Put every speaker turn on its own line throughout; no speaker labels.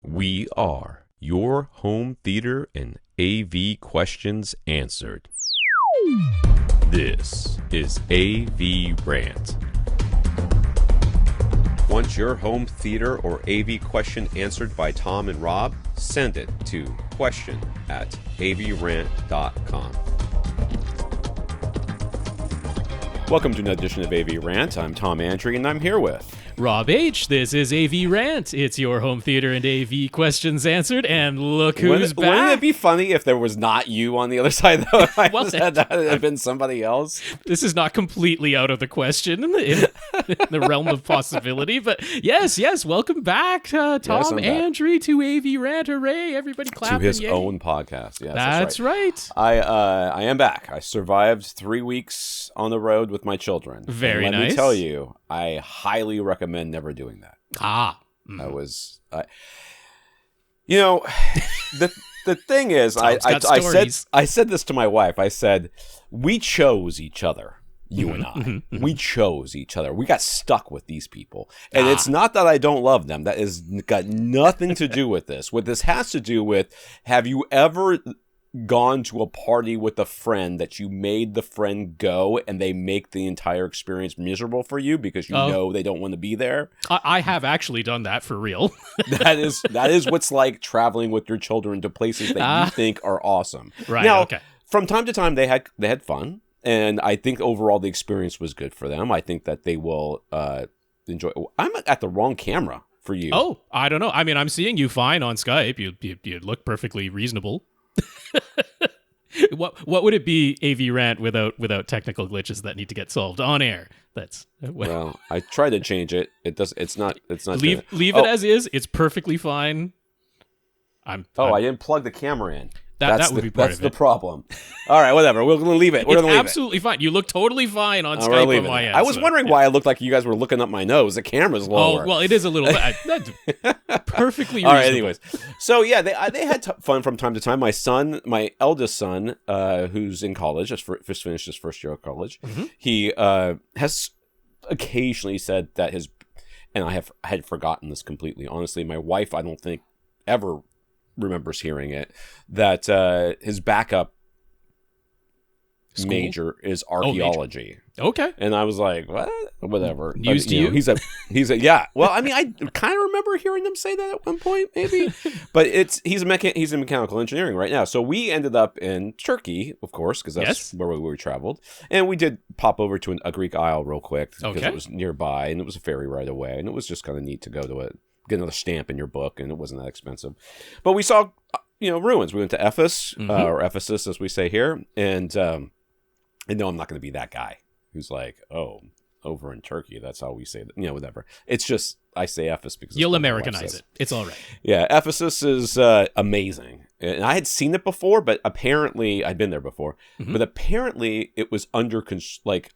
We are your home theater and AV questions answered. This is AVRant. Want your home theater or AV question answered by Tom and Rob? Send it to question@avrant.com. Welcome to another edition of AVRant. I'm Tom Andrew, and I'm here with
Rob H. This is AVRant. It's your home theater and AV questions answered, and look who's back.
Wouldn't it be funny if there was not you on the other side, though? I
Well,
said that it had been somebody else.
This is not completely out of the question in the realm of possibility, but yes, welcome back, Tom Andrew to AVRant. Hooray, everybody clapping.
To his
yay.
own podcast. Yes,
That's right.
I am back. I survived 3 weeks on the road with my children.
Very
and
nice.
Let me tell you, I highly recommend never doing that. The thing is, I said this to my wife. I said, we chose each other. You and I, we chose each other. We got stuck with these people. And it's not that I don't love them. That has got nothing to do with this. What this has to do with, have you ever gone to a party with a friend that you made the friend go and they make the entire experience miserable for you because you know they don't want to be there?
I have actually done that for real.
That is what's like traveling with your children to places that you think are awesome.
Right,
now,
okay.
From time to time, they had fun. And I think overall the experience was good for them. I think that they will enjoy. I'm at the wrong camera for you.
Oh, I don't know. I mean, I'm seeing you fine on Skype. You look perfectly reasonable. What would it be, AVRant, without technical glitches that need to get solved on air?
Well, I tried to change it. It's not.
Leave it as is. It's perfectly fine. I
didn't plug the camera in.
That would be part of it.
That's the problem. All right, whatever. We're going to leave it. We're going to leave it.
Absolutely fine. You look totally fine on Skype on my end.
I was wondering why I looked like you guys were looking up my nose. The camera's lower.
Oh, well, it is a little perfectly reasonable.
All right, anyways. So, yeah, they had fun from time to time. My eldest son, who's in college, just finished his first year of college, he has occasionally said that and I had forgotten this completely. Honestly, my wife, I don't think, ever remembers hearing it, that his backup major is archaeology.
Okay.
And I was like, what? Whatever.
News to you?
He's a yeah. Well, I mean, I kind of remember hearing him say that at one point, maybe. But he's in mechanical engineering right now. So we ended up in Turkey, of course, because that's where we traveled. And we did pop over to a Greek Isle real quick because it was nearby, and it was a ferry right away, and it was just kind of neat to go to it. Get another stamp in your book, and it wasn't that expensive. But we saw, ruins. We went to Ephesus, or Ephesus, as we say here, and no, I'm not going to be that guy who's like, oh, over in Turkey, that's how we say that. Whatever. It's just I say Ephesus because
you'll Americanize it. It's all right.
Yeah, Ephesus is amazing, and I had seen it before, but apparently I'd been there before. But apparently it was under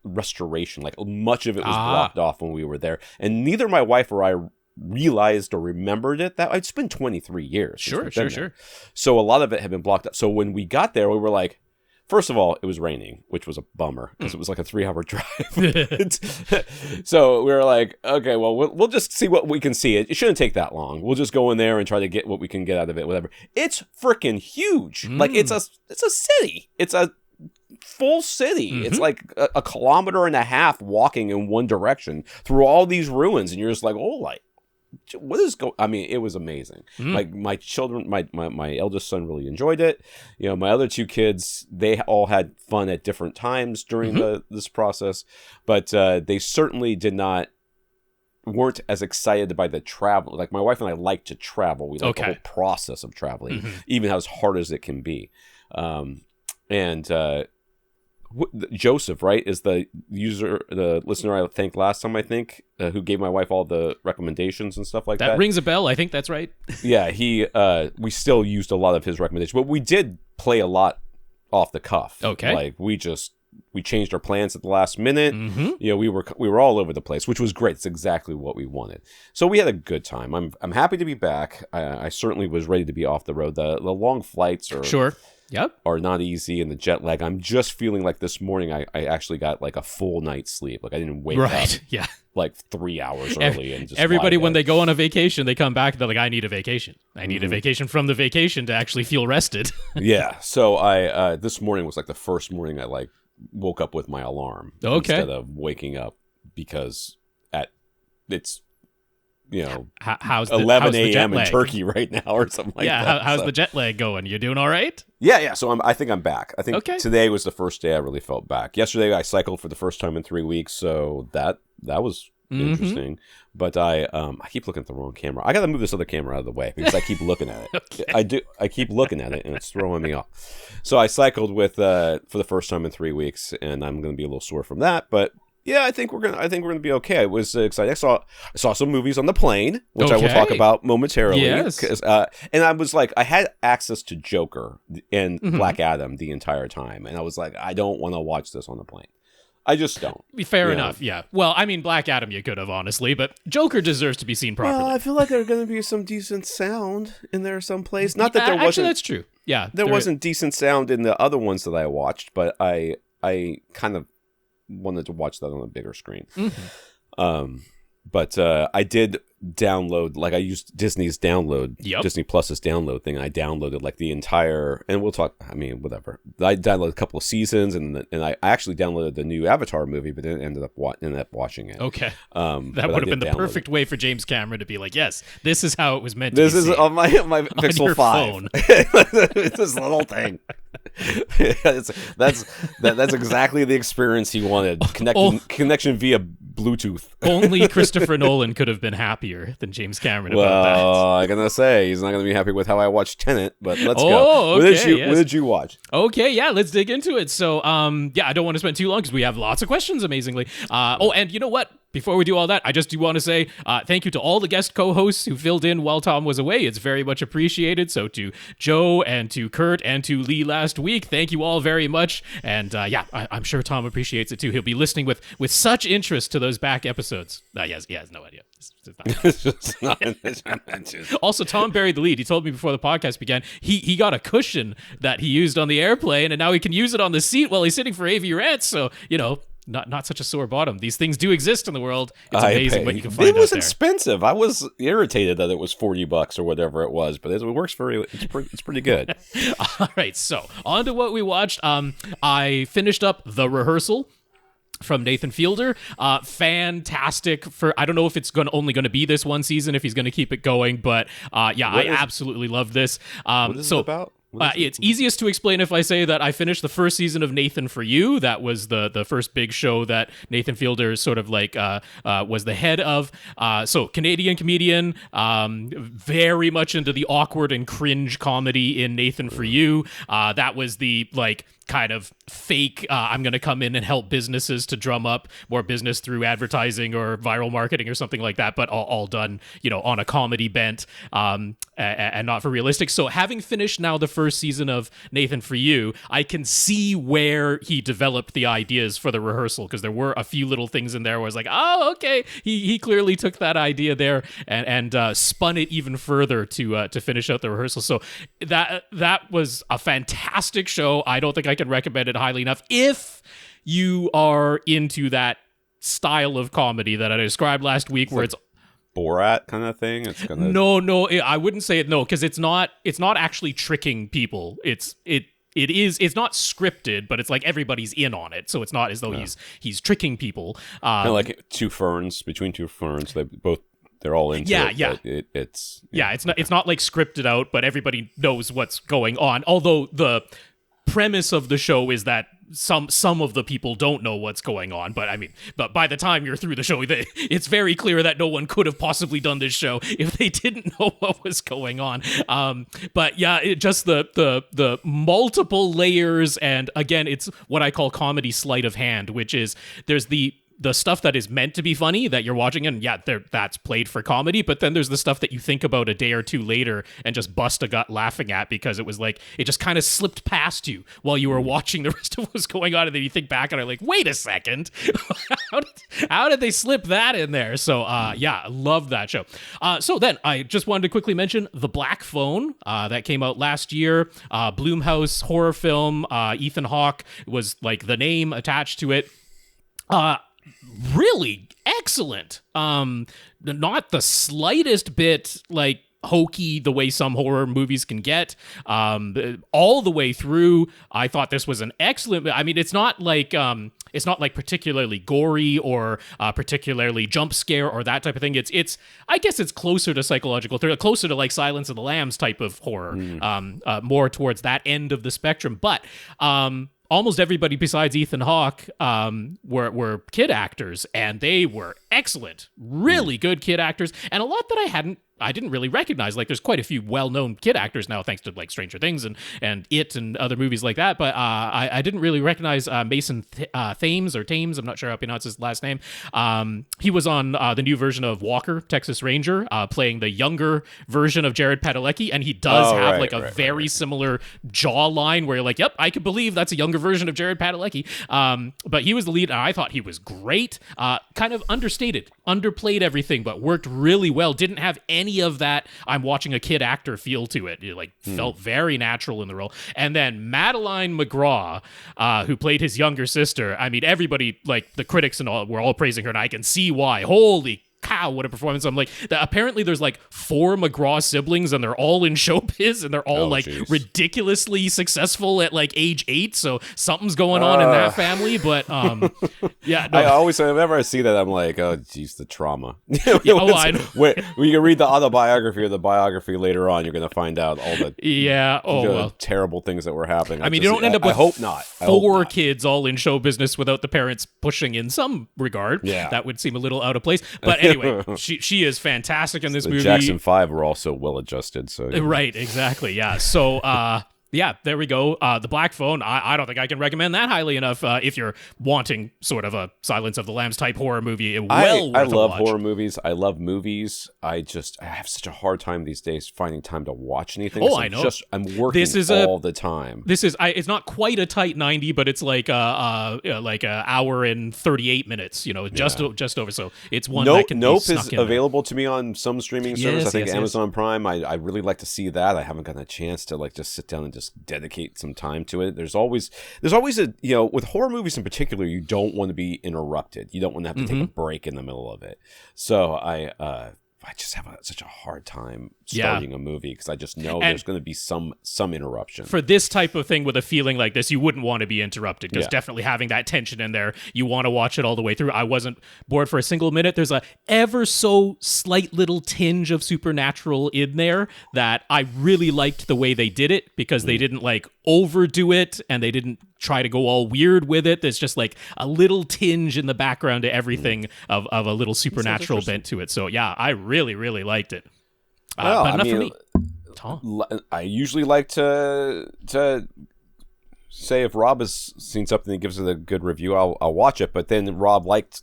restoration. Like much of it was blocked off when we were there, and neither my wife or I realized or remembered it. That it's been 23 years.
Sure.
So a lot of it had been blocked up. So when we got there, we were like, first of all, it was raining, which was a bummer because it was like a 3-hour drive. So we were like, okay, well, we'll just see what we can see. It shouldn't take that long. We'll just go in there and try to get what we can get out of it, whatever. It's freaking huge. Like it's a city. It's a full city. It's like a kilometer and a half walking in one direction through all these ruins, and you're just like, oh, like, what is going? I mean, it was amazing. Like my children, my eldest son really enjoyed it. My other two kids, they all had fun at different times during this process, but they certainly weren't as excited by the travel. Like my wife and I like to travel. We like the whole process of traveling, even as hard as it can be. Joseph, right, is the listener I thanked last time, I think, who gave my wife all the recommendations and stuff like that.
That rings a bell. I think that's right.
Yeah, we still used a lot of his recommendations, but we did play a lot off the cuff.
Okay.
Like we just we changed our plans at the last minute. You know, we were all over the place, which was great. It's exactly what we wanted. So we had a good time. I'm happy to be back. I certainly was ready to be off the road. The long flights are not easy, and the jet lag. I'm just feeling like this morning I actually got like a full night's sleep. Like I didn't wake up like 3 hours early. And just
everybody, when they go on a vacation, they come back, they're like, I need a vacation. I need a vacation from the vacation to actually feel rested.
Yeah. So I this morning was like the first morning I like woke up with my alarm instead of waking up because it's you know,
how's
11 a.m. in Turkey right now or something like that.
Yeah, how's the jet lag going? You doing all right?
Yeah. So I think I'm back. I think today was the first day I really felt back. Yesterday I cycled for the first time in 3 weeks, so that was interesting. But I keep looking at the wrong camera. I got to move this other camera out of the way because I keep looking at it. I keep looking at it and it's throwing me off. So I cycled with for the first time in 3 weeks, and I'm going to be a little sore from that, but. Yeah, I think we're gonna be okay. It was exciting. I saw some movies on the plane, which I will talk about momentarily.
Yes.
And I was like, I had access to Joker and Black Adam the entire time, and I was like, I don't want to watch this on the plane. I just don't.
Fair enough. Yeah. Well, I mean, Black Adam you could have, honestly, but Joker deserves to be seen properly.
Well, I feel like there's going to be some decent sound in there someplace. Not that there wasn't.
Actually, that's true. Yeah.
There wasn't decent sound in the other ones that I watched, but I kind of wanted to watch that on a bigger screen. But I did download, like I used Disney's download, Disney Plus's download thing. I downloaded like the entire, and we'll talk, I mean, whatever. I downloaded a couple of seasons, and I actually downloaded the new Avatar movie, but then ended up watching it.
Okay. That would have been the perfect way for James Cameron to be like, yes, this is how it was meant to
be
seen.
This is on my Pixel 5. It's this little thing. That's exactly the experience he wanted. Connection via Bluetooth.
Only Christopher Nolan could have been happier than James Cameron about that.
Well, I'm gonna say he's not gonna be happy with how I watched Tenet, but let's go.
Okay,
what did you watch?
Okay, yeah, let's dig into it. So, I don't want to spend too long because we have lots of questions, amazingly. And you know what? Before we do all that, I just do want to say thank you to all the guest co-hosts who filled in while Tom was away. It's very much appreciated. So to Joe and to Kurt and to Lee last week, thank you all very much. And I'm sure Tom appreciates it too. He'll be listening with such interest to those back episodes. He has no idea. Also, Tom buried the lead. He told me before the podcast began, he got a cushion that he used on the airplane, and now he can use it on the seat while he's sitting for AVRant. So, not such a sore bottom. These things do exist in the world. It's amazing what you can find out there.
It was expensive. I was irritated that it was $40 or whatever it was, but it works it's pretty good.
All right, so on to what we watched. I finished up The Rehearsal from Nathan Fielder. Fantastic. I don't know if it's only going to be this one season, if he's going to keep it going, but I absolutely love this.
What is it about?
It's easiest to explain if I say that I finished the first season of Nathan For You. That was the first big show that Nathan Fielder sort of like was the head of. So Canadian comedian, very much into the awkward and cringe comedy in Nathan For You. That was the like kind of fake, I'm going to come in and help businesses to drum up more business through advertising or viral marketing or something like that, but all done, on a comedy bent and not for realistic. So having finished now the first season of Nathan For You, I can see where he developed the ideas for The Rehearsal, because there were a few little things in there where I was like, oh, okay, he clearly took that idea there and spun it even further to finish out The Rehearsal. So that was a fantastic show. I don't think I can recommend it highly enough if you are into that style of comedy that I described last week, where it's
Borat kind of thing. It's gonna
no, I wouldn't say it. No, because it's not actually tricking people. It's not scripted, but it's like everybody's in on it, so it's not as though he's tricking people.
Kind of like between two ferns. They're all into it.
Yeah. It's not like scripted out, but everybody knows what's going on. Although the premise of the show is that some of the people don't know what's going on, but by the time you're through the show, it's very clear that no one could have possibly done this show if they didn't know what was going on. But yeah, just the multiple layers, and again, it's what I call comedy sleight of hand, which is there's the the stuff that is meant to be funny that you're watching, and that's played for comedy, but then there's the stuff that you think about a day or two later and just bust a gut laughing at because it was like it just kind of slipped past you while you were watching the rest of what's going on, and then you think back and are like, wait a second, how did they slip that in there? So I love that show. So then I just wanted to quickly mention The Black Phone that came out last year. Blumhouse horror film. Ethan Hawke was like the name attached to it. Really excellent. Not the slightest bit like hokey the way some horror movies can get. All the way through, I thought this was an excellent. I mean, it's not like particularly gory or particularly jump scare or that type of thing. It's I guess it's closer to psychological thriller, closer to like Silence of the Lambs type of horror, more towards that end of the spectrum. But almost everybody besides Ethan Hawke were kid actors, and they were excellent, really good kid actors, and a lot that I didn't really recognize. Like, there's quite a few well-known kid actors now, thanks to like Stranger Things and It and other movies like that. But I didn't really recognize Mason Thames or Thames. I'm not sure how to pronounce his last name. He was on the new version of Walker, Texas Ranger, playing the younger version of Jared Padalecki, and he does have a very similar jawline where you're like, yep, I could believe that's a younger version of Jared Padalecki. But he was the lead, and I thought he was great. Kind of understated, underplayed everything, but worked really well. Didn't have any of that I'm watching a kid actor feel to it. It felt very natural in the role. And then Madeline McGraw, who played his younger sister. I mean, everybody, like the critics and all, were all praising her, and I can see why. Holy cow, what a performance. I'm like, apparently there's like 4 McGraw siblings, and they're all in showbiz, and they're all ridiculously successful at like age 8, so something's going on in that family. But
I always, whenever I see that, I'm like, oh geez, the trauma.
I know.
When you can read the autobiography or the biography later on, you're going to find out all the terrible things that were happening.
I mean, you don't end up with
I hope not.
4 kids all in show business without the parents pushing in some regard.
Yeah.
That would seem a little out of place. But anyway, she is fantastic in this movie.
The Jackson 5 were also well adjusted. So
right, exactly, yeah. So there we go. The Black Phone, I don't think I can recommend that highly enough if you're wanting sort of a Silence of the Lambs type horror movie.
I love horror movies. I love movies. I have such a hard time these days finding time to watch anything.
Oh, I know.
I'm working all the time.
It's not quite a tight 90, but it's like an hour and 38 minutes. Just over. So it's one that can be snuck in.
Nope is available to me on some streaming service. I think Amazon Prime. I really like to see that. I haven't gotten a chance to just sit down and just dedicate some time to it. There's always a with horror movies in particular, you don't want to be interrupted. You don't want to have to take a break in the middle of it. So I just have such a hard time starting a movie because I just know there's going to be some interruption. For
this type of thing with a feeling like this, you wouldn't want to be interrupted because definitely having that tension in there, you want to watch it all the way through. I wasn't bored for a single minute. There's a ever so slight little tinge of supernatural in there that I really liked the way they did it because they didn't overdo it and they didn't try to go all weird with it. There's just a little tinge in the background to everything of a little supernatural bent to it. So yeah, I really, really liked it. But enough for me. Tom?
I usually like to say if Rob has seen something that gives it a good review, I'll watch it. But then Rob liked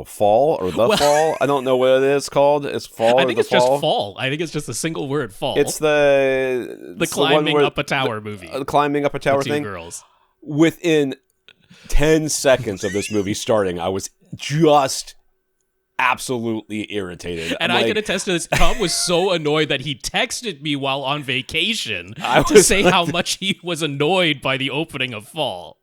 Fall or Fall. I don't know what it is called. It's Fall.
I think it's just Fall. I think it's just a single word, Fall.
It's the
climbing up a tower movie.
The climbing up a tower thing.
2 girls.
Within 10 seconds of this movie starting, I was just absolutely irritated.
And I can attest to this. Tom was so annoyed that he texted me while on vacation to say how much he was annoyed by the opening of Fall.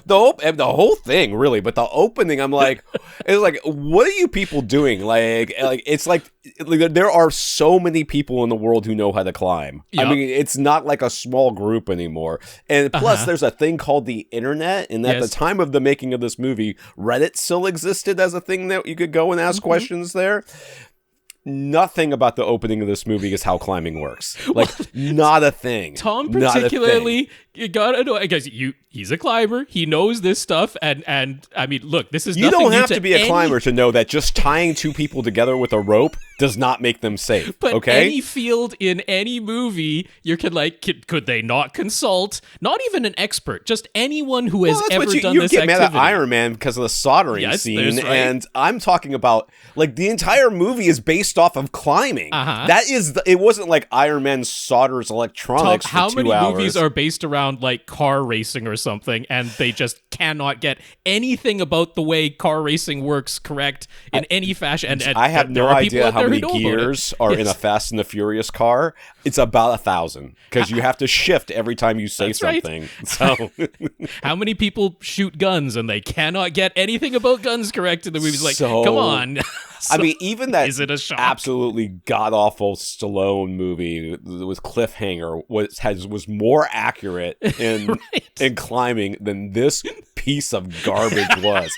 The whole thing, really, but the opening, I'm like, it's like, what are you people doing? It's like there are so many people in the world who know how to climb. Yep. I mean, it's not like a small group anymore. And plus, there's a thing called the internet, and at the time of the making of this movie, Reddit still existed as a thing that you could go and ask questions there. Nothing about the opening of this movie is how climbing works. Not a thing.
Tom particularly, you gotta know, because He's a climber. He knows this stuff, and I mean, look, this is
you
nothing
don't
new
have to be a climber to know that just tying two people together with a rope does not make them safe.
But
okay,
any field in any movie, you can could they not consult? Not even an expert, just anyone who has ever done this activity.
You get mad at Iron Man because of the soldering scene,
right.
and I'm talking about like the entire movie is based off of climbing. That is, it wasn't like Iron Man solders electronics.
How
for 2
many
hours.
movies are based around like car racing or something, and they just cannot get anything about the way car racing works correct in any fashion? And
I have no idea how many gears are in a Fast and the Furious car. It's about 1,000 because you have to shift every time you say something.
Right.
So,
how many people shoot guns and they cannot get anything about guns correct in the movies? Like, come on.
I mean, even that
is it a shock?
Absolutely god-awful Stallone movie with Cliffhanger was more accurate in
right.
in climbing than this piece of garbage was.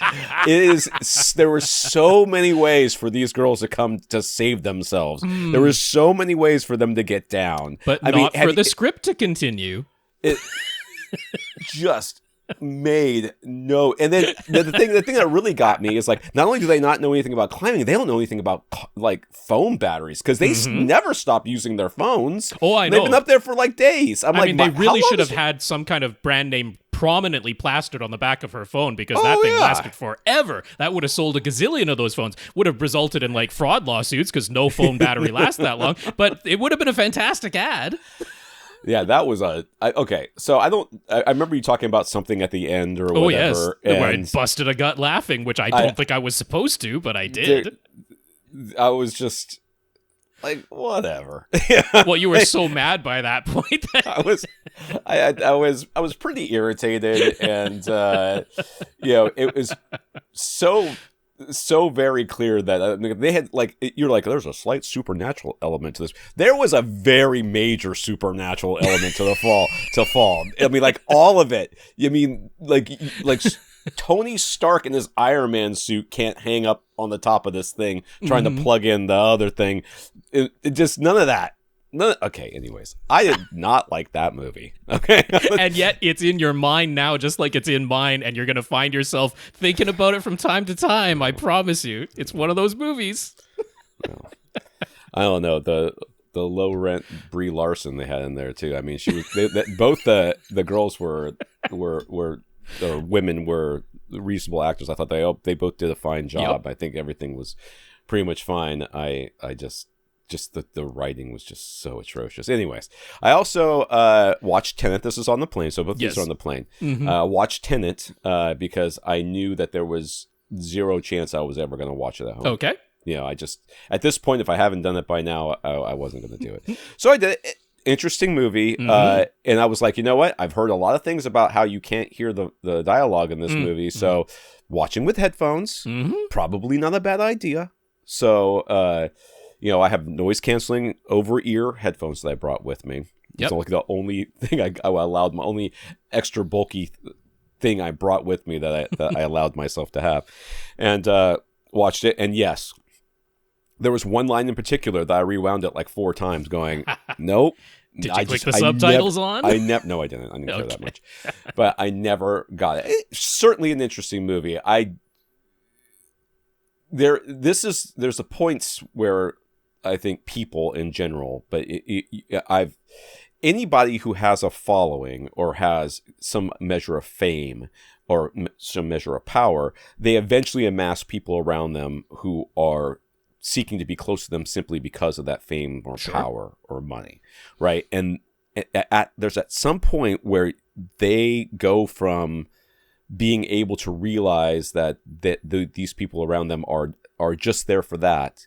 There were so many ways for these girls to come to save themselves. There were so many ways for them to get down.
But not for the script to continue.
It just made no. And then the thing that really got me is like, not only do they not know anything about climbing, they don't know anything about like phone batteries because they never stop using their phones.
Oh, I know.
They've been up there for like days. I mean,
they really should have had some kind of brand name prominently plastered on the back of her phone because that thing lasted forever. That would have sold a gazillion of those phones. Would have resulted in like fraud lawsuits because no phone battery lasts that long. But it would have been a fantastic ad.
Yeah, that was okay. So I remember you talking about something at the end or whatever.
Oh yes,
and
where I busted a gut laughing, which I don't think I was supposed to, but I did.
I was just like, whatever.
Well, you were so mad by that point.
I was pretty irritated, and it was so very clear that they had like, you're like, there's a slight supernatural element to this. There was a very major supernatural element to fall. I mean, like all of it. I mean, like Tony Stark in his Iron Man suit can't hang up on the top of this thing trying to plug in the other thing. It just none of that. Okay, anyways, I did not like that movie. Okay.
And yet it's in your mind now, just like it's in mine, and you're going to find yourself thinking about it from time to time. I promise you. It's one of those movies.
Well, I don't know. The low rent Brie Larson they had in there too. I mean, she was both the girls were or women were reasonable actors. I thought they both did a fine job. Yep. I think everything was pretty much fine. I just the writing was just so atrocious. Anyways, I also watched Tenet. This is on the plane, so both these are on the plane. Watched Tenet because I knew that there was zero chance I was ever going to watch it at home.
Okay.
I just, at this point, if I haven't done it by now, I wasn't going to do it. So I did it. Interesting movie. And I was like, you know what? I've heard a lot of things about how you can't hear the dialogue in this movie. So watching with headphones, probably not a bad idea. So, I have noise canceling over ear headphones that I brought with me. It's like the only thing I allowed, my only extra bulky thing I brought with me that I allowed myself to have, and watched it. And yes, there was one line in particular that I rewound it like 4 times, going, "Nope."
Did you click the subtitles on?
No, I didn't. I didn't care that much, but I never got it. It's certainly an interesting movie. There's a points where I think people in general, but anybody who has a following or has some measure of fame or some measure of power, they eventually amass people around them who are seeking to be close to them simply because of that fame or power or money, right? And there's at some point where they go from being able to realize that these people around them are just there for that.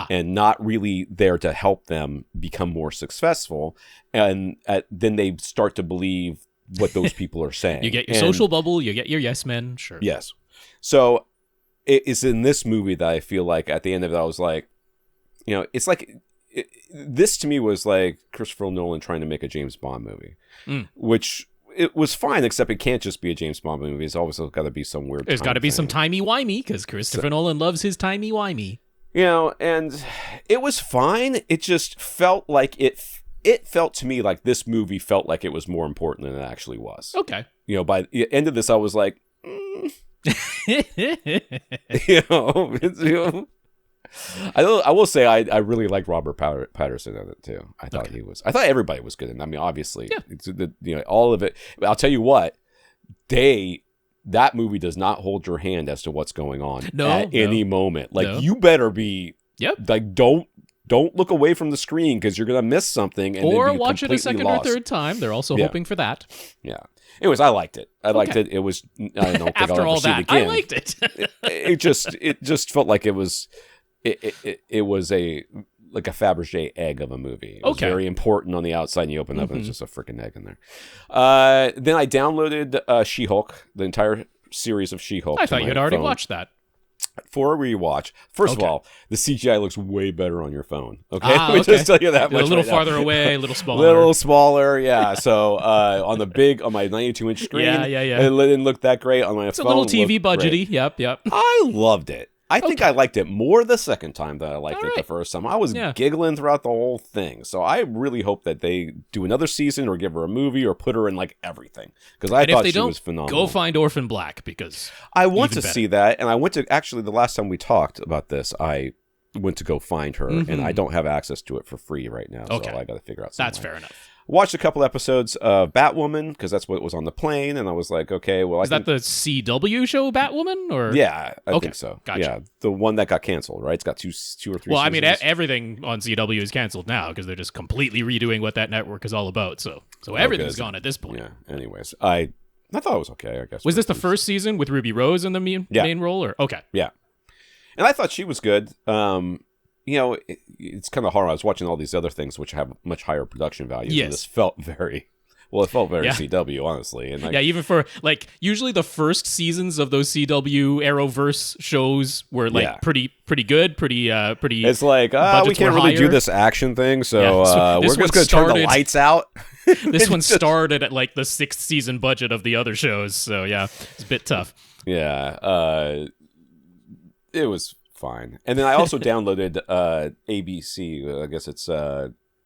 And not really there to help them become more successful. And then they start to believe what those people are saying.
You get your social bubble, you get your yes men, sure.
Yes. So it's in this movie that I feel like at the end of it, I was like, it's like, this to me was like Christopher Nolan trying to make a James Bond movie, which it was fine, except it can't just be a James Bond movie. It's also got to be some weird
There's got to be some timey-wimey, because Christopher Nolan loves his timey-wimey.
And it was fine. It just felt like it felt to me like this movie felt like it was more important than it actually was.
Okay.
You know, by the end of this, I was like, I will say I really liked Robert Patterson in it too. I thought I thought everybody was good. And I mean, obviously, all of it. I'll tell you what, that movie does not hold your hand as to what's going on at any moment. Like you better be, like don't look away from the screen because you're gonna miss something,
or watch it a second or third time. They're also hoping for that.
Yeah. Anyways, I liked it. I liked it. It was. I don't think
After
I'll
all
ever see it
that,
again.
I liked it.
it just felt like it was. It was a Fabergé egg of a movie. It was very important on the outside, and you open up and it's just a freaking egg in there. Then I downloaded She-Hulk, the entire series of She-Hulk.
I thought you had already watched that.
For a rewatch. First of all, the CGI looks way better on your phone. Okay, let me just tell you that much.
A little farther away, a little smaller.
Little smaller, yeah. So on my 92-inch screen, it didn't look that great on my phone.
It's a little TV budgety. Great. Yep.
I loved it. I think I liked it more the second time than I liked it the first time. I was giggling throughout the whole thing. So I really hope that they do another season or give her a movie or put her in like everything. Because I thought she was phenomenal.
Go find Orphan Black because
I want to see that. And I went to, actually, the last time we talked about this, I went to go find her. And I don't have access to it for free right now. So I got to figure out something.
That's fair enough.
Watched a couple episodes of Batwoman because that's what was on the plane, and I was like, okay, well,
is that the CW show Batwoman, or
I think so.
Gotcha.
Yeah, the one that got canceled, right? It's got two or three.
Well,
seasons.
I mean, everything on CW is canceled now because they're just completely redoing what that network is all about. So everything's gone at this point.
Yeah. Anyways, I thought it was okay. I guess.
Was this the first season with Ruby Rose in the main role, or okay?
Yeah, and I thought she was good. It's kind of hard. I was watching all these other things which have much higher production values.
Yes.
And this felt very CW, honestly. And
even for usually the first seasons of those CW Arrowverse shows were pretty good, pretty.
It's like we can't really do this action thing, so we're just going to turn the lights out.
This one started at like the 6th season budget of the other shows, so it's a bit tough.
Yeah, it was fine. And then I also downloaded ABC. I guess it's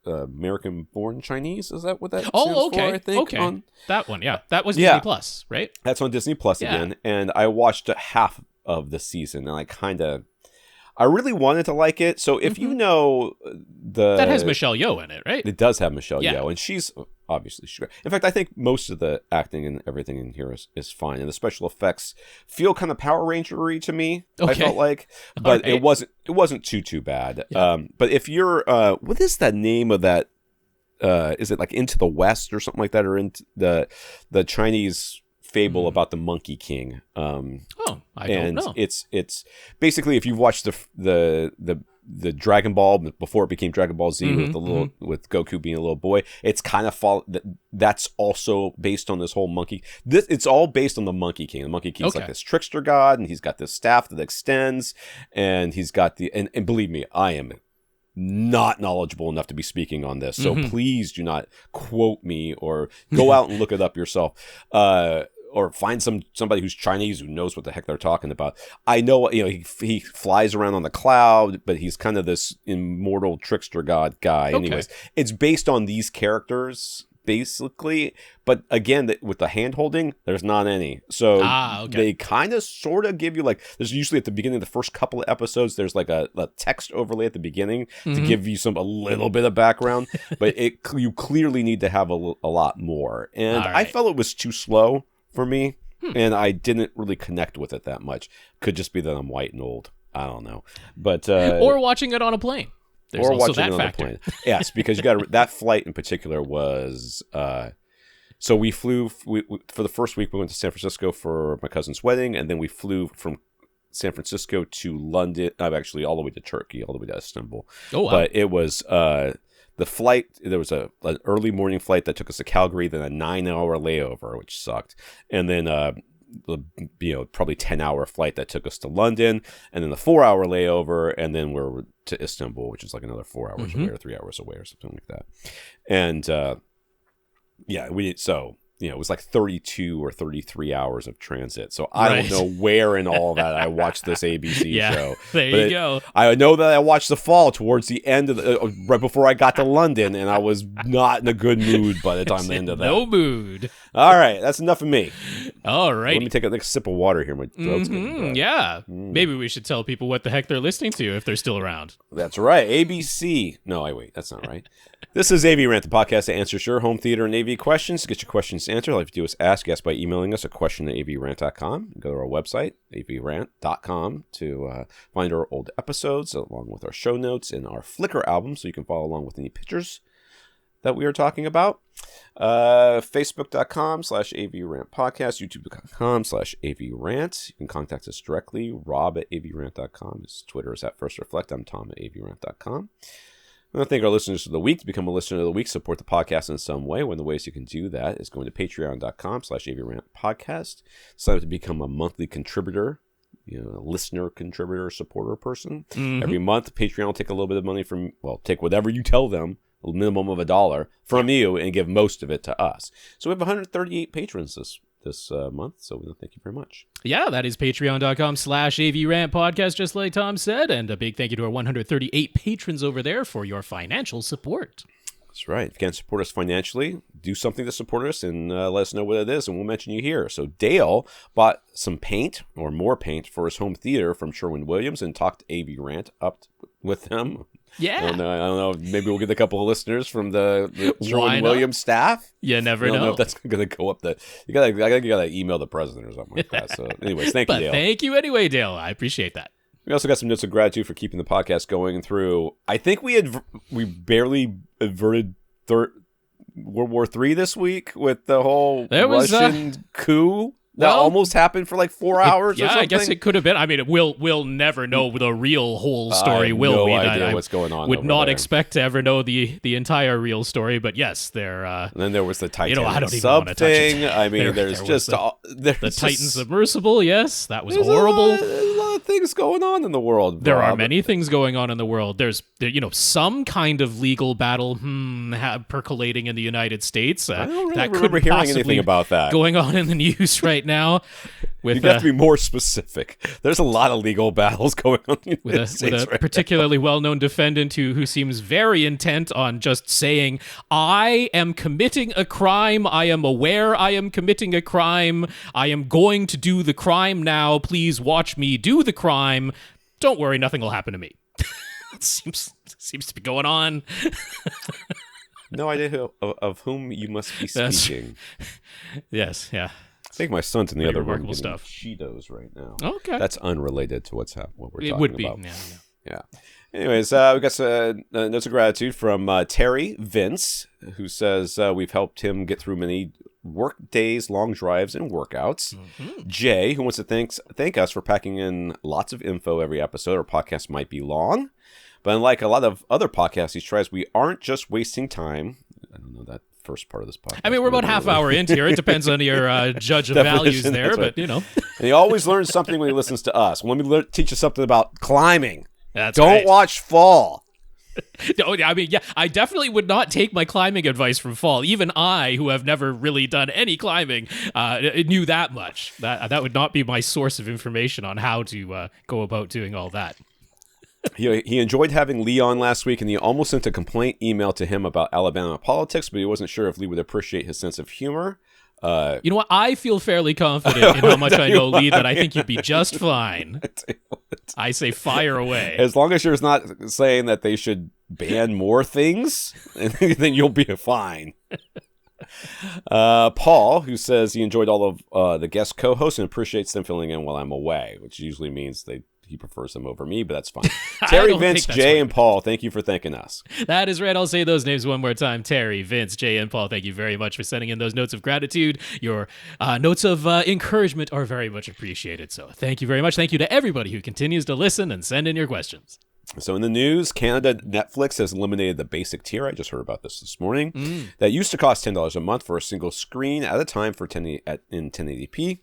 American Born Chinese. Is that what that stands for? I think.
Okay. That one, that was Disney Plus, right?
That's on Disney Plus again. And I watched half of the season, and I really wanted to like it. So if you know that
has Michelle Yeoh in it, right?
It does have Michelle Yeoh, and she's obviously great. In fact, I think most of the acting and everything in here is fine, and the special effects feel kind of Power Ranger-y to me. I felt like, but it wasn't too bad. Yeah. But if you're, what is that name of that? Is it like Into the West or something like that, or into the Chinese fable about the Monkey King?
I don't know.
It's basically, if you've watched the Dragon Ball before it became Dragon Ball Z with the little with Goku being a little boy, it's kind of that's also based on this whole monkey. It's all based on the Monkey King. The Monkey King's like this trickster god, and he's got this staff that extends, and he's got and believe me, I am not knowledgeable enough to be speaking on this, so please do not quote me or go out and look it up yourself. Or find somebody who's Chinese who knows what the heck they're talking about. I know, he flies around on the cloud, but he's kind of this immortal trickster god guy. Okay. Anyways, it's based on these characters, basically. But again, with the hand-holding, there's not any. So they kind of sort of give you, there's usually at the beginning of the first couple of episodes, there's like a text overlay at the beginning to give you a little bit of background. But you clearly need to have a lot more. And I felt it was too slow for me, and I didn't really connect with it that much. Could just be that I'm white and old. I don't know, but
or watching it on a plane. There's also that factor.
A plane. Yes, because you got that flight in particular was. So we flew for the first week. We went to San Francisco for my cousin's wedding, and then we flew from San Francisco to London. Actually, all the way to Turkey, all the way to Istanbul. Oh, wow. But it was. The flight, there was an early morning flight that took us to Calgary, then a 9-hour layover, which sucked. And then, probably 10-hour flight that took us to London, and then the 4-hour layover, and then we're to Istanbul, which is like another 4 hours away or 3 hours away or something like that. And, it was like 32 or 33 hours of transit. So I don't know where in all that I watched this ABC show.
There you go.
I know that I watched The Fall towards the end of right before I got to London, and I was not in a good mood by the time the end of that.
No mood.
All right, that's enough of me.
All right.
Let me take a next sip of water here. My throat's getting dry.
Yeah. Maybe we should tell people what the heck they're listening to if they're still around.
That's right. ABC. No, wait. That's not right. This is AVRant, the podcast that answers your home theater and AV questions. To get your questions answered, all you have to do is ask by emailing us a question at avrant.com. Go to our website, avrant.com, to find our old episodes along with our show notes and our Flickr album so you can follow along with any pictures that we are talking about. Facebook.com/AVRant podcast, YouTube.com/AVRant. You can contact us directly. Rob at avrant.com. His Twitter is at First Reflect. I'm Tom at avrant.com. I want to thank our listeners of the week. To become a listener of the week, support the podcast in some way. One of the ways you can do that is going to patreon.com/AVRant podcast. Sign up to become a monthly contributor, a listener, contributor, supporter person. Every month, Patreon will take a little bit of money take whatever you tell them, a minimum of $1 from you, and give most of it to us. So we have 138 patrons this month, so thank you very much.
Yeah, that is patreon.com/AVRant podcast, just like Tom said, and a big thank you to our 138 patrons over there for your financial support.
That's right. If you can't support us financially, do something to support us and let us know what it is, and we'll mention you here. So Dale bought some paint, or more paint, for his home theater from Sherwin-Williams and talked AVRant up with them.
Yeah.
I don't know. Maybe we'll get a couple of listeners from the Sherwin-Williams staff.
You never know.
I don't know if that's going to go up you gotta email the president or something like that. So anyways, thank you, Dale.
Thank you anyway, Dale. I appreciate that.
We also got some notes of gratitude for keeping the podcast going through. I think we barely averted World War III this week with the whole Russian coup. That almost happened for like 4 hours or something.
I guess it could have been. I mean, we'll never know the real whole story, will we?
No idea what's going on.
Would not expect to ever know the entire real story, but yes, there.
And then there was the Titan
I don't even
sub
want to touch
thing.
it.
I mean, there's
the Titan submersible. Yes, that was horrible.
There's a lot of things going on in the world.
There are many things going on in the world. There's some kind of legal battle percolating in the United States.
I don't really remember hearing anything about that
going on in the news right now.
You have to be more specific. There's a lot of legal battles going on in the United States
with a particularly well-known defendant who seems very intent on just saying, I am committing a crime. I am aware I am committing a crime. I am going to do the crime now. Please watch me do the crime. Don't worry, nothing will happen to me. It seems to be going on.
No idea of whom you must be speaking.
Yes, yeah.
I think my son's in the other room getting
stuff.
Cheetos right now.
Okay.
That's unrelated to what we're talking about.
It would be,
yeah. Anyways, we got some notes of gratitude from Terry Vince, who says we've helped him get through many work days, long drives, and workouts. Jay, who wants to thank us for packing in lots of info every episode. Our podcast might be long, but unlike a lot of other podcasts he tries, we aren't just wasting time. I don't know that first part of this podcast.
I mean, we're about half hour into here. It depends on your judge of values there, but
And he always learns something when he listens to us. Well, let me teach you something about climbing.
Don't
right. Watch Fall.
I mean, yeah, I definitely would not take my climbing advice from Fall. Even I, who have never really done any climbing, knew that much. That would not be my source of information on how to go about doing all that.
He enjoyed having Lee on last week, and he almost sent a complaint email to him about Alabama politics, but he wasn't sure if Lee would appreciate his sense of humor.
You know what? I feel fairly confident in how much I know Lee that I think you'd be just fine. I say fire away.
As long as you're not saying that they should ban more things, then you'll be fine. Paul, who says he enjoyed all of the guest co-hosts and appreciates them filling in while I'm away, which usually means he prefers them over me, but that's fine. Terry, Vince, Jay, and Paul, thank you for thanking us.
That is right. I'll say those names one more time. Terry, Vince, Jay, and Paul, thank you very much for sending in those notes of gratitude. Your notes of encouragement are very much appreciated. So thank you very much. Thank you to everybody who continues to listen and send in your questions.
So in the news, Canada Netflix has eliminated the basic tier. I just heard about this morning. That used to cost $10 a month for a single screen at a time for in 1080p.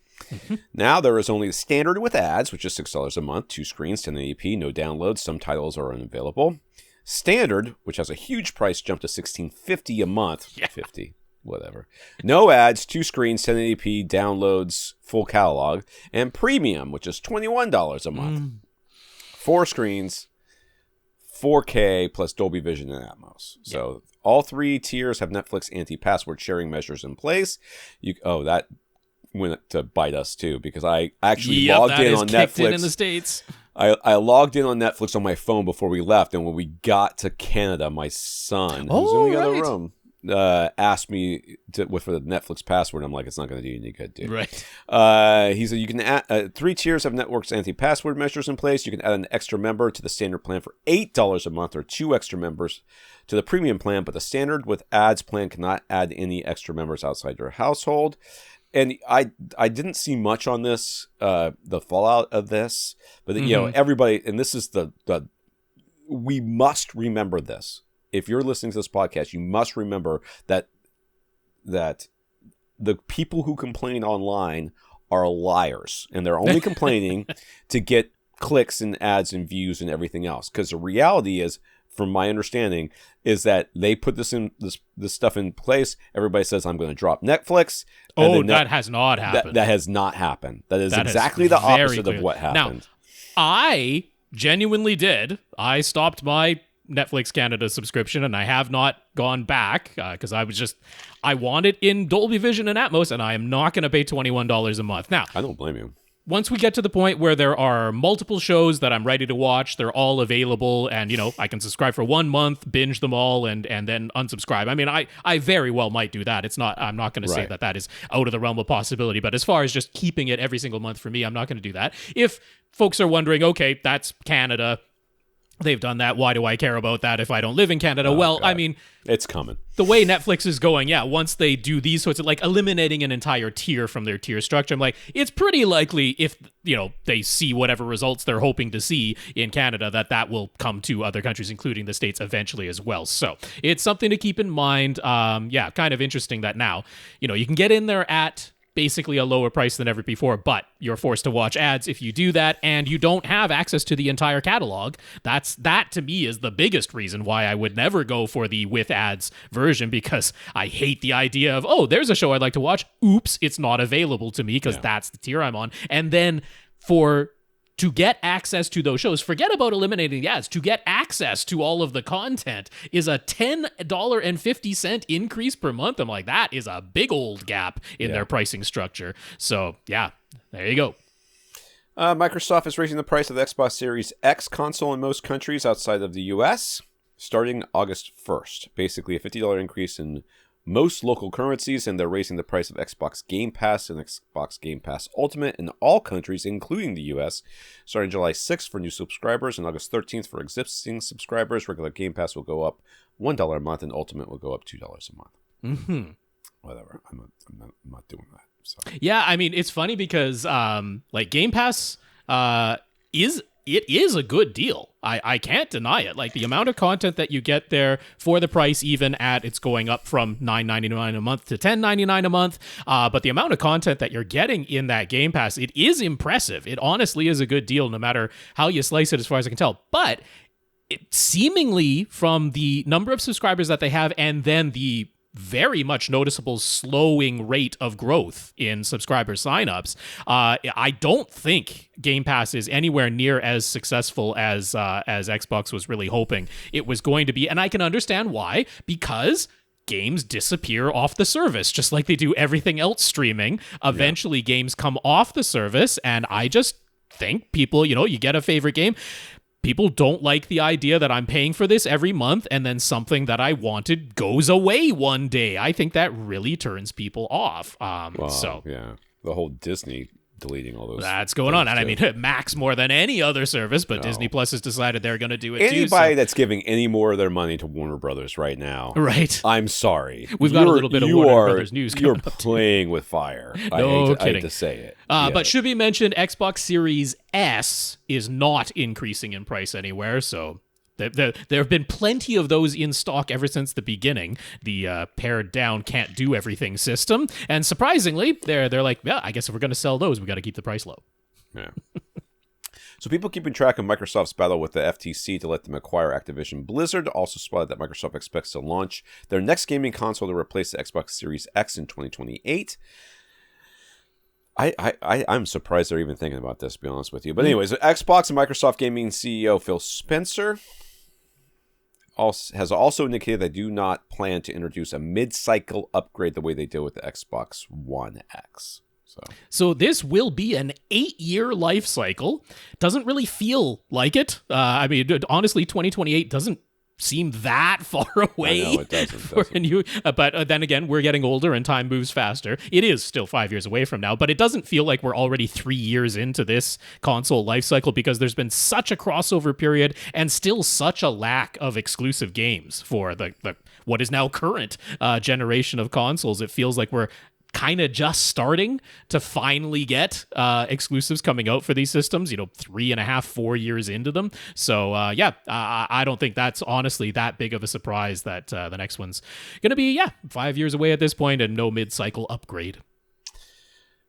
Now there is only the standard with ads, which is $6 a month, 2 screens, 1080p, no downloads. Some titles are unavailable. Standard, which has a huge price jump to $16.50 a month.
Yeah.
50. whatever. No ads, 2 screens, 1080p, downloads, full catalog, and premium, which is $21 a month. 4 screens, 4K plus Dolby Vision and Atmos. So all 3 tiers have Netflix anti-password sharing measures in place. That went to bite us too, because I actually logged in on Netflix
in the States.
I logged in on Netflix on my phone before we left, and when we got to Canada, my son, who's in the other room, asked me for the Netflix password. I'm like, it's not going to do you any good, dude.
Right.
He said you can add 3 tiers of Network's anti-password measures in place. You can add an extra member to the standard plan for $8 a month, or 2 extra members to the premium plan, but the standard with ads plan cannot add any extra members outside your household. And I didn't see much on this, the fallout of this, but everybody, and this is the we must remember this. If you're listening to this podcast, you must remember that the people who complain online are liars, and they're only complaining to get clicks and ads and views and everything else. Because the reality is, from my understanding, is that they put this stuff in place. Everybody says, I'm going to drop Netflix.
That has not happened.
That has not happened. That is exactly the opposite of what happened.
Now, I genuinely did. I stopped my Netflix Canada subscription, and I have not gone back because I want it in Dolby Vision and Atmos, and I am not going to pay $21 a month. Now,
I don't blame you.
Once we get to the point where there are multiple shows that I'm ready to watch, they're all available, and, I can subscribe for 1 month, binge them all, and then unsubscribe. I mean, I very well might do that. I'm not going to say that is out of the realm of possibility, but as far as just keeping it every single month for me, I'm not going to do that. If folks are wondering, okay, that's Canada, they've done that, why do I care about that if I don't live in Canada? God. I mean,
it's coming.
The way Netflix is going, once they do these sorts of, like, eliminating an entire tier from their tier structure, I'm like, it's pretty likely if, they see whatever results they're hoping to see in Canada, that will come to other countries, including the States, eventually as well. So it's something to keep in mind. Kind of interesting that now, you can get in there at basically a lower price than ever before, but you're forced to watch ads if you do that, and you don't have access to the entire catalog. That to me is the biggest reason why I would never go for the with ads version, because I hate the idea of, there's a show I'd like to watch. Oops, it's not available to me because that's the tier I'm on. And then to get access to those shows, forget about eliminating the ads. To get access to all of the content is a $10.50 increase per month. I'm like, that is a big old gap in their pricing structure. So, there you go.
Microsoft is raising the price of the Xbox Series X console in most countries outside of the U.S. starting August 1st. Basically, a $50 increase in most local currencies, and they're raising the price of Xbox Game Pass and Xbox Game Pass Ultimate in all countries, including the U.S., starting July 6th for new subscribers and August 13th for existing subscribers. Regular Game Pass will go up $1 a month, and Ultimate will go up $2 a month.
Mm-hmm.
Whatever. I'm not doing that. So.
Yeah, I mean, it's funny because Game Pass is a good deal. I can't deny it. Like, the amount of content that you get there for the price, even at it's going up from $9.99 a month to $10.99 a month. But the amount of content that you're getting in that Game Pass, it is impressive. It honestly is a good deal, no matter how you slice it, as far as I can tell. But seemingly, from the number of subscribers that they have, and then the very much noticeable slowing rate of growth in subscriber signups, I don't think Game Pass is anywhere near as successful as Xbox was really hoping it was going to be. And I can understand why, because games disappear off the service, just like they do everything else streaming. Eventually, games come off the service, and I just think people, you get a favorite game. People don't like the idea that I'm paying for this every month and then something that I wanted goes away one day. I think that really turns people off.
The whole Disney deleting all those.
That's going on. And I mean, Max more than any other service, but Disney Plus has decided they're going to do it
Anybody
too. Anybody
that's giving any more of their money to Warner Brothers right now.
Right.
I'm sorry.
We've got a little bit of Warner Brothers news coming up.
You're playing with fire.
No
I hate to say it.
But should be mentioned, Xbox Series S is not increasing in price anywhere, so there have been plenty of those in stock ever since the beginning. The pared down can't do everything system, and surprisingly, they're like, I guess if we're going to sell those, we got to keep the price low.
Yeah. So people keeping track of Microsoft's battle with the FTC to let them acquire Activision Blizzard also spotted that Microsoft expects to launch their next gaming console to replace the Xbox Series X in 2028. I'm surprised they're even thinking about this, to be honest with you. But anyways, Xbox and Microsoft Gaming CEO Phil Spencer has also indicated they do not plan to introduce a mid-cycle upgrade the way they did with the Xbox One X.
So this will be an 8-year life cycle. Doesn't really feel like it. I mean, honestly, 2028 doesn't seem that far away.
I know, it doesn't.
But then again, we're getting older and time moves faster. It is still 5 years away from now, but it doesn't feel like we're already 3 years into this console life cycle because there's been such a crossover period and still such a lack of exclusive games for the what is now current generation of consoles. It feels like we're kind of just starting to finally get exclusives coming out for these systems, 3.5, 4 years into them. So I don't think that's honestly that big of a surprise that the next one's going to be, 5 years away at this point and no mid-cycle upgrade.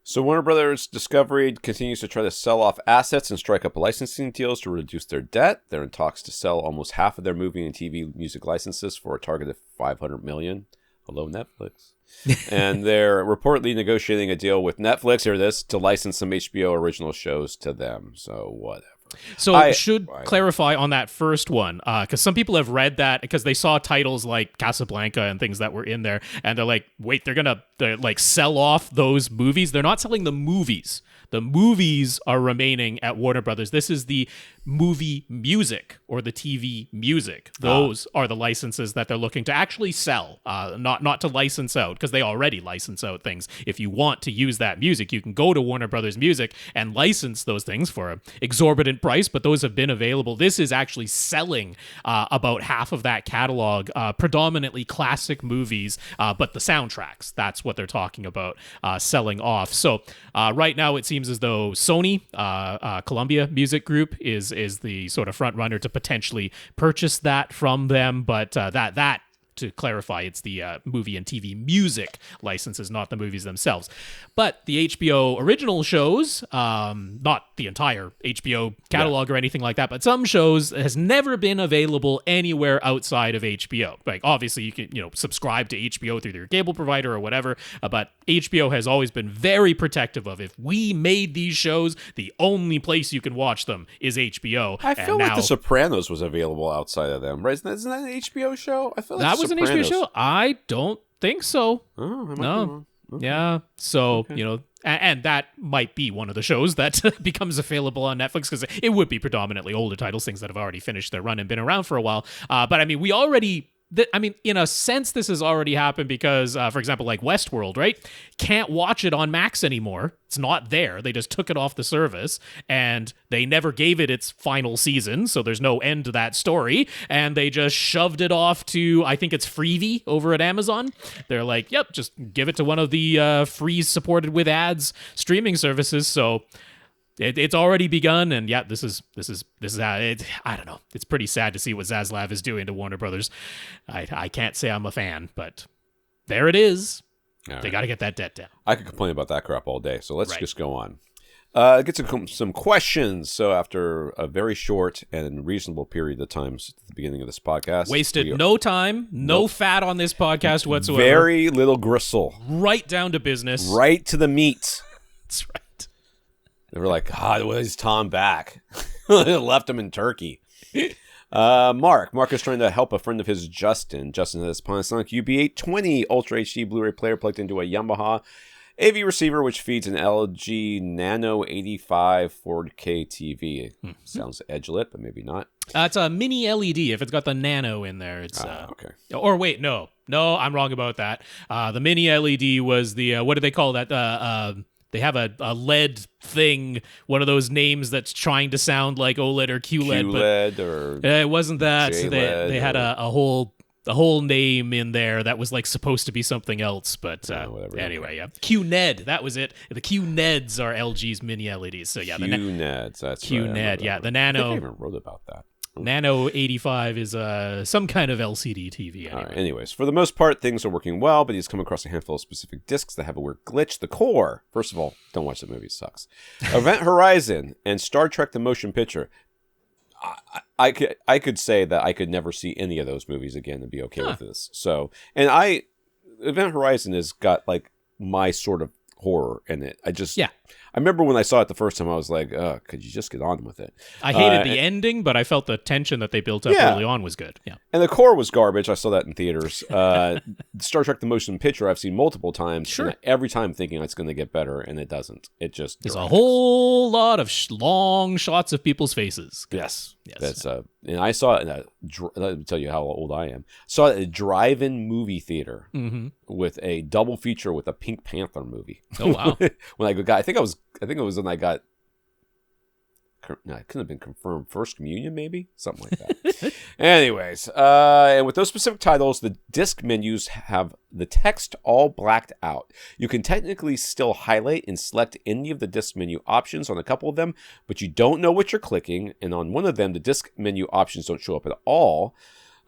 So Warner Brothers Discovery continues to try to sell off assets and strike up licensing deals to reduce their debt. They're in talks to sell almost half of their movie and TV music licenses for a target of $500 million. Hello, Netflix. And they're reportedly negotiating a deal with Netflix, to license some HBO original shows to them. So whatever.
So I should clarify on that first one, because some people have read that because they saw titles like Casablanca and things that were in there, and they're like, wait, they're like sell off those movies. They're not selling the movies. The movies are remaining at Warner Brothers. This is the movie music or the TV music. Those are the licenses that they're looking to actually sell, not to license out, because they already license out things. If you want to use that music, you can go to Warner Brothers Music and license those things for an exorbitant price, but those have been available. This is actually selling about half of that catalog, predominantly classic movies, but the soundtracks, that's what they're talking about selling off. So right now it seems as though Sony, Columbia Music Group, is the sort of front runner to potentially purchase that from them, but that to clarify, it's the movie and TV music licenses, not the movies themselves. But the HBO original shows, not the entire HBO catalog or anything like that, but some shows has never been available anywhere outside of HBO. Like, obviously, you can subscribe to HBO through your cable provider or whatever, but HBO has always been very protective of, if we made these shows, the only place you can watch them is HBO.
I feel like The Sopranos was available outside of them, right? Isn't that an HBO show? I feel like
that was an HBO show? I don't think so.
Oh, I might be wrong. Okay.
Yeah. So, and that might be one of the shows that becomes available on Netflix, because it would be predominantly older titles, things that have already finished their run and been around for a while. But I mean, we already... in a sense, this has already happened because, for example, like Westworld, right? Can't watch it on Max anymore. It's not there. They just took it off the service, and they never gave it its final season, so there's no end to that story, and they just shoved it off to, I think it's Freevee over at Amazon. They're like, yep, just give it to one of the free supported with ads streaming services, so... It's already begun, and this is I don't know. It's pretty sad to see what Zaslav is doing to Warner Brothers. I can't say I'm a fan, but there it is. They got to get that debt down.
I could complain about that crap all day, so let's just go on. Get some questions. So after a very short and reasonable period of time at the beginning of this podcast,
wasted no time, no fat on this podcast whatsoever.
Very little gristle.
Right down to business.
Right to the meat.
That's right.
They were like, God, when is Tom back? Left him in Turkey. Mark is trying to help a friend of his, Justin. Justin has a Panasonic UB820 Ultra HD Blu-ray player plugged into a Yamaha AV receiver, which feeds an LG Nano 85 4K TV. Sounds edge-lit, but maybe not.
It's a mini LED. If it's got the Nano in there, it's...
okay.
Or wait, no, I'm wrong about that. The mini LED was the... what do they call that? They have a LED thing, one of those names that's trying to sound like OLED or QLED.
QLED or
it wasn't that.
JLED
they had a whole name in there that was like supposed to be something else. But anyway, QNED, that was it. The QNEDs are LG's mini LEDs. So yeah,
QNEDs. That's
QNED.
right,
yeah, the Nano.
I think I even wrote about that.
Nano 85 is some kind of LCD TV. Anyway.
All right, anyways, for the most part, things are working well, but he's come across a handful of specific discs that have a weird glitch. The core, first of all, don't watch the movie, it sucks. Event Horizon and Star Trek the Motion Picture. I could say that I could never see any of those movies again and be okay with this. So, and Event Horizon has got like my sort of horror in it. I remember when I saw it the first time, I was like, could you just get on with it?
I hated the ending, but I felt the tension that they built up early on was good. Yeah.
And the core was garbage. I saw that in theaters. Star Trek the Motion Picture I've seen multiple times.
Sure.
Every time thinking it's going to get better, and it doesn't. It just
There's a whole lot of long shots of people's faces.
Yes. That's and I saw it let me tell you how old I am. Saw it at a drive-in movie theater with a double feature with a Pink Panther movie.
Oh wow!
When I got, I think it was when I got. No, it couldn't have been confirmed First Communion, maybe something like that. Anyways, and with those specific titles, the disc menus have the text all blacked out. You can technically still highlight and select any of the disc menu options on a couple of them, but you don't know what you're clicking. And on one of them, the disc menu options don't show up at all.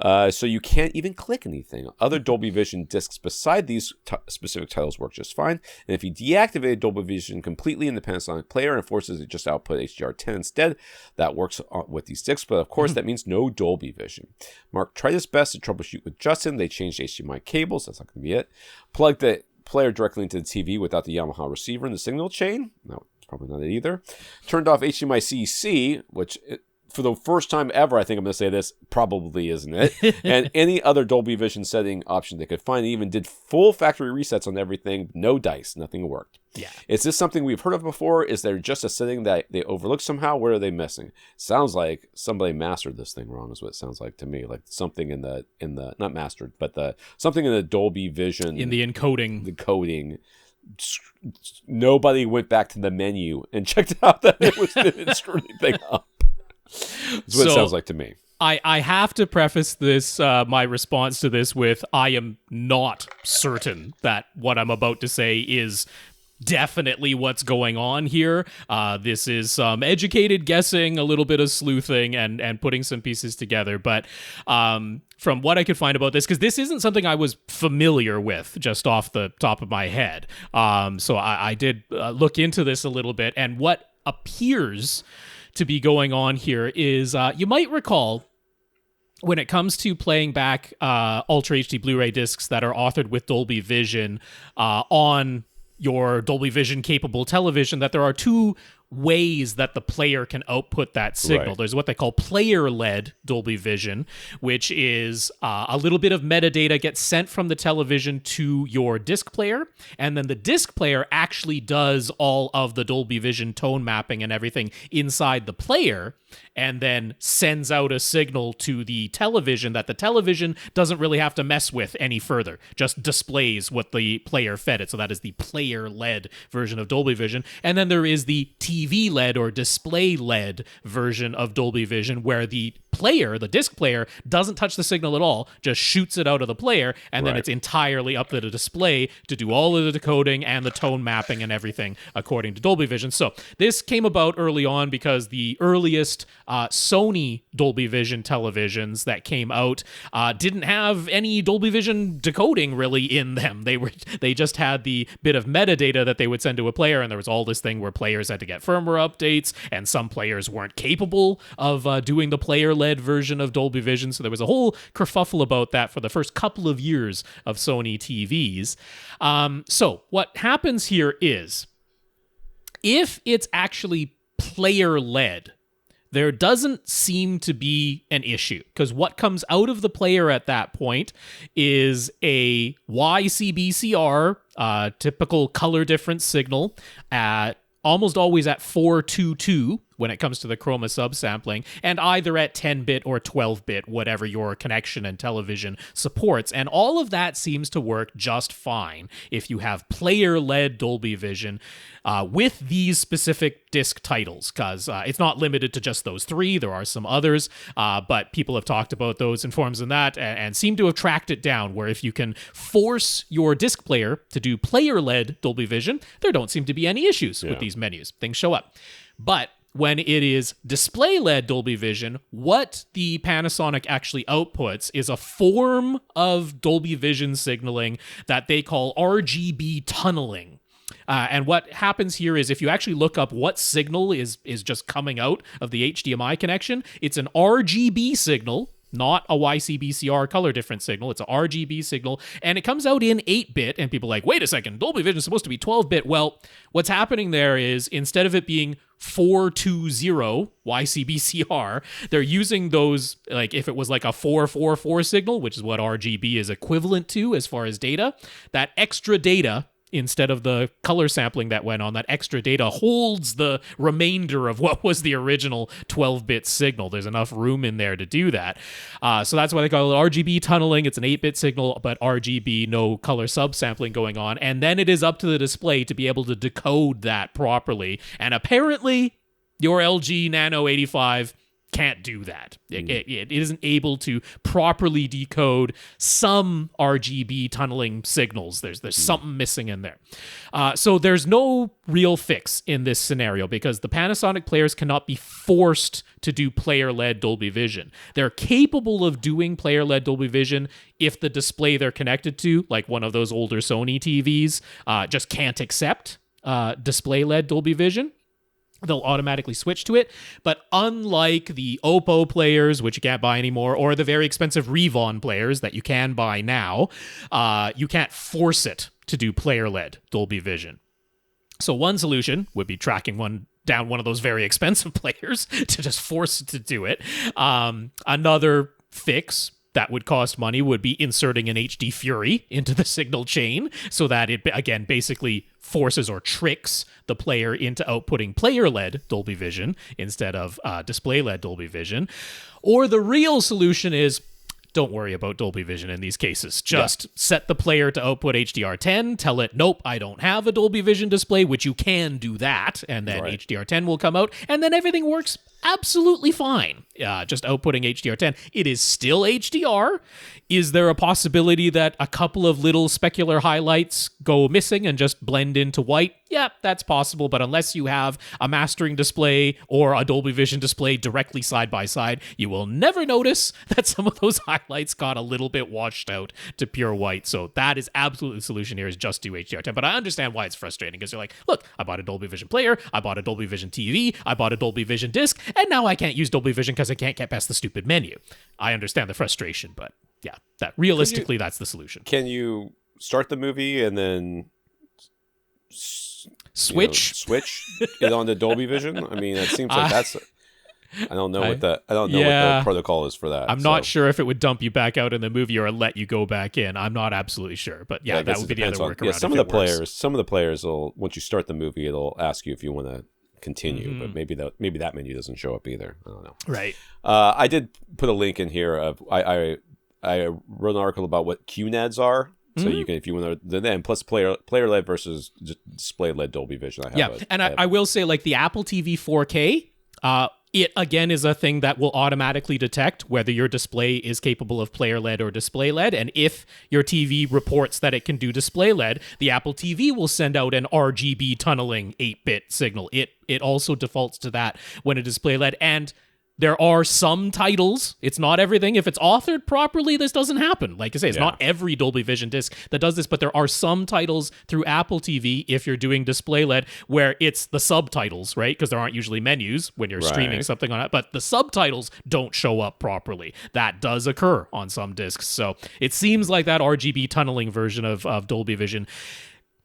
So you can't even click anything. Other Dolby Vision discs beside these specific titles work just fine. And if you deactivate Dolby Vision completely in the Panasonic player and forces it just to output HDR10 instead, that works with these discs. But of course, that means no Dolby Vision. Mark tried his best to troubleshoot with Justin. They changed HDMI cables. That's not going to be it. Plugged the player directly into the TV without the Yamaha receiver in the signal chain. No, it's probably not it either. Turned off HDMI CC, which... for the first time ever, I think I'm going to say this, probably isn't it? And any other Dolby Vision setting option they could find. They even did full factory resets on everything. No dice. Nothing worked.
Yeah.
Is this something we've heard of before? Is there just a setting that they overlooked somehow? What are they missing? Sounds like somebody mastered this thing wrong is what it sounds like to me. Like something in the not mastered, but something in the Dolby Vision.
In the encoding.
The coding. Nobody went back to the menu and checked out that it didn't screw anything up. That's what it sounds like to me.
I have to preface this, my response to this with, I am not certain that what I'm about to say is definitely what's going on here. This is some educated guessing, a little bit of sleuthing, and putting some pieces together. But from what I could find about this, because this isn't something I was familiar with just off the top of my head. So I did look into this a little bit, and what appears to be going on here is you might recall when it comes to playing back Ultra HD Blu-ray discs that are authored with Dolby Vision on your Dolby Vision capable television, that there are two ways that the player can output that signal.
Right.
There's what they call player-led Dolby Vision, which is a little bit of metadata gets sent from the television to your disc player, and then the disc player actually does all of the Dolby Vision tone mapping and everything inside the player, and then sends out a signal to the television that the television doesn't really have to mess with any further, just displays what the player fed it. So that is the player-led version of Dolby Vision. And then there is the TV-led or display-led version of Dolby Vision, where the player, the disc player, doesn't touch the signal at all, just shoots it out of the player, and then it's entirely up to the display to do all of the decoding and the tone mapping and everything according to Dolby Vision. So this came about early on because the earliest Sony Dolby Vision televisions that came out didn't have any Dolby Vision decoding really in them. They just had the bit of metadata that they would send to a player, and there was all this thing where players had to get firmware updates, and some players weren't capable of doing the player-led version of Dolby Vision. So there was a whole kerfuffle about that for the first couple of years of Sony TVs. So what happens here is, if it's actually player-led, there doesn't seem to be an issue, because what comes out of the player at that point is a YCBCR, typical color difference signal, almost always at 422 when it comes to the chroma subsampling, and either at 10-bit or 12-bit, whatever your connection and television supports. And all of that seems to work just fine if you have player-led Dolby Vision with these specific disc titles, because it's not limited to just those three. There are some others, but people have talked about those in forums and that, and seem to have tracked it down, where if you can force your disc player to do player-led Dolby Vision, there don't seem to be any issues with these menus. Things show up. But when it is display LED Dolby Vision, what the Panasonic actually outputs is a form of Dolby Vision signaling that they call RGB tunneling. And what happens here is if you actually look up what signal is just coming out of the HDMI connection, it's an RGB signal, not a YCBCR color difference signal. It's a RGB signal, and it comes out in 8-bit, and people are like, wait a second, Dolby Vision is supposed to be 12-bit. Well, what's happening there is instead of it being 420 YCBCR, they're using those, like if it was like a 444 signal, which is what RGB is equivalent to as far as data, that extra data, instead of the color sampling that went on, that extra data holds the remainder of what was the original 12-bit signal. There's enough room in there to do that. So that's why they call it RGB tunneling. It's an 8-bit signal, but RGB, no color subsampling going on. And then it is up to the display to be able to decode that properly. And apparently, your LG Nano 85 can't do that. It isn't able to properly decode some RGB tunneling signals. There's something missing in there. So there's no real fix in this scenario because the Panasonic players cannot be forced to do player-led Dolby Vision. They're capable of doing player-led Dolby Vision if the display they're connected to, like one of those older Sony TVs, just can't accept display-led Dolby Vision. They'll automatically switch to it. But unlike the Oppo players, which you can't buy anymore, or the very expensive Revon players that you can buy now, you can't force it to do player-led Dolby Vision. So one solution would be tracking down one of those very expensive players to just force it to do it. Another fix that would cost money would be inserting an HD Fury into the signal chain so that it, again, basically forces or tricks the player into outputting player-led Dolby Vision instead of display-led Dolby Vision. Or the real solution is, don't worry about Dolby Vision in these cases. Just set the player to output HDR10, tell it, nope, I don't have a Dolby Vision display, which you can do that, and then HDR10 will come out, and then everything works absolutely fine. Just outputting HDR10. It is still HDR. Is there a possibility that a couple of little specular highlights go missing and just blend into white? Yeah, that's possible, but unless you have a mastering display or a Dolby Vision display directly side by side, you will never notice that some of those highlights got a little bit washed out to pure white. So that is absolutely the solution here, is just do HDR10. But I understand why it's frustrating, because you're like, look, I bought a Dolby Vision player, I bought a Dolby Vision TV, I bought a Dolby Vision disc, and now I can't use Dolby Vision because I can't get past the stupid menu. I understand the frustration, but yeah, that realistically, that's the solution.
Can you start the movie and then
switch
it onto Dolby Vision? I mean, it seems like that's. I don't know what the protocol is for that.
I'm not sure if it would dump you back out in the movie or let you go back in. I'm not absolutely sure, but yeah, that would be the other workaround. Yeah, some of
the players will, once you start the movie, it'll ask you if you want to continue, but maybe that menu doesn't show up either. I don't know.
Right.
I did put a link in here of I wrote an article about what QNADs are. So you can, if you want to, then plus player led versus display led Dolby Vision.
I will say, like the Apple TV 4K, it again is a thing that will automatically detect whether your display is capable of player led or display led. And if your TV reports that it can do display led, the Apple TV will send out an RGB tunneling 8-bit signal. It also defaults to that when it is display led. And there are some titles, it's not everything. If it's authored properly, this doesn't happen. Like I say, it's not every Dolby Vision disc that does this, but there are some titles through Apple TV, if you're doing display LED, where it's the subtitles, right? Because there aren't usually menus when you're streaming something on it, but the subtitles don't show up properly. That does occur on some discs. So it seems like that RGB tunneling version of Dolby Vision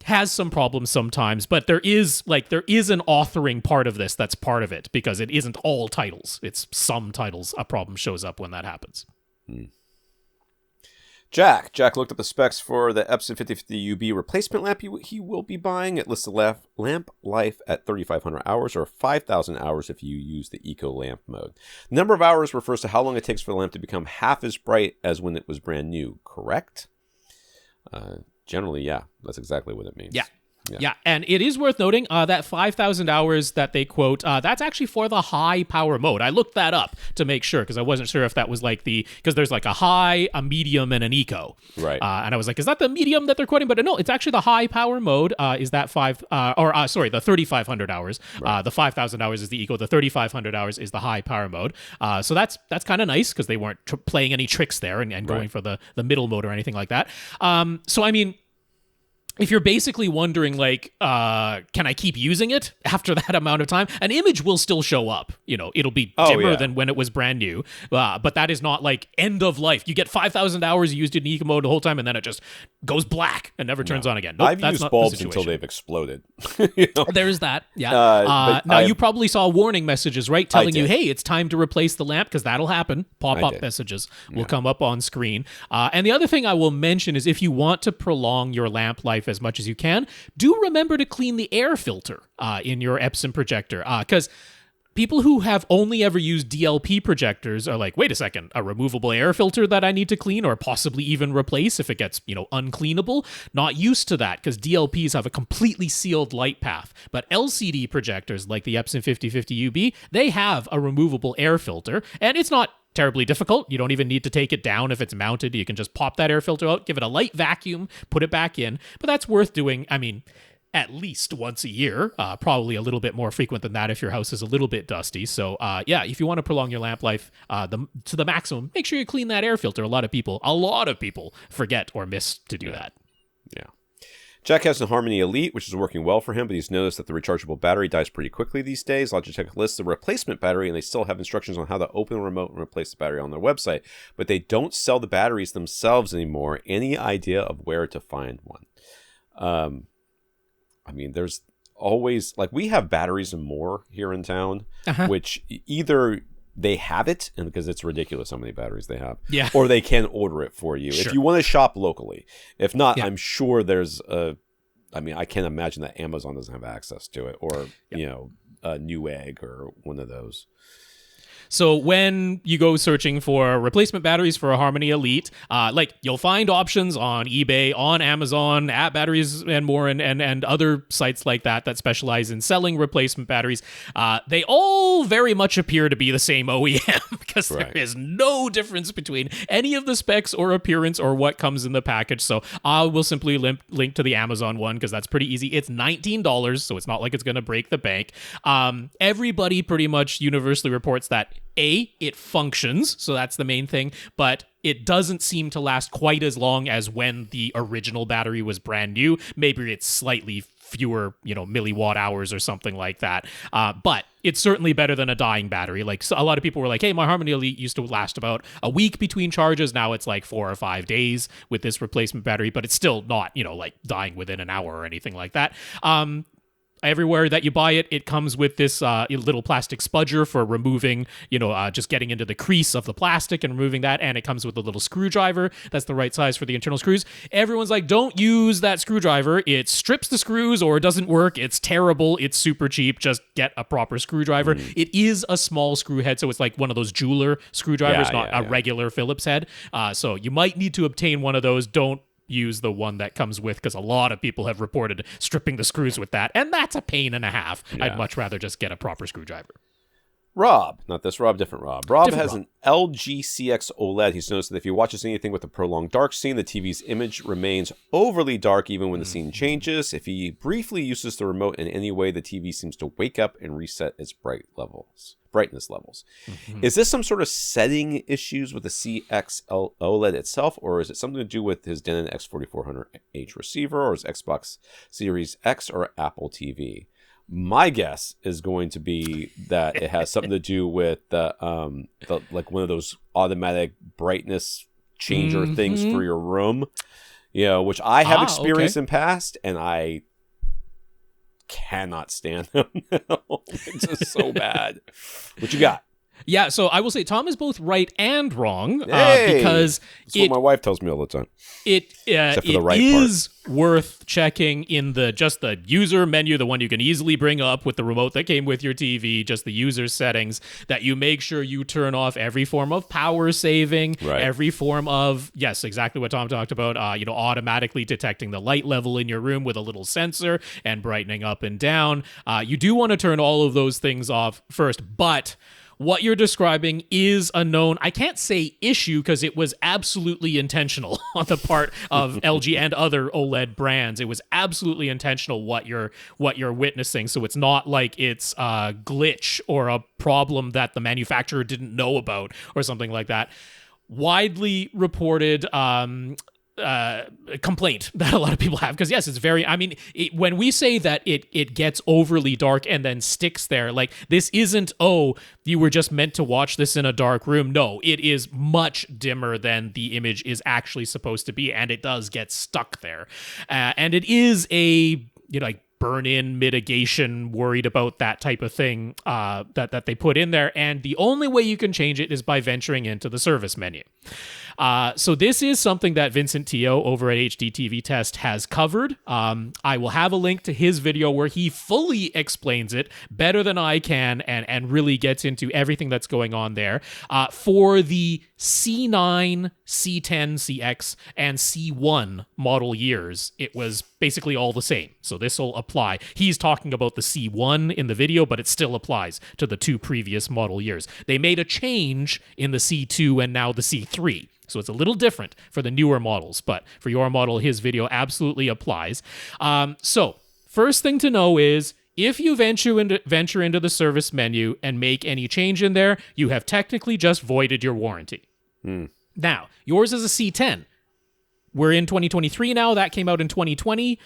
has some problems sometimes, but there is an authoring part of this that's part of it, because it isn't all titles. It's some titles a problem shows up when that happens.
Jack looked up the specs for the Epson 5050 UB replacement lamp he will be buying. It lists the lamp life at 3,500 hours or 5,000 hours if you use the Eco Lamp mode. The number of hours refers to how long it takes for the lamp to become half as bright as when it was brand new, correct? Generally, yeah, that's exactly what it means.
Yeah. Yeah, and it is worth noting that 5,000 hours that they quote, that's actually for the high power mode. I looked that up to make sure because I wasn't sure if that was like because there's like a high, a medium, and an eco.
Right.
And I was like, is that the medium that they're quoting? But no, it's actually the high power mode is that the 3,500 hours.
Right.
The 5,000 hours is the eco. The 3,500 hours is the high power mode. So that's kind of nice because they weren't playing any tricks there and going for the middle mode or anything like that. So, I mean, if you're basically wondering, like, can I keep using it after that amount of time? An image will still show up. It'll be dimmer than when it was brand new. But that is not like end of life. You get 5,000 hours, you used it in eco mode the whole time, and then it just goes black and never turns on again. Nope,
I've used bulbs until they've exploded.
There's that. Yeah. Now, you probably saw warning messages, right? Telling you, hey, it's time to replace the lamp, because that'll happen. Pop-up messages will come up on screen. And the other thing I will mention is if you want to prolong your lamp life as much as you can, do remember to clean the air filter in your Epson projector, because people who have only ever used DLP projectors are like, wait a second, a removable air filter that I need to clean or possibly even replace if it gets, uncleanable? Not used to that, because DLPs have a completely sealed light path. But LCD projectors like the Epson 5050UB, they have a removable air filter, and it's not terribly difficult. You don't even need to take it down if it's mounted. You can just pop that air filter out, give it a light vacuum, put it back in. But that's worth doing, at least once a year, probably a little bit more frequent than that if your house is a little bit dusty. So if you want to prolong your lamp life to the maximum, make sure you clean that air filter. A lot of people forget or miss to do that.
Yeah. Jack has the Harmony Elite, which is working well for him, but he's noticed that the rechargeable battery dies pretty quickly these days. Logitech lists the replacement battery, and they still have instructions on how to open the remote and replace the battery on their website, but they don't sell the batteries themselves anymore. Any idea of where to find one? There's always, like, we have Batteries and More here in town, which either they have it, and because it's ridiculous how many batteries they have, or they can order it for you if you want to shop locally. If not, I'm sure there's I can't imagine that Amazon doesn't have access to it, or Newegg or one of those.
So when you go searching for replacement batteries for a Harmony Elite, you'll find options on eBay, on Amazon, at Batteries and More, and other sites like that specialize in selling replacement batteries. They all very much appear to be the same OEM because there is no difference between any of the specs or appearance or what comes in the package. So I will simply link to the Amazon one because that's pretty easy. It's $19, so it's not like it's going to break the bank. Everybody pretty much universally reports that it functions, so that's the main thing, but it doesn't seem to last quite as long as when the original battery was brand new. Maybe it's slightly fewer, milliwatt hours or something like that. But it's certainly better than a dying battery. Like, so a lot of people were like, hey, my Harmony Elite used to last about a week between charges. Now it's like 4 or 5 days with this replacement battery, but it's still not, like dying within an hour or anything like that. Everywhere that you buy it, it comes with this little plastic spudger for removing, just getting into the crease of the plastic and removing that. And it comes with a little screwdriver that's the right size for the internal screws. Everyone's like, don't use that screwdriver. It strips the screws or it doesn't work. It's terrible. It's super cheap. Just get a proper screwdriver. It is a small screw head, so it's like one of those jeweler screwdrivers, not a regular Phillips head. So you might need to obtain one of those. Don't use the one that comes with, because a lot of people have reported stripping the screws with that, and that's a pain and a half. I'd much rather just get a proper screwdriver.
Rob, not this Rob, different Rob. Rob has an LG CX OLED. He's noticed that if he watches anything with a prolonged dark scene, the TV's image remains overly dark even when the scene changes. If he briefly uses the remote in any way, the TV seems to wake up and reset its brightness levels. Is this some sort of setting issues with the CX OLED itself, or is it something to do with his Denon X4400H receiver, or his Xbox Series X, or Apple TV? My guess is going to be that it has something to do with the like one of those automatic brightness changer things for your room, which I have experienced in past, and I cannot stand them. It's just so bad. What you got?
Yeah, so I will say Tom is both right and wrong
Hey!
because
That's what my wife tells me all the time.
It
Except for the right
is worth checking in the user menu, the one you can easily bring up with the remote that came with your TV, just the user settings, that you make sure you turn off every form of power saving, every form of, yes, exactly what Tom talked about, automatically detecting the light level in your room with a little sensor and brightening up and down. You do want to turn all of those things off first, but what you're describing is a known, I can't say issue because it was absolutely intentional on the part of LG and other OLED brands. It was absolutely intentional what you're witnessing. So it's not like it's a glitch or a problem that the manufacturer didn't know about or something like that. Widely reported complaint that a lot of people have, because yes, it's very, when we say that it gets overly dark and then sticks there, like, this isn't, oh, you were just meant to watch this in a dark room. No, it is much dimmer than the image is actually supposed to be, and it does get stuck there. And it is a, burn-in mitigation, worried about that type of thing that they put in there, and the only way you can change it is by venturing into the service menu. So this is something that Vincent Teo over at HDTV Test has covered. I will have a link to his video where he fully explains it better than I can and really gets into everything that's going on there. For the C9, C10, CX, and C1 model years, it was basically all the same. So this will apply. He's talking about the C1 in the video, but it still applies to the two previous model years. They made a change in the C2 and now the C3. So it's a little different for the newer models, but for your model, his video absolutely applies. So first thing to know is, if you venture into the service menu and make any change in there, you have technically just voided your warranty. Now, yours is a C10. We're in 2023 now. That came out in 2020.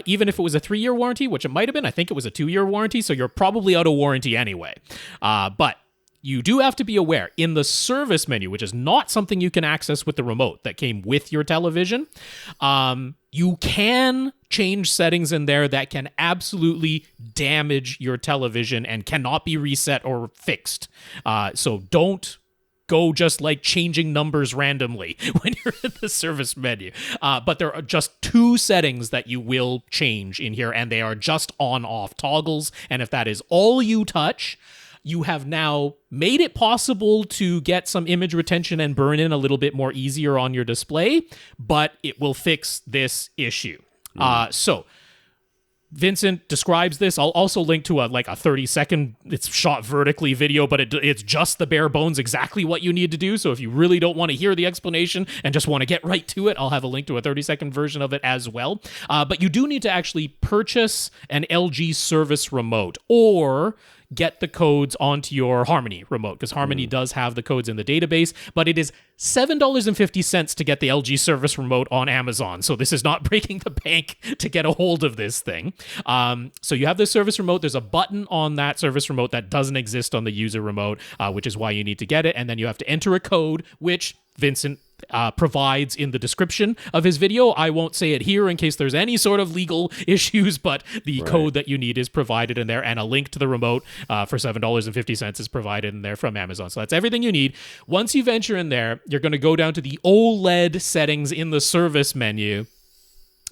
Even if it was a 3-year warranty, which it might have been, I think it was a 2-year warranty, so you're probably out of warranty anyway. But you do have to be aware, in the service menu, which is not something you can access with the remote that came with your television, you can change settings in there that can absolutely damage your television and cannot be reset or fixed. So don't go just like changing numbers randomly when you're in the service menu. But there are just 2 settings that you will change in here, and they are just on-off toggles. And if that is all you touch, you have now made it possible to get some image retention and burn in a little bit more easier on your display, but it will fix this issue. So Vincent describes this. I'll also link to a 30-second, it's shot vertically video, but it's just the bare bones, exactly what you need to do. So if you really don't want to hear the explanation and just want to get right to it, I'll have a link to a 30-second version of it as well. But you do need to actually purchase an LG service remote or get the codes onto your Harmony remote, because Harmony does have the codes in the database, but it is $7.50 to get the LG service remote on Amazon. So this is not breaking the bank to get a hold of this thing. So you have this service remote. There's a button on that service remote that doesn't exist on the user remote, which is why you need to get it. And then you have to enter a code, which Vincent provides in the description of his video. I won't say it here in case there's any sort of legal issues, but the code that you need is provided in there, and a link to the remote for $7.50 is provided in there from Amazon. So that's everything you need. Once you venture in there, you're going to go down to the OLED settings in the service menu,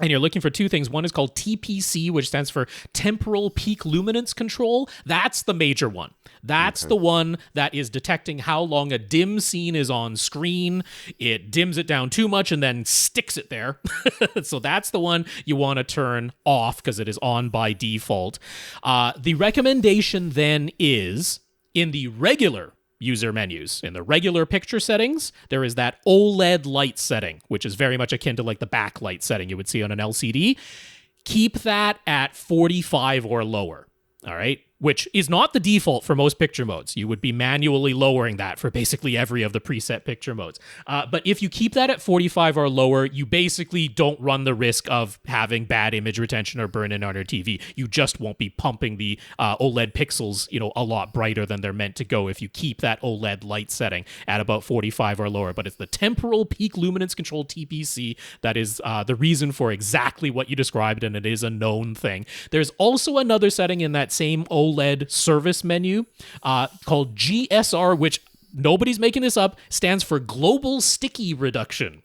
and you're looking for 2 things. One is called TPC, which stands for Temporal Peak Luminance Control. That's the major one. That's the one that is detecting how long a dim scene is on screen. It dims it down too much and then sticks it there. So that's the one you want to turn off because it is on by default. The recommendation then is, in the regular user menus, in the regular picture settings, there is that OLED light setting, which is very much akin to like the backlight setting you would see on an LCD. Keep that at 45 or lower. All right. Which is not the default for most picture modes. You would be manually lowering that for basically every of the preset picture modes. But if you keep that at 45 or lower, you basically don't run the risk of having bad image retention or burn-in on your TV. You just won't be pumping the OLED pixels, a lot brighter than they're meant to go if you keep that OLED light setting at about 45 or lower. But it's the Temporal Peak Luminance Control, TPC, that is the reason for exactly what you described, and it is a known thing. There's also another setting in that same OLED OLED service menu called GSR, which nobody's making this up, stands for Global Sticky Reduction.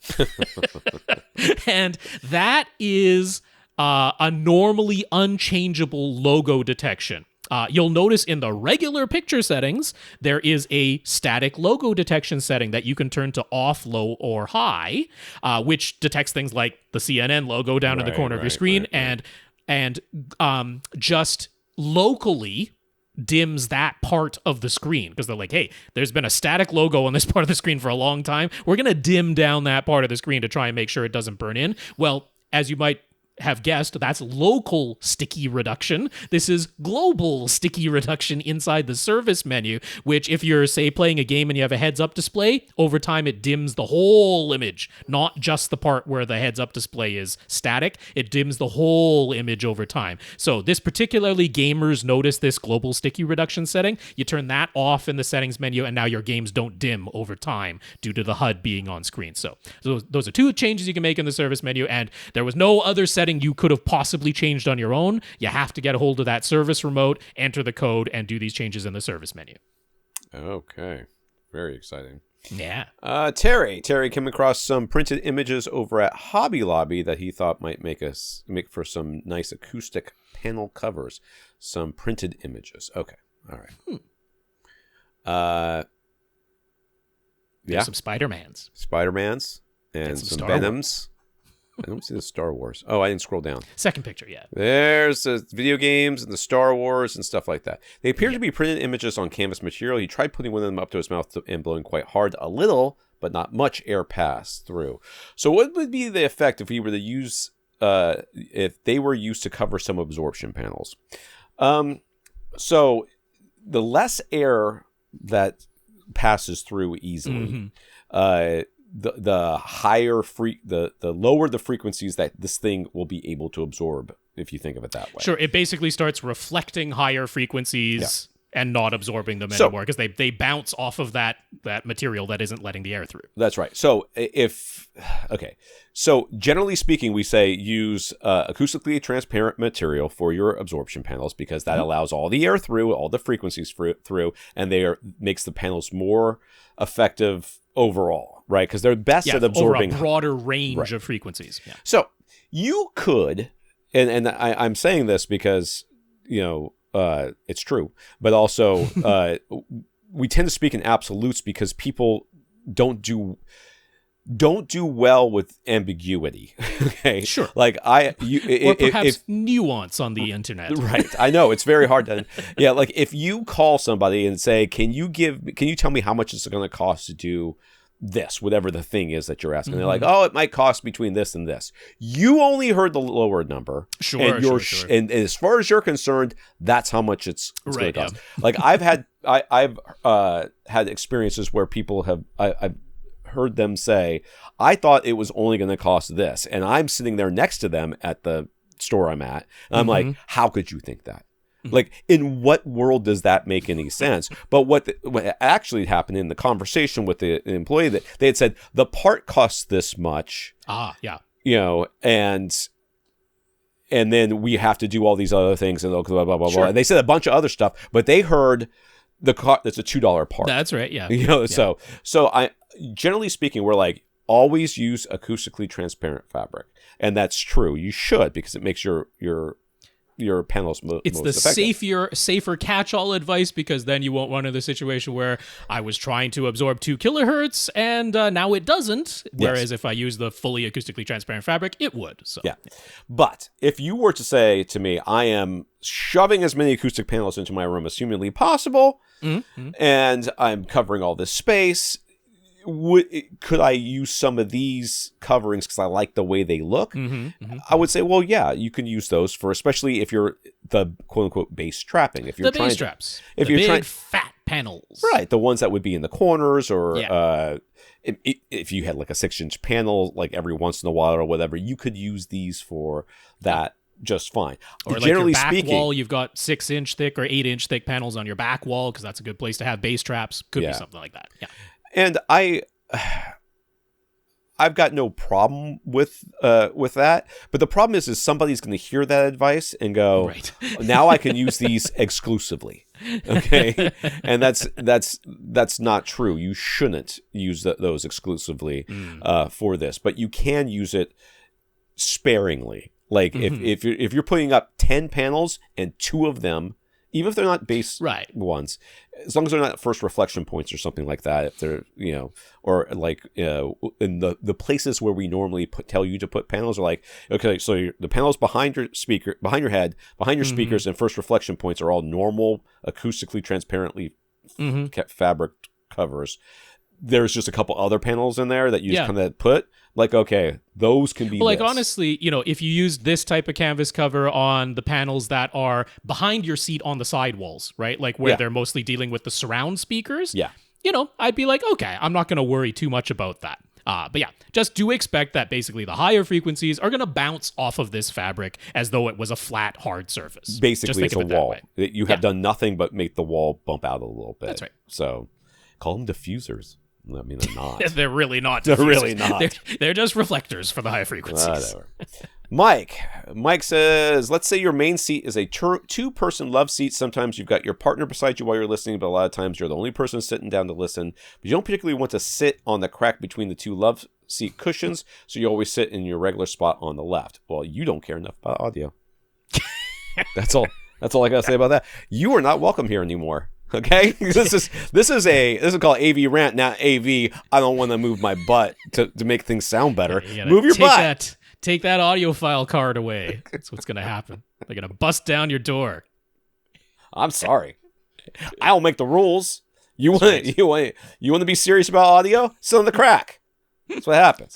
And that is a normally unchangeable logo detection. You'll notice in the regular picture settings, there is a static logo detection setting that you can turn to off, low, or high, which detects things like the CNN logo down in the corner of your screen and just locally dims that part of the screen, because they're like, hey, there's been a static logo on this part of the screen for a long time. We're going to dim down that part of the screen to try and make sure it doesn't burn in. Well, as you might have guessed, that's local sticky reduction. This is global sticky reduction inside the service menu, which if you're, say, playing a game and you have a heads-up display, over time it dims the whole image, not just the part where the heads-up display is static. It dims the whole image over time. So this particularly, gamers notice this global sticky reduction setting. You turn that off in the settings menu, and now your games don't dim over time due to the HUD being on screen. So those are two changes you can make in the service menu, and there was no other setting you could have possibly changed on your own. You have to get a hold of that service remote, enter the code, and do these changes in the service menu.
Okay. Very exciting.
Yeah.
Terry came across some printed images over at Hobby Lobby that he thought might make for some nice acoustic panel covers. Some printed images. Okay. All right.
There's some Spider-Mans.
And some
Star
Venoms. I don't see the Star Wars. Oh, I didn't scroll down.
Second picture, yeah.
There's the video games and the Star Wars and stuff like that. They appear to be printed images on canvas material. He tried putting one of them up to his mouth and blowing quite hard. A little, but not much air passed through. So what would be the effect if we were to use, if they were used to cover some absorption panels? So the less air that passes through easily, the higher the lower the frequencies that this thing will be able to absorb, if you think of it that way.
Sure, it basically starts reflecting higher frequencies and not absorbing them anymore, because they bounce off of that material that isn't letting the air through.
That's right. So so generally speaking, we say use acoustically transparent material for your absorption panels, because that allows all the air through, all the frequencies through, and makes the panels more effective overall, right? Because they're best at absorbing
over a broader range of frequencies. Yeah.
So you could, and I'm saying this because, it's true, but also we tend to speak in absolutes because people don't do well with ambiguity. Okay,
sure.
Like
or perhaps nuance on the internet.
Right. I know it's very hard to. Yeah, like if you call somebody and say, "Can you tell me how much it's going to cost to do this, whatever the thing is that you're asking?" They're like, "Oh, it might cost between this and this." You only heard the lower number.
Sure,
and and as far as you're concerned, that's how much it's going to cost. Like I've had experiences where people I've heard them say, "I thought it was only going to cost this," and I'm sitting there next to them at the store I'm at, and I'm like, "How could you think that?" Like, in what world does that make any sense? But what actually happened in the conversation with the employee, that they had said the part costs this much. And then we have to do all these other things and blah blah blah blah. And they said a bunch of other stuff, but they heard the cost. It's a $2 part.
That's right. Yeah.
So I, generally speaking, we're like, always use acoustically transparent fabric, and that's true. You should, because it makes your panels
it's
most
the
effective.
safer catch-all advice, because then you won't run into the situation where I was trying to absorb 2 kilohertz and now it doesn't. Whereas if I use the fully acoustically transparent fabric, it would. So
But if you were to say to me, I am shoving as many acoustic panels into my room as humanly possible, and I'm covering all this space, could I use some of these coverings because I like the way they look? I would say, well, yeah, you can use those for, especially if you're the quote unquote bass trapping. If you're
the bass traps,
if
the
you're
big fat panels,
right? The ones that would be in the corners, or if you had like a 6-inch panel, like every once in a while or whatever, you could use these for that. Just fine.
Or like your back wall, you've got 6-inch thick or 8-inch thick panels on your back wall, because that's a good place to have bass traps. Could be something like that. Yeah.
And I I've got no problem with that. But the problem is somebody's going to hear that advice and go,
Right.
now I can use these exclusively. Okay, and that's not true. You shouldn't use those exclusively for this, but you can use it sparingly. Like if you're putting up 10 panels and 2 of them, even if they're not base ones, as long as they're not first reflection points or something like that, if they're, or like in the places where we normally tell you to put panels are like, okay, so the panels behind your speaker, behind your head, behind your speakers, and first reflection points are all normal, acoustically transparently fabric covers. There's just a couple other panels in there that you just kind of put. Like, okay, those can be
like, honestly, if you use this type of canvas cover on the panels that are behind your seat on the sidewalls, right? Like where they're mostly dealing with the surround speakers.
Yeah.
I'd be like, okay, I'm not going to worry too much about that. But yeah, just do expect that basically the higher frequencies are going to bounce off of this fabric as though it was a flat, hard surface.
Basically, it's a wall. You have done nothing but make the wall bump out a little bit.
That's right.
So call them diffusers. I mean, they're not.
They're really not.
They're really not.
They're just reflectors for the high frequencies.
Whatever. Mike says, let's say your main seat is a 2-person love seat. Sometimes you've got your partner beside you while you're listening, but a lot of times you're the only person sitting down to listen. But you don't particularly want to sit on the crack between the 2 love seat cushions, so you always sit in your regular spot on the left. Well, you don't care enough about audio. That's all I gotta say about that. You are not welcome here anymore. Okay, this is called AVRant, not AV. I don't want to move my butt to make things sound better. Move your butt.
Take that audio file card away. That's what's gonna happen. They're gonna bust down your door.
I'm sorry. I'll make the rules. You want to be serious about audio? Sit on the crack. That's what happens.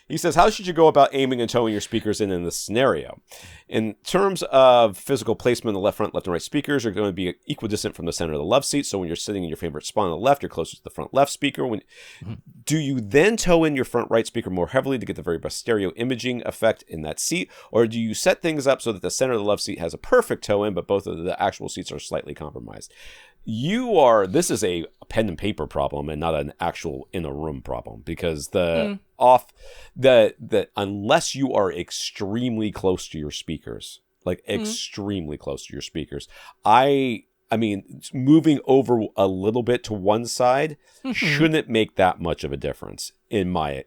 He says, how should you go about aiming and towing your speakers in this scenario? In terms of physical placement, the left, front, left, and right speakers are going to be equidistant from the center of the love seat. So when you're sitting in your favorite spot on the left, you're closest to the front left speaker. Do you then tow in your front right speaker more heavily to get the very best stereo imaging effect in that seat? Or do you set things up so that the center of the love seat has a perfect tow in, but both of the actual seats are slightly compromised? This is a pen and paper problem and not an actual in a room problem, because unless you are extremely close to your speakers, extremely close to your speakers, I mean, moving over a little bit to one side shouldn't make that much of a difference in my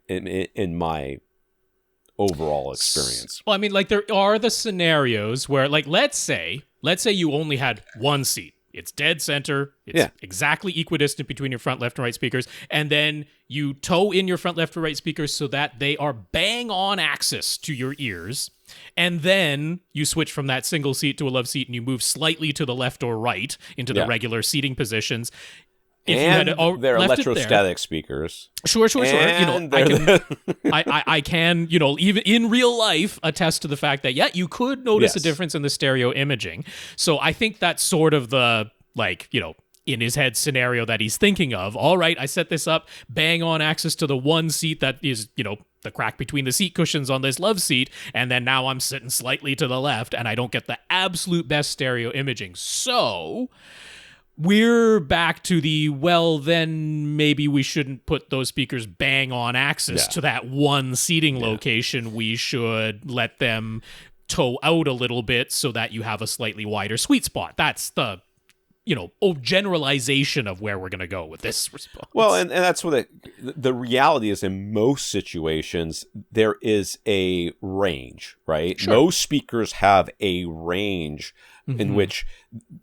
overall experience.
Well, I mean, like, there are the scenarios where, like, let's say you only had one seat. It's dead center. It's exactly equidistant between your front, left, and right speakers. And then you tow in your front, left, and right speakers so that they are bang on axis to your ears. And then you switch from that single seat to a love seat and you move slightly to the left or right into the regular seating positions.
They're electrostatic speakers.
Sure. I can, even in real life, attest to the fact that, you could notice a difference in the stereo imaging. So I think that's sort of the, in his head scenario that he's thinking of. All right, I set this up, bang on access to the one seat that is, the crack between the seat cushions on this love seat, and then now I'm sitting slightly to the left, and I don't get the absolute best stereo imaging. So we're back to then maybe we shouldn't put those speakers bang on axis to that one seating location. We should let them toe out a little bit so that you have a slightly wider sweet spot. That's the generalization of where we're going to go with this response.
Well, and that's what the reality is. In most situations, there is a range, right?
Sure.
Most speakers have a range in which,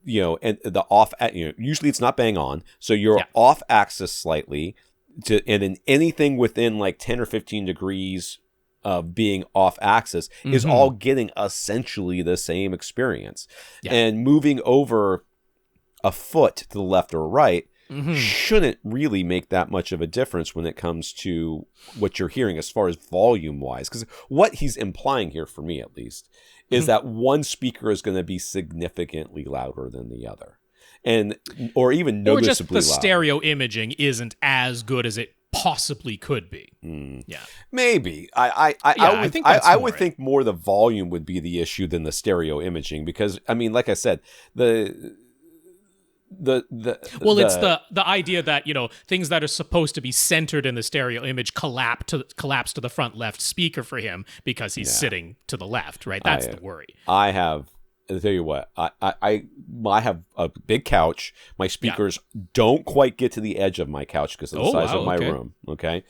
and the off, usually it's not bang on. So you're off axis slightly and in anything within like 10 or 15 degrees of being off axis is all getting essentially the same experience. Yeah. And moving over a foot to the left or right shouldn't really make that much of a difference when it comes to what you're hearing as far as volume wise. Because what he's implying here, for me at least, is that one speaker is going to be significantly louder than the other, or even noticeably
or just the
louder.
Stereo imaging isn't as good as it possibly could be. Yeah,
maybe. I would think more the volume would be the issue than the stereo imaging, because I mean, like I said,
it's the idea that, things that are supposed to be centered in the stereo image collapse to the front left speaker for him because he's sitting to the left, right? That's the worry.
I'll tell you what, I have a big couch. My speakers don't quite get to the edge of my couch because of the size of my room. Okay.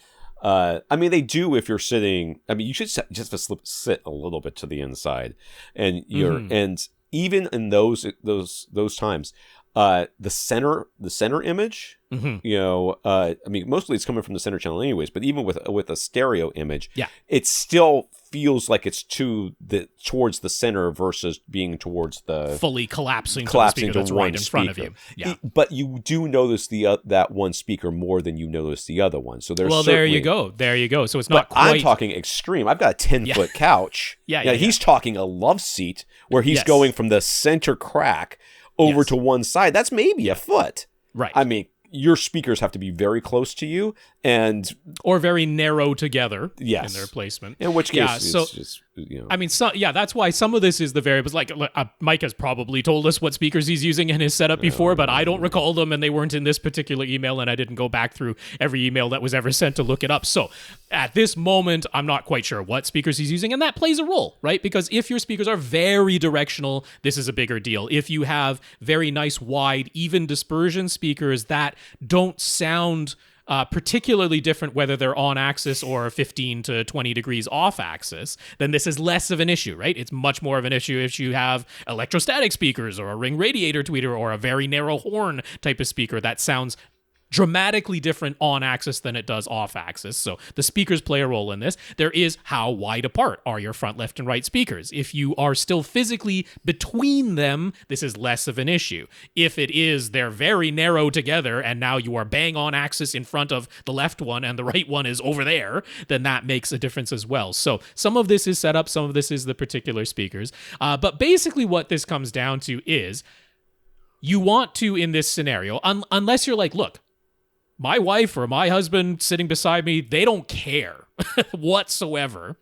They do if you're sitting. You should just sit a little bit to the inside, and and even in those times, the center image, mostly it's coming from the center channel anyways. But even with a stereo image, it still feels like it's towards the center versus being towards the
fully collapsing to the speaker that's right in front of you. Yeah,
but you do notice that one speaker more than you notice the other one. So there's
there you go. So it's not quite.
I'm talking extreme. I've got a 10-foot couch. He's talking a love seat where he's going from the center crack over to one side. That's maybe a foot.
Right.
Your speakers have to be very close to you
or very narrow together in their placement.
In which case, it's just,
that's why some of this is the variables. Like Mike has probably told us what speakers he's using in his setup before, but I don't recall them, and they weren't in this particular email, and I didn't go back through every email that was ever sent to look it up. So at this moment, I'm not quite sure what speakers he's using, and that plays a role, right? Because if your speakers are very directional, this is a bigger deal. If you have very nice, wide, even dispersion speakers that don't sound particularly different whether they're on axis or 15 to 20 degrees off axis, then this is less of an issue, right? It's much more of an issue if you have electrostatic speakers or a ring radiator tweeter or a very narrow horn type of speaker that sounds dramatically different on axis than it does off axis. So the speakers play a role in this. There is how wide apart are your front, left, and right speakers. If you are still physically between them, this is less of an issue. If it is, they're very narrow together and now you are bang on axis in front of the left one and the right one is over there, then that makes a difference as well. So some of this is set up, some of this is the particular speakers. But basically what this comes down to is you want to, in this scenario, unless you're like, look, my wife or my husband sitting beside me, they don't care whatsoever.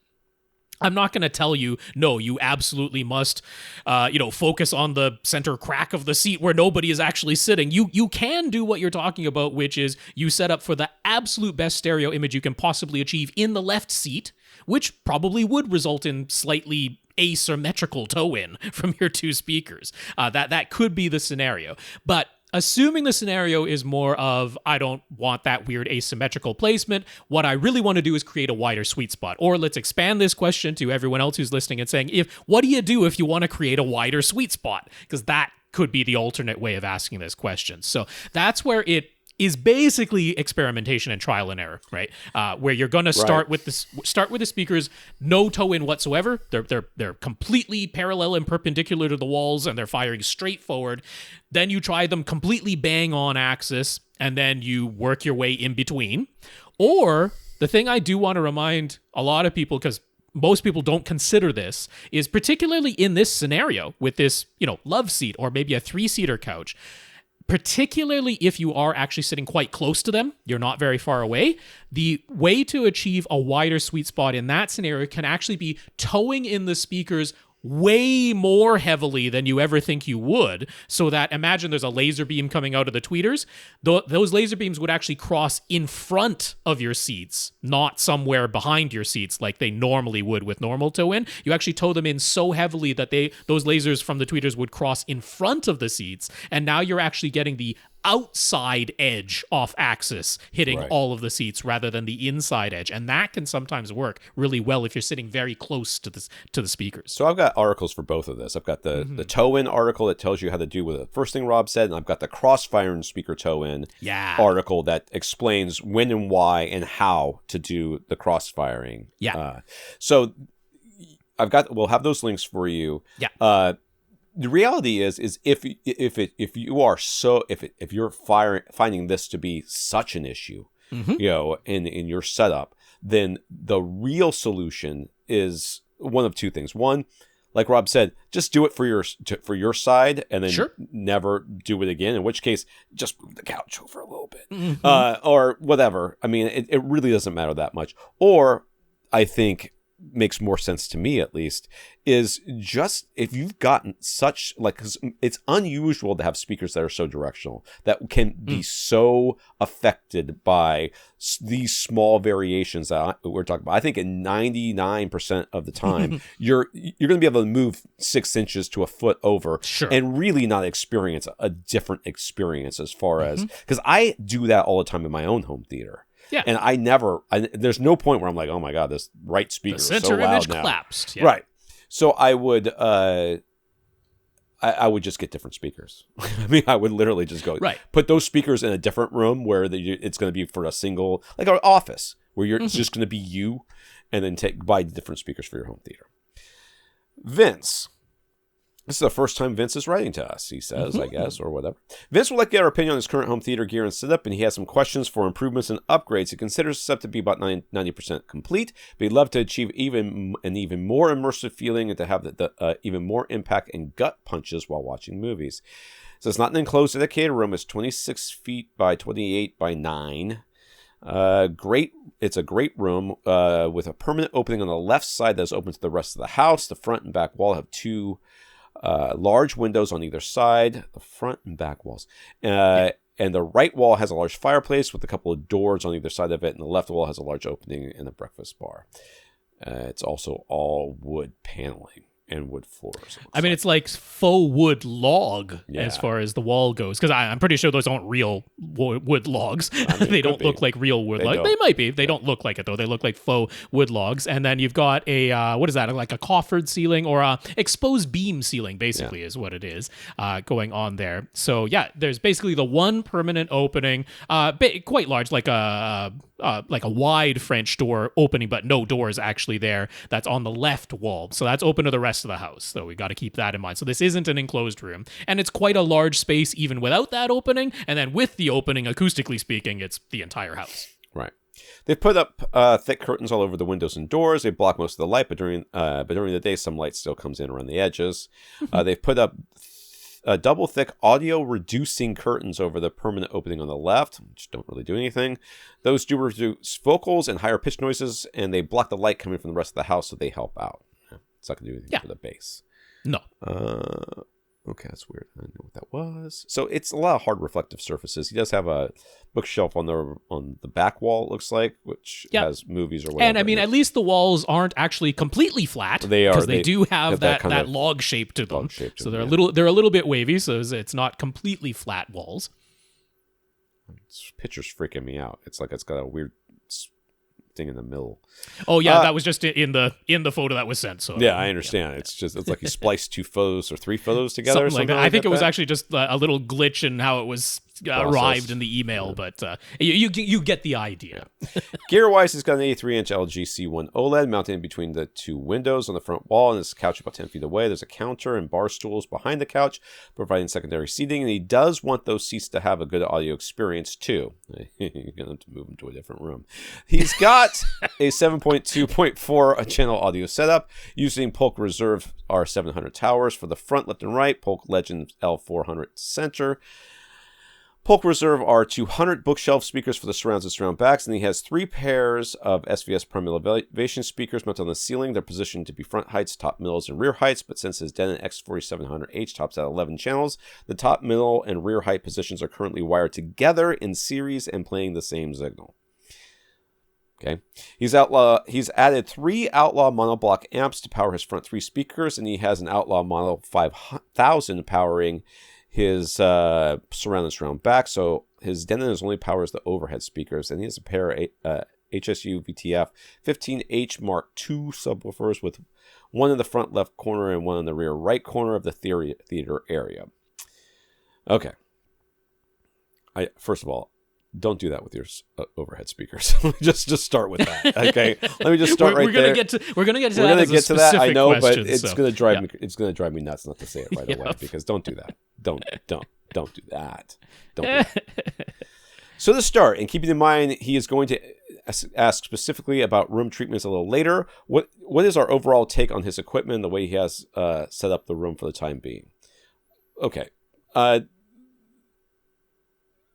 I'm not going to tell you, no, you absolutely must, focus on the center crack of the seat where nobody is actually sitting. You can do what you're talking about, which is you set up for the absolute best stereo image you can possibly achieve in the left seat, which probably would result in slightly asymmetrical toe-in from your two speakers. That could be the scenario. But assuming the scenario is more of, I don't want that weird asymmetrical placement, what I really want to do is create a wider sweet spot. Or let's expand this question to everyone else who's listening and saying, what do you do if you want to create a wider sweet spot? Because that could be the alternate way of asking this question. So that's where it is basically experimentation and trial and error, right? Where you're going to start with the speakers, no toe in whatsoever. They're completely parallel and perpendicular to the walls, and they're firing straight forward. Then you try them completely bang on axis, and then you work your way in between. Or the thing I do want to remind a lot of people, because most people don't consider this, is particularly in this scenario with this, love seat or maybe a 3-seater couch. Particularly if you are actually sitting quite close to them, you're not very far away, the way to achieve a wider sweet spot in that scenario can actually be towing in the speakers way more heavily than you ever think you would, so that imagine there's a laser beam coming out of the tweeters. Those laser beams would actually cross in front of your seats, not somewhere behind your seats like they normally would with normal toe in. You actually tow them in so heavily that those lasers from the tweeters would cross in front of the seats, and now you're actually getting the outside edge off axis hitting all of the seats rather than the inside edge, and that can sometimes work really well if you're sitting very close to the speakers.
So I've got articles for both of this. I've got the toe-in article that tells you how to do with the first thing Rob said, and I've got the cross-firing speaker toe-in article that explains when and why and how to do the cross-firing. So we'll have those links for you. The reality is if you're finding this to be such an issue, in your setup, then the real solution is one of two things. One, like Rob said, just do it for your side, and then never do it again. In which case, just move the couch over a little bit, or whatever. I mean, it really doesn't matter that much. Or I think makes more sense to me, at least, is just if you've gotten such, like, 'cause it's unusual to have speakers that are so directional, that can be so affected by these small variations that we're talking about. I think in 99% of the time, you're going to be able to move 6 inches to a foot over and really not experience a different experience as far as, because I do that all the time in my own home theater.
Yeah.
And there's no point where I'm like, oh my God, this right speaker is so loud now.
The center image collapsed. Yeah.
Right. So I would just get different speakers. I mean, I would literally just go, put those speakers in a different room where it's going to be for a single, like our office, where it's just going to be you, and then buy different speakers for your home theater. Vince. This is the first time Vince is writing to us, he says, I guess, or whatever. Vince would like to get our opinion on his current home theater gear and setup, and he has some questions for improvements and upgrades. He considers the setup to be about 90% complete, but he'd love to achieve an even more immersive feeling and to have the even more impact and gut punches while watching movies. So it's not an enclosed dedicated room. It's 26 feet by 28 by 9. It's a great room with a permanent opening on the left side that's open to the rest of the house. The front and back wall have 2 large windows on either side, the front and back walls. And the right wall has a large fireplace with a couple of doors on either side of it, and the left wall has a large opening and a breakfast bar. It's also all wood paneling and wood floors.
I mean, it's like faux wood log as far as the wall goes, because I'm pretty sure those aren't real wood logs. I mean, they don't look like real wood logs. They might be. They don't look like it, though. They look like faux wood logs. And then you've got a, what is that, like a coffered ceiling or a exposed beam ceiling, basically, is what it is going on there. So, yeah, there's basically the one permanent opening, quite large, like a wide French door opening, but no doors actually there. That's on the left wall. So that's open to the rest of the house. So we got to keep that in mind. So this isn't an enclosed room. And it's quite a large space even without that opening. And then with the opening, acoustically speaking, it's the entire house.
Right. They've put up thick curtains all over the windows and doors. They block most of the light, but during the day, some light still comes in around the edges. They've put up double thick audio reducing curtains over the permanent opening on the left, which don't really do anything. Those do reduce vocals and higher pitch noises, and they block the light coming from the rest of the house, so they help out. It's not going to do anything for the bass.
No.
Okay, that's weird. I didn't know what that was. So it's a lot of hard reflective surfaces. He does have a bookshelf on the back wall, it looks like, which has movies or whatever.
And I mean, at least the walls aren't actually completely flat.
They are,
because they do have that log shape to them. So they're a little bit wavy. So it's not completely flat walls.
This picture's freaking me out. It's like it's got a weird thing in the middle.
Oh yeah, that was just in the photo that was sent. So
yeah, I understand. Yeah. It's like he spliced 2 photos or 3 photos together.
Something like that. I think it was actually just a little glitch in how it was arrived in the email, but you get the idea.
Gear wise, he's got an 83-inch LG C1 OLED mounted in between the 2 windows on the front wall, and his couch about 10 feet away. There's a counter and bar stools behind the couch, providing secondary seating, and he does want those seats to have a good audio experience too. You're gonna have to move him to a different room. He's got a 7.2.4 channel audio setup using Polk Reserve R700 towers for the front, left, and right. Polk Legend L400 center. Polk Reserve R200 bookshelf speakers for the surrounds and surround backs, and he has 3 pairs of SVS prime elevation speakers mounted on the ceiling. They're positioned to be front heights, top middles, and rear heights, but since his Denon X4700H tops out 11 channels, the top, middle, and rear height positions are currently wired together in series and playing the same signal. Okay, he's added 3 Outlaw monoblock amps to power his front 3 speakers, and he has an Outlaw Model 5000 powering his surround and surround back. So his Denon only powers the overhead speakers, and he has a pair of HSU VTF 15H Mark II subwoofers with one in the front left corner and one in the rear right corner of the theater area. Okay. First of all, don't do that with your overhead speakers. just start with that. Okay, let me just start right there.
We're gonna get to that.
I know,
question,
but it's gonna drive me. It's gonna drive me nuts not to say it right away, because don't do that. Don't do that. Don't do that. So to start, and keeping in mind he is going to ask specifically about room treatments a little later. What is our overall take on his equipment, the way he has set up the room for the time being? Okay,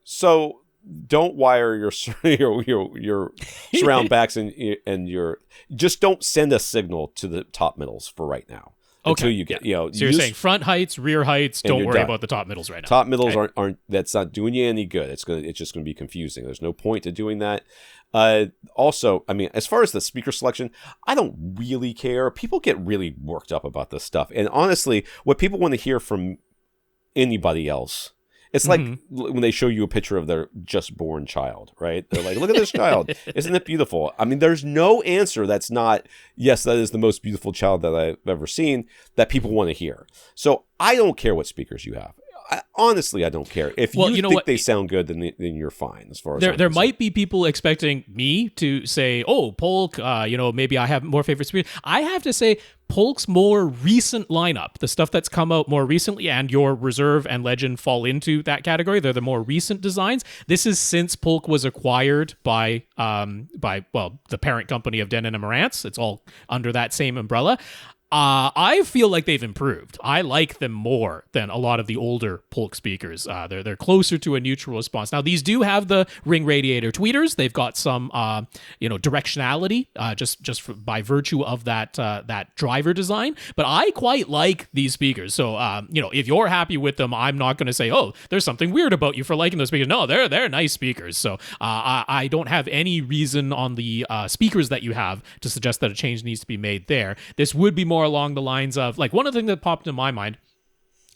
so don't wire your your surround backs and your just don't send a signal to the top middles for right now.
Okay.
Until you get,
so you're saying front heights, rear heights, don't worry about the top middles right now.
Top middles aren't that's not doing you any good. It's just gonna be confusing. There's no point to doing that. Also, I mean, as far as the speaker selection, I don't really care. People get really worked up about this stuff. And honestly, what people want to hear from anybody else, it's like when they show you a picture of their just born child, right? They're like, look at this child. Isn't it beautiful? I mean, there's no answer that's not, yes, that is the most beautiful child that I've ever seen, that people want to hear. So I don't care what speakers you have. Honestly, I don't care. If you think they sound good, then you're fine. As far as
there might be people expecting me to say, "Oh, Polk, maybe I have more favorite speakers." I have to say, Polk's more recent lineup, the stuff that's come out more recently, and your Reserve and Legend fall into that category. They're the more recent designs. This is since Polk was acquired by the parent company of Denon and Marantz. It's all under that same umbrella. I feel like they've improved. I like them more than a lot of the older Polk speakers. They're closer to a neutral response. Now, these do have the ring radiator tweeters. They've got some directionality just by virtue of that driver design. But I quite like these speakers. So if you're happy with them, I'm not going to say, oh, there's something weird about you for liking those speakers. No, they're nice speakers. So I don't have any reason on the speakers that you have to suggest that a change needs to be made there. This would be more along the lines of, like, one of the things that popped in my mind,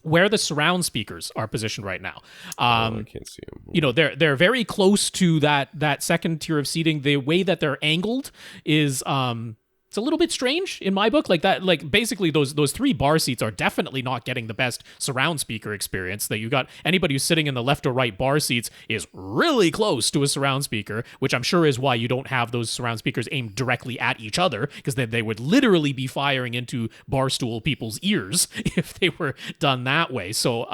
where the surround speakers are positioned right now.
I can't see them.
They're very close to that second tier of seating. The way that they're angled is it's a little bit strange in my book. Like that, like basically those three bar seats are definitely not getting the best surround speaker experience. That you got anybody who's sitting in the left or right bar seats is really close to a surround speaker, which I'm sure is why you don't have those surround speakers aimed directly at each other, because then they would literally be firing into bar stool people's ears if they were done that way. So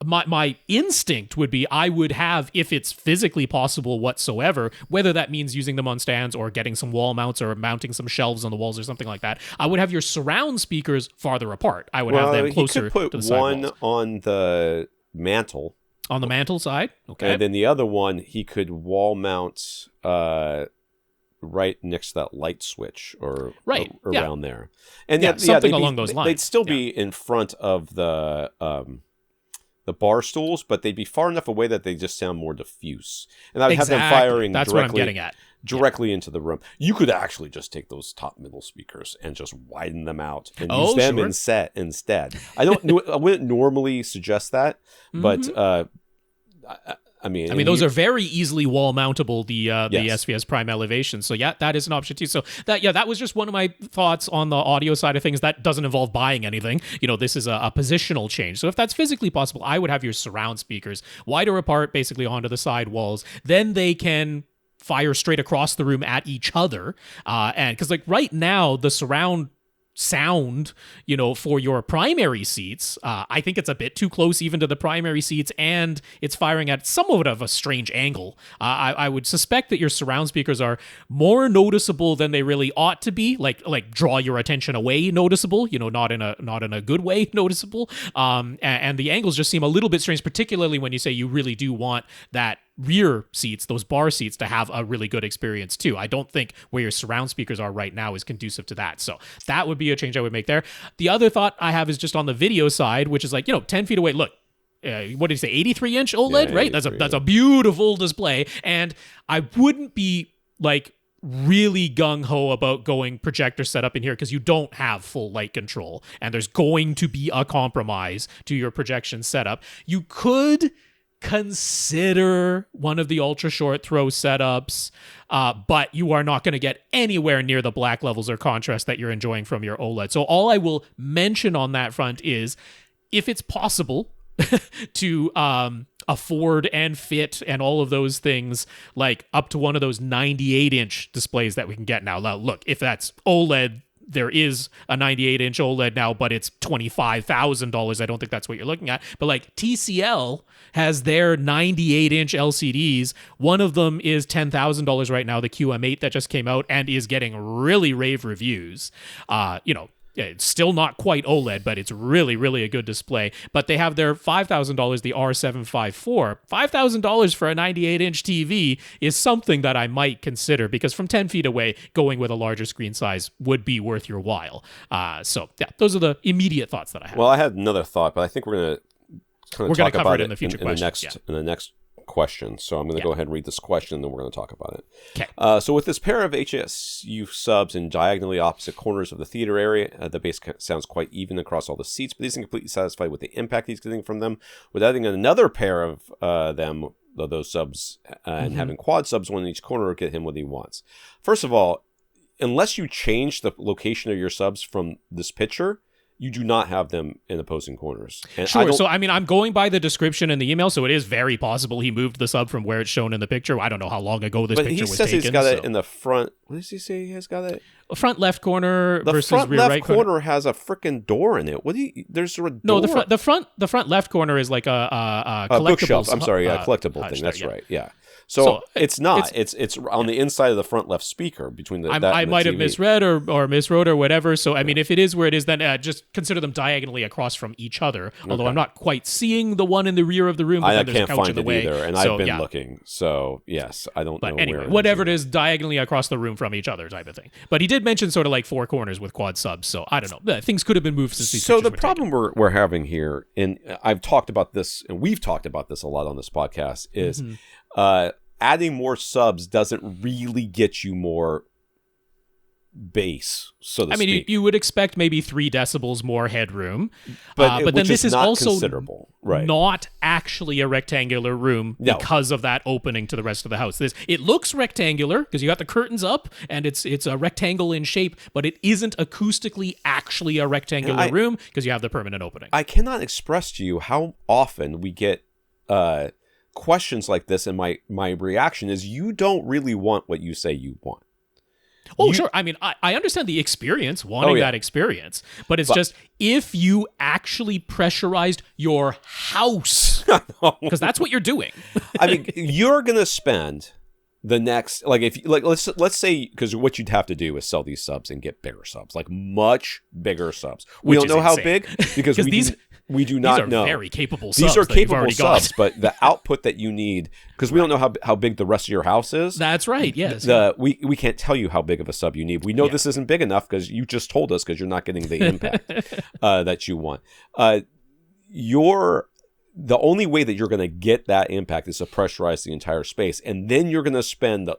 my instinct would be I would have, if it's physically possible whatsoever, whether that means using them on stands or getting some wall mounts or mounting some shelves on the walls or something like that, I would have your surround speakers farther apart. I would have them closer to the side walls.
One on the mantle.
On the mantle side? Okay.
And then the other one, he could wall mount right next to that light switch or around there. And
something along those lines.
They'd still be in front of the bar stools, but they'd be far enough away that they just sound more diffuse. And I would have them firing
That's what I'm getting at.
Directly into the room. You could actually just take those top middle speakers and just widen them out and use them instead. I wouldn't normally suggest that, but I mean,
those are very easily wall mountable. The SVS Prime Elevation. So yeah, that is an option too. So that was just one of my thoughts on the audio side of things. That doesn't involve buying anything. This is a positional change. So if that's physically possible, I would have your surround speakers wider apart, basically onto the side walls. Then they can fire straight across the room at each other. And because like right now, the surround sound, for your primary seats, I think it's a bit too close even to the primary seats, and it's firing at somewhat of a strange angle. I would suspect that your surround speakers are more noticeable than they really ought to be, like draw your attention away noticeable, not in a good way noticeable. And the angles just seem a little bit strange, particularly when you say you really do want that rear seats, those bar seats, to have a really good experience too. I don't think where your surround speakers are right now is conducive to that. So that would be a change I would make there. The other thought I have is just on the video side, which is like, 10 feet away. Look, what did he say? 83-inch OLED, right? That's a beautiful display. And I wouldn't be like really gung-ho about going projector setup in here because you don't have full light control and there's going to be a compromise to your projection setup. You could consider one of the ultra short throw setups, but you are not going to get anywhere near the black levels or contrast that you're enjoying from your OLED. So all I will mention on that front is, if it's possible to afford and fit and all of those things, like up to one of those 98-inch displays that we can get now. Now, look, if that's OLED, there is a 98-inch OLED now, but it's $25,000. I don't think that's what you're looking at. But like TCL has their 98-inch LCDs. One of them is $10,000 right now, the QM8 that just came out and is getting really rave reviews. it's still not quite OLED, but it's really, really a good display. But they have their $5,000, the R754. $5,000 for a 98-inch TV is something that I might consider, because from 10 feet away, going with a larger screen size would be worth your while. So yeah, those are the immediate thoughts that I have.
Well, I had another thought, but I think we're going to kind of talk
cover
about
it in the future questions.
In the next question. So I'm going to go ahead and read this question, and then we're going to talk about it.
Okay.
So with this pair of HSU subs in diagonally opposite corners of the theater area, the bass sounds quite even across all the seats, but he's completely satisfied with the impact he's getting from them. With adding another pair of those subs and having quad subs, one in each corner, will get him what he wants. First of all, unless you change the location of your subs from this picture, you do not have them in opposing corners. And
sure. So, I mean, I'm going by the description in the email, so it is very possible he moved the sub from where it's shown in the picture. I don't know how long ago this picture was taken. But he says
he's got it in the front. What does he say he has got it?
Front left corner versus
front
rear
left
right
corner has a freaking door in it. What do you? There's a door.
No, the front left corner is like a
bookshelf. I'm sorry, a collectible thing. That's right. Yeah. So it's not. It's on the inside of the front left speaker between the.
I might have misread or miswrote or whatever. So I mean, if it is where it is, then just consider them diagonally across from each other. Although I'm not quite seeing the one in the rear of the room. But
I can't find it either, and I've been looking. So yes, I don't know.
But anyway,
where
whatever it is, diagonally across the room from each other, type of thing. But he did mention sort of like four corners with quad subs. So I don't know. Things could have been moved since these.
So the problem we're having here, and I've talked about this, and we've talked about this a lot on this podcast, is. Adding more subs doesn't really get you more bass, so to speak.
I mean, you would expect maybe 3 decibels more headroom,
but
then this is also
considerable, right?
Not actually a rectangular room because of that opening to the rest of the house. It looks rectangular because you got the curtains up and it's a rectangle in shape, but it isn't acoustically actually a rectangular room because you have the permanent opening.
I cannot express to you how often we get questions like this, and my reaction is you don't really want what you say you want.
Sure. I mean, I understand the experience, wanting that experience, but it's just if you actually pressurized your house, because that's what you're doing.
I mean, you're gonna spend the next let's say, because what you'd have to do is sell these subs and get bigger subs, like much bigger subs. We don't know how big because we do not know.
These are very capable subs.
These are capable subs, but the output that you need, because we don't know how big the rest of your house is.
That's right, yes.
We can't tell you how big of a sub you need. We know this isn't big enough because you just told us, because you're not getting the impact that you want. The only way that you're going to get that impact is to pressurize the entire space. And then you're going to spend,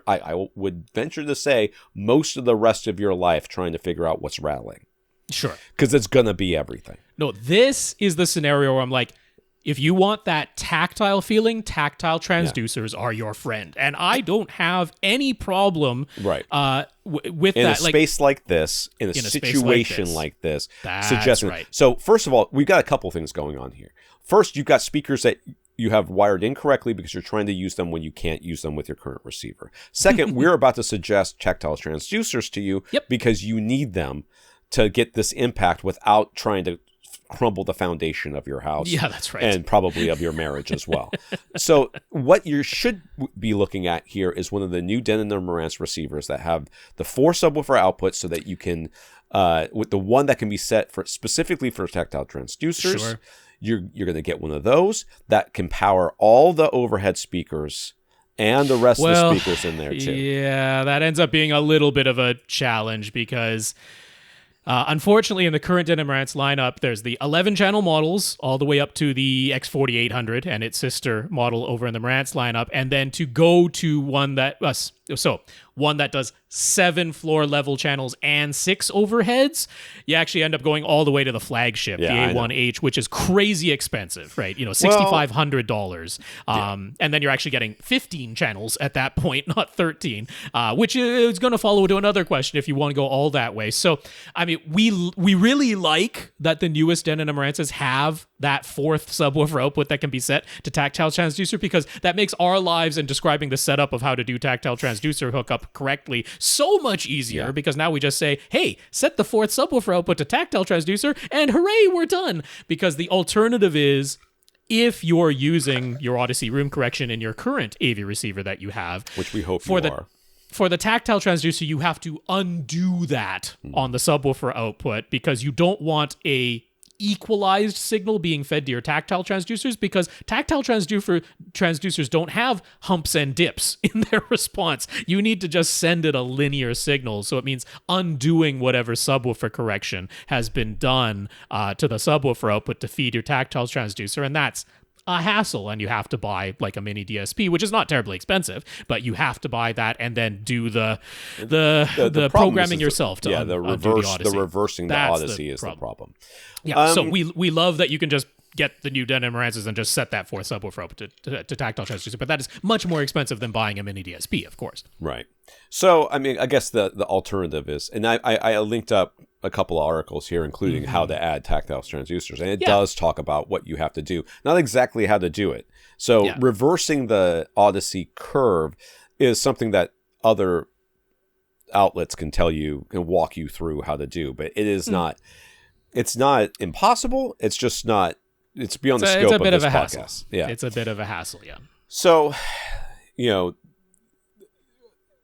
I would venture to say, most of the rest of your life trying to figure out what's rattling.
Sure.
Because it's going to be everything.
No, this is the scenario where I'm like, if you want that tactile feeling, tactile transducers are your friend. And I don't have any problem with that.
In a space like this, in a situation like this, suggesting. Right. So first of all, we've got a couple things going on here. First, you've got speakers that you have wired incorrectly because you're trying to use them when you can't use them with your current receiver. Second, we're about to suggest tactile transducers to you because you need them to get this impact without trying to crumble the foundation of your house.
Yeah, that's right.
And probably of your marriage as well. So what you should be looking at here is one of the new Denon and Marantz receivers that have the 4 subwoofer outputs, so that you can, with the one that can be set for specifically for tactile transducers. Sure. You're going to get one of those that can power all the overhead speakers and the rest of the speakers in there too.
Yeah, that ends up being a little bit of a challenge because unfortunately, in the current Denon Marantz lineup, there's the 11-channel models all the way up to the X4800 and its sister model over in the Marantz lineup, and then to go to one that does 7 floor level channels and 6 overheads, you actually end up going all the way to the flagship, the A1H, which is crazy expensive, right? $6,500. And then you're actually getting 15 channels at that point, not 13, which is going to follow to another question if you want to go all that way. So, I mean, we really like that the newest Denon and Marantzes have that 4th subwoofer output that can be set to tactile transducer, because that makes our lives and describing the setup of how to do tactile transducer hookup correctly so much easier, because now we just say, hey, set the 4th subwoofer output to tactile transducer and hooray, we're done. Because the alternative is, if you're using your Odyssey room correction in your current AV receiver that you have,
which we hope you are.
for the tactile transducer, you have to undo that on the subwoofer output because you don't want a equalized signal being fed to your tactile transducers, because tactile transducers don't have humps and dips in their response. You need to just send it a linear signal. So it means undoing whatever subwoofer correction has been done to the subwoofer output to feed your tactile transducer, and that's a hassle, and you have to buy like a mini DSP, which is not terribly expensive, but you have to buy that and then do the programming yourself to
the reversing the Odyssey is the problem.
Yeah, so we love that you can just get the new Denon Marantzas and just set that for subwoofer output to tactile transducer, but that is much more expensive than buying a mini DSP, of course.
Right. So, I mean, I guess the alternative is, and I linked up a couple of articles here, including how to add tactile transducers, and it does talk about what you have to do, not exactly how to do it. So reversing the Odyssey curve is something that other outlets can tell you and walk you through how to do, but it is not, it's not impossible. It's just not, it's beyond the scope of this podcast.
Hassle. Yeah. It's a bit of a hassle. Yeah.
So,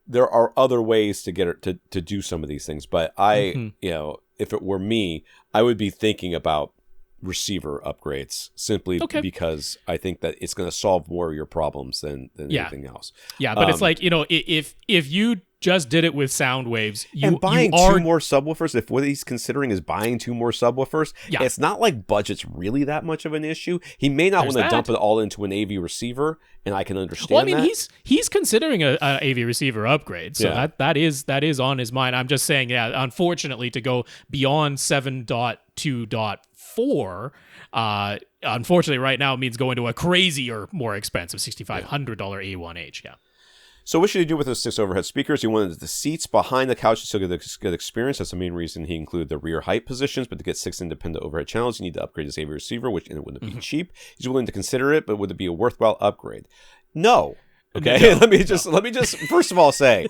there are other ways to get it to do some of these things, but if it were me, I would be thinking about receiver upgrades simply because I think that it's going to solve more of your problems than anything else.
Yeah, but it's like, if you just did it with sound waves,
and buying two more subwoofers, if what he's considering is buying two more subwoofers, it's not like budget's really that much of an issue. He may not want to dump it all into an AV receiver, and I can understand that.
Well, I mean, he's considering a AV receiver upgrade, so that is on his mind. I'm just saying, unfortunately, to go beyond 7.2.4, unfortunately, right now means going to a crazier, more expensive $6,500 A1H. Yeah.
So what should he do with those 6 overhead speakers? He wanted the seats behind the couch to still get a good experience. That's the main reason he included the rear height positions. But to get 6 independent overhead channels, you need to upgrade his AV receiver, which wouldn't be cheap. He's willing to consider it, but would it be a worthwhile upgrade? No. Okay. Let me just first of all say,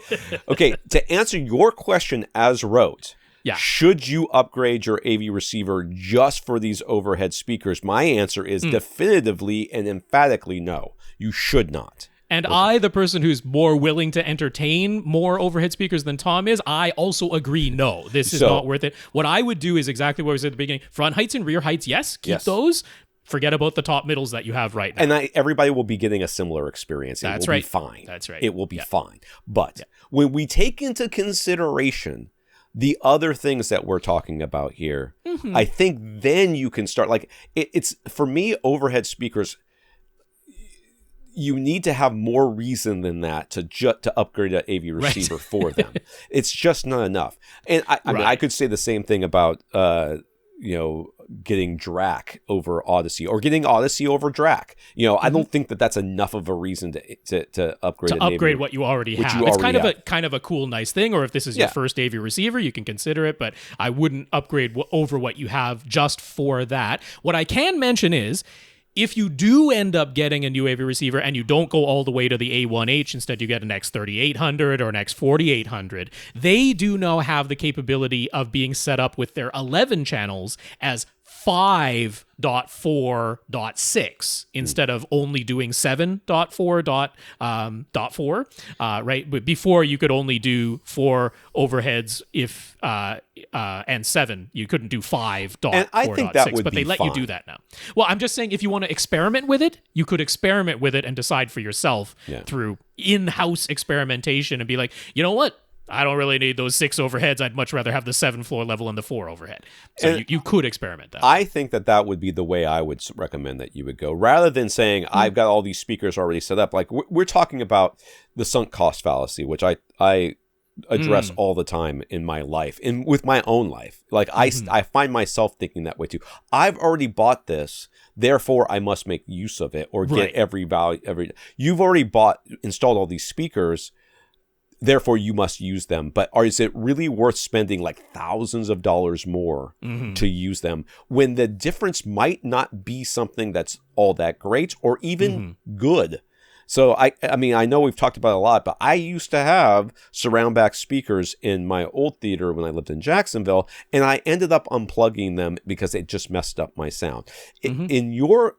okay, to answer your question as wrote, should you upgrade your AV receiver just for these overhead speakers? My answer is definitively and emphatically no. You should not.
And I, the person who's more willing to entertain more overhead speakers than Tom is, I also agree, no, this is not worth it. What I would do is exactly what I said at the beginning. Front heights and rear heights, keep those. Forget about the top middles that you have right now.
And everybody will be getting a similar experience. It will be fine.
That's right.
It will be fine. But when we take into consideration the other things that we're talking about here, I think then you can start, like, it's, for me, overhead speakers, you need to have more reason than that to upgrade an AV receiver for them. It's just not enough. And I mean, I could say the same thing about getting DRAC over Odyssey or getting Odyssey over DRAC. I don't think that that's enough of a reason to upgrade
what you already have. It's kind of a cool, nice thing. Or if this is your first AV receiver, you can consider it. But I wouldn't upgrade over what you have just for that. What I can mention is, if you do end up getting a new AV receiver and you don't go all the way to the A1H, instead you get an X3800 or an X4800, they do now have the capability of being set up with their 11 channels as 5.4.6 instead of only doing 7.4.4, right? But before you could only do 4 overheads and 7. You couldn't do 5.4.6.
And I think that would
but
be
they let
fine.
you do that now. Well, I'm just saying, if you want to experiment with it, you could experiment with it and decide for yourself through in-house experimentation and be like, you know what? I don't really need those 6 overheads. I'd much rather have the 7 floor level and the 4 overhead. So you could experiment that.
I think that would be the way I would recommend that you would go, rather than saying, I've got all these speakers already set up. Like, we're talking about the sunk cost fallacy, which I address all the time in my life and with my own life. Like, I find myself thinking that way too. I've already bought this, therefore I must make use of it or get every value. You've already installed all these speakers, therefore you must use them. But is it really worth spending like thousands of dollars more to use them when the difference might not be something that's all that great or even good? So I mean, I know we've talked about it a lot, but I used to have surround back speakers in my old theater when I lived in Jacksonville, and I ended up unplugging them because it just messed up my sound. In your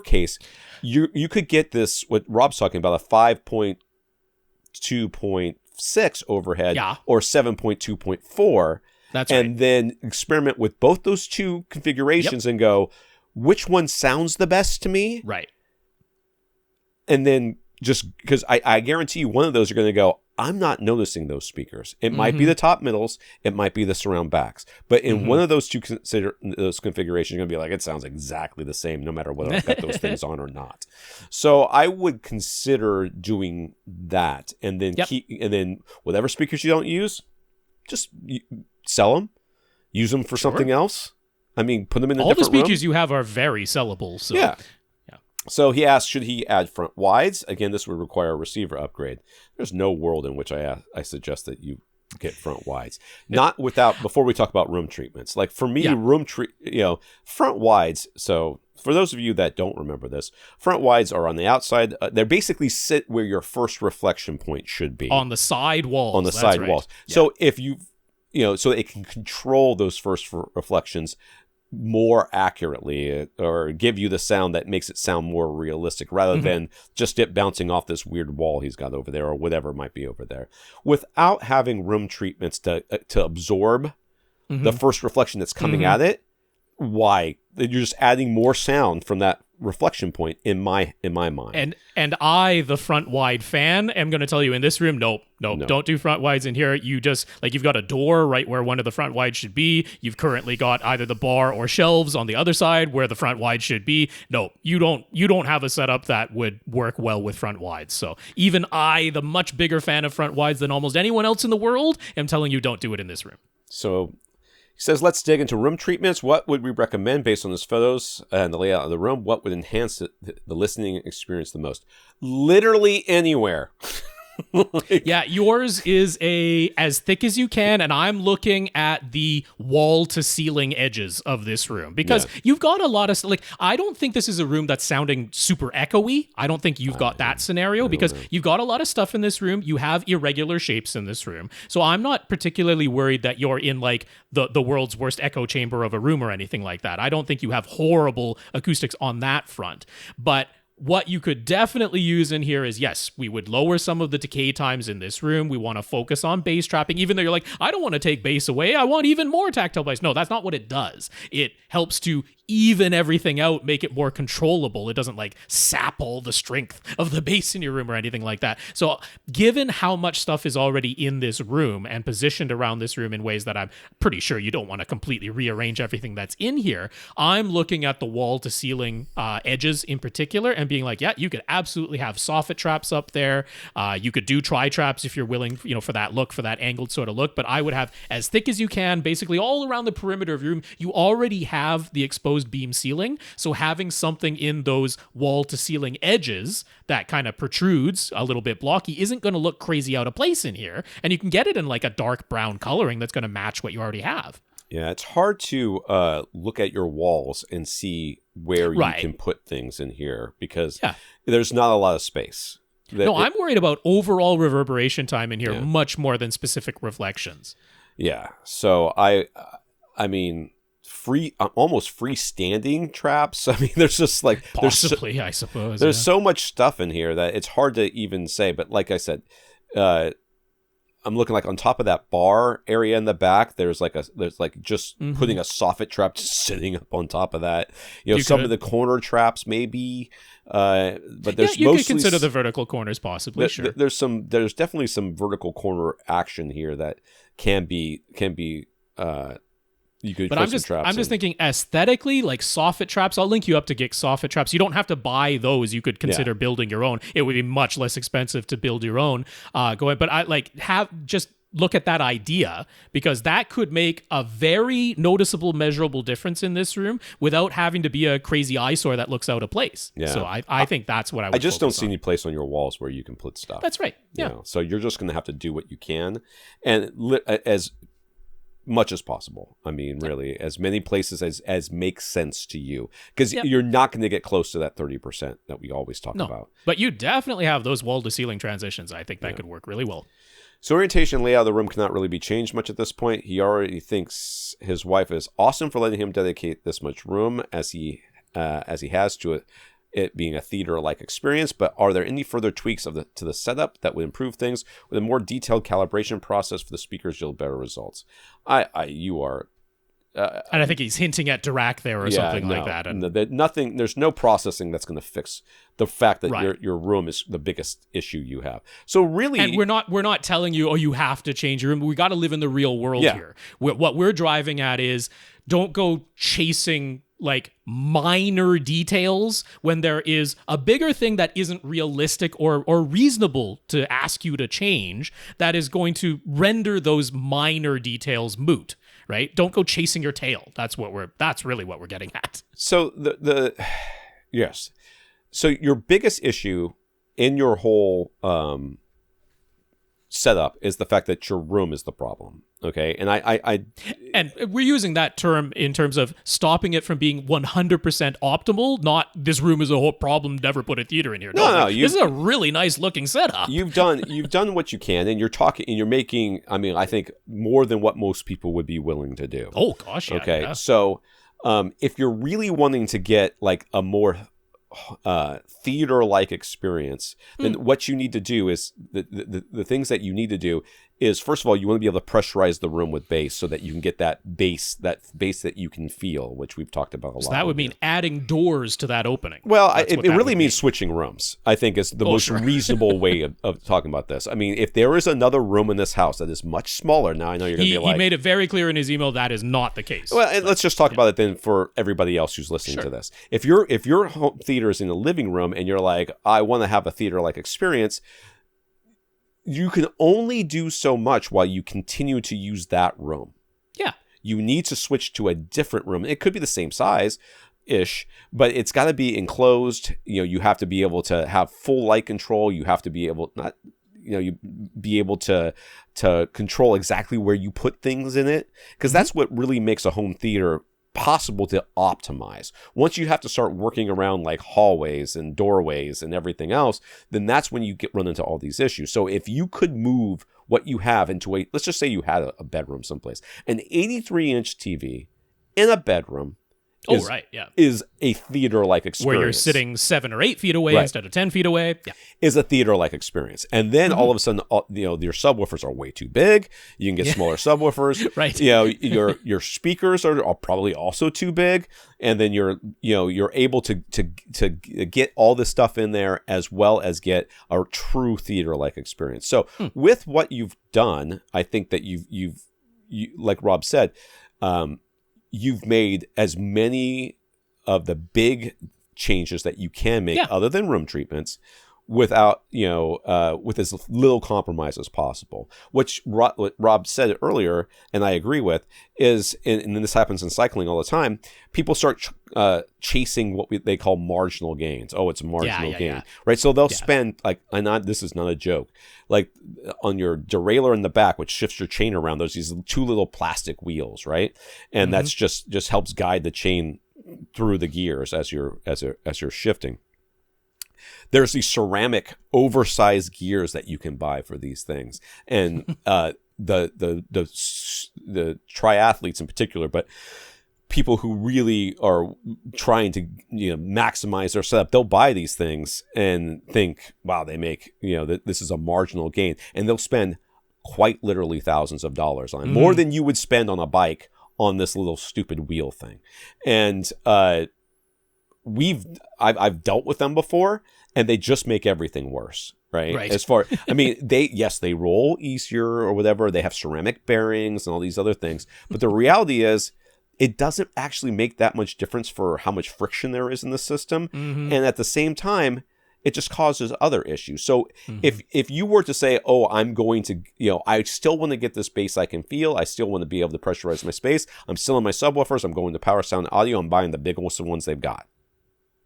case, you could get this, what Rob's talking about, a 5.2 7.2.6 overhead
Yeah.
or 7.2.4.
That's right.
And then experiment with both those two configurations and go, which one sounds the best to me?
Right.
And then just because I guarantee you one of those are going to go, I'm not noticing those speakers. It might be the top middles. It might be the surround backs. But in one of those two those configurations, you're going to be like, it sounds exactly the same no matter whether I've got those things on or not. So I would consider doing that. And then and then whatever speakers you don't use, just sell them. Use them for something else. I mean, put them in a different room.
All the speakers you have are very sellable. So.
Yeah. So he asked, should he add front wides? Again, this would require a receiver upgrade. There's no world in which I suggest that you get front wides. Not without, before we talk about room treatments. Like for me, front wides. So for those of you that don't remember this, front wides are on the outside. They basically sit where your first reflection point should be.
On the side walls.
On the side walls. Yeah. So if so it can control those first reflections more accurately or give you the sound that makes it sound more realistic rather than just it bouncing off this weird wall he's got over there or whatever might be over there without having room treatments to absorb the first reflection that's coming at it. Why? You're just adding more sound from that reflection point in my mind.
And I, the front wide fan, am going to tell you in this room, nope, don't do front wides in here. You just you've got a door right where one of the front wides should be. You've currently got either the bar or shelves on the other side where the front wide should be. No, you don't have a setup that would work well with front wides. So even I, the much bigger fan of front wides than almost anyone else in the world, am telling you don't do it in this room.
So he says, let's dig into room treatments. What would we recommend based on his photos and the layout of the room? What would enhance the listening experience the most? Literally anywhere.
Yeah, yours is as thick as you can, and I'm looking at the wall to ceiling edges of this room because you've got a lot of I don't think this is a room that's sounding super echoey. I don't think you've got that scenario because you've got a lot of stuff in this room. You have irregular shapes in this room, so I'm not particularly worried that you're in the world's worst echo chamber of a room or anything like that. I don't think you have horrible acoustics on that front, but what you could definitely use in here is, yes, we would lower some of the decay times in this room. We want to focus on bass trapping, even though you're like, I don't want to take bass away. I want even more tactile bass. No, that's not what it does. It helps to even everything out, make it more controllable. It doesn't sap all the strength of the bass in your room or anything like that. So given how much stuff is already in this room and positioned around this room in ways that I'm pretty sure you don't want to completely rearrange everything that's in here, I'm looking at the wall to ceiling edges in particular and being like, yeah, you could absolutely have soffit traps up there. You could do tri-traps if you're willing, for that look, for that angled sort of look, but I would have as thick as you can, basically all around the perimeter of your room. You already have the exposed beam ceiling, so having something in those wall to ceiling edges that kind of protrudes a little bit blocky isn't going to look crazy out of place in here, and you can get it in a dark brown coloring that's going to match what you already have.
Yeah, it's hard to look at your walls and see where you can put things in here because there's not a lot of space.
I'm worried about overall reverberation time in here much more than specific reflections.
Yeah, so I mean, almost freestanding traps. I mean, there's just
possibly, I suppose.
There's so much stuff in here that it's hard to even say. But like I said, I'm looking on top of that bar area in the back. There's just putting a soffit trap just sitting up on top of that. Some of the corner traps maybe. But there's
you could consider the vertical corners possibly. Sure,
there's definitely some vertical corner action here that can be. You could. But I'm
just thinking aesthetically, soffit traps. I'll link you up to get soffit traps. You don't have to buy those. You could consider building your own. It would be much less expensive to build your own. But I just look at that idea because that could make a very noticeable, measurable difference in this room without having to be a crazy eyesore that looks out of place. Yeah. So I think that's what I would.
I just don't see any place on your walls where you can put stuff.
That's right. Yeah.
So you're just going to have to do what you can, and as much as possible. I mean, really, as many places as makes sense to you, because you're not going to get close to that 30% that we always talk about.
But you definitely have those wall to ceiling transitions. I think that could work really well.
So orientation and layout of the room cannot really be changed much at this point. He already thinks his wife is awesome for letting him dedicate this much room as he has to it. it being a theater-like experience, but are there any further tweaks to the setup that would improve things? With a more detailed calibration process for the speakers, you'll better results. You are...
and I think he's hinting at Dirac there or something like that. And
there's no processing that's going to fix the fact that
Right.
your room is the biggest issue you have. So really,
and we're not telling you, oh, you have to change your room. We got to live in the real world here. What we're driving at is don't go chasing like minor details when there is a bigger thing that isn't realistic or reasonable to ask you to change that is going to render those minor details moot. Right? Don't go chasing your tail. That's really what we're getting at.
So yes. So your biggest issue in your whole setup is the fact that your room is the problem. Okay, and
and we're using that term in terms of stopping it from being 100% optimal. Not this room is a whole problem. Never put a theater in here. No, this is a really nice looking setup.
You've done what you can, and you're making. I mean, I think more than what most people would be willing to do.
Oh gosh, yeah.
Okay,
yeah.
so if you're really wanting to get like a more theater-like experience, then what you need to do is the things that you need to do is, first of all, you want to be able to pressurize the room with bass so that you can get that bass that you can feel, which we've talked about a lot.
So that would mean adding doors to that opening.
Well, it really means switching rooms, I think, is the most reasonable way of talking about this. I mean, if there is another room in this house that is much smaller, now I know you're going to be like...
He made it very clear in his email that is not the case.
Well, and let's just talk about it then for everybody else who's listening to this. If your home theater is in the living room and you're like, I want to have a theater-like experience, you can only do so much while you continue to use that room.
Yeah.
You need to switch to a different room. It could be the same size-ish, but it's got to be enclosed. You have to be able to have full light control. You have to be able to control exactly where you put things in it, because that's what really makes a home theater possible to optimize. Once you have to start working around like hallways and doorways and everything else, then that's when you run into all these issues. So if you could move what you have into let's just say you had a bedroom someplace, an 83-inch TV in a bedroom is a theater-like experience.
Where you're sitting 7 or 8 feet away instead of 10 feet away. Yeah.
Is a theater-like experience. And then all of a sudden, your subwoofers are way too big. You can get smaller subwoofers.
Right.
Your speakers are probably also too big. And then you're able to get all this stuff in there as well as get a true theater-like experience. So with what you've done, I think that you like Rob said, you've made as many of the big changes that you can make other than room treatments without, with as little compromise as possible. What Rob said earlier, and I agree with, is, and this happens in cycling all the time, people start chasing what they call marginal gains. Oh, it's a marginal gain, right? So they'll spend, like, this is not a joke, like on your derailleur in the back, which shifts your chain around, there's these 2 little plastic wheels, right? And that's just helps guide the chain through the gears as you're shifting. There's these ceramic oversized gears that you can buy for these things, and the triathletes in particular, but people who really are trying to maximize their setup, they'll buy these things and think, wow, they make this is a marginal gain, and they'll spend quite literally thousands of dollars on it, more than you would spend on a bike on this little stupid wheel thing. And I've dealt with them before, and they just make everything worse, right? As far, I mean, they roll easier or whatever. They have ceramic bearings and all these other things. But the reality is, it doesn't actually make that much difference for how much friction there is in the system. And at the same time, it just causes other issues. So if you were to say, oh, I'm going to, I still want to get this bass I can feel. I still want to be able to pressurize my space. I'm still in my subwoofers. I'm going to Power Sound Audio. I'm buying the biggest ones they've got.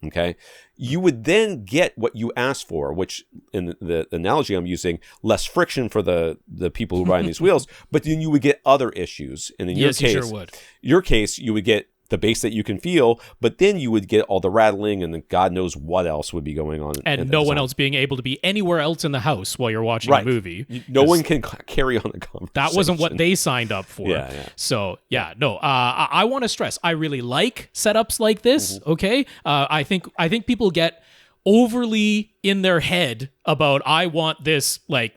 Okay, you would then get what you asked for, which in the analogy I'm using, less friction for the people who ride these wheels, but then you would get other issues. And in your case, you would get the bass that you can feel, but then you would get all the rattling and God knows what else would be going on.
And no one else being able to be anywhere else in the house while you're watching a movie.
No one can carry on a conversation.
That wasn't what they signed up for.
Yeah.
So, I want to stress, I really like setups like this, okay? I think people get overly in their head about, I want this, like,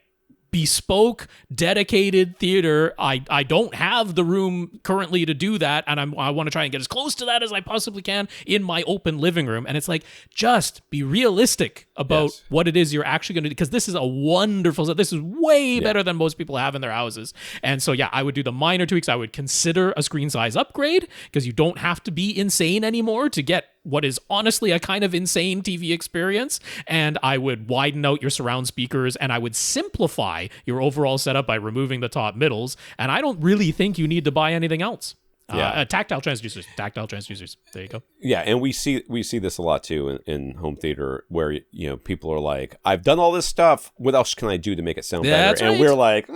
bespoke, dedicated theater. I don't have the room currently to do that, and I want to try and get as close to that as I possibly can in my open living room. And it's like, just be realistic about what it is you're actually going to do, because this is a wonderful set. This is way better than most people have in their houses. And so, I would do the minor tweaks. I would consider a screen size upgrade, because you don't have to be insane anymore to get what is honestly a kind of insane TV experience. And I would widen out your surround speakers, and I would simplify your overall setup by removing the top middles. And I don't really think you need to buy anything else. Tactile transducers. There you go.
Yeah, and we see this a lot too in home theater, where people are like, I've done all this stuff. What else can I do to make it sound better?
That's right.
And we're like,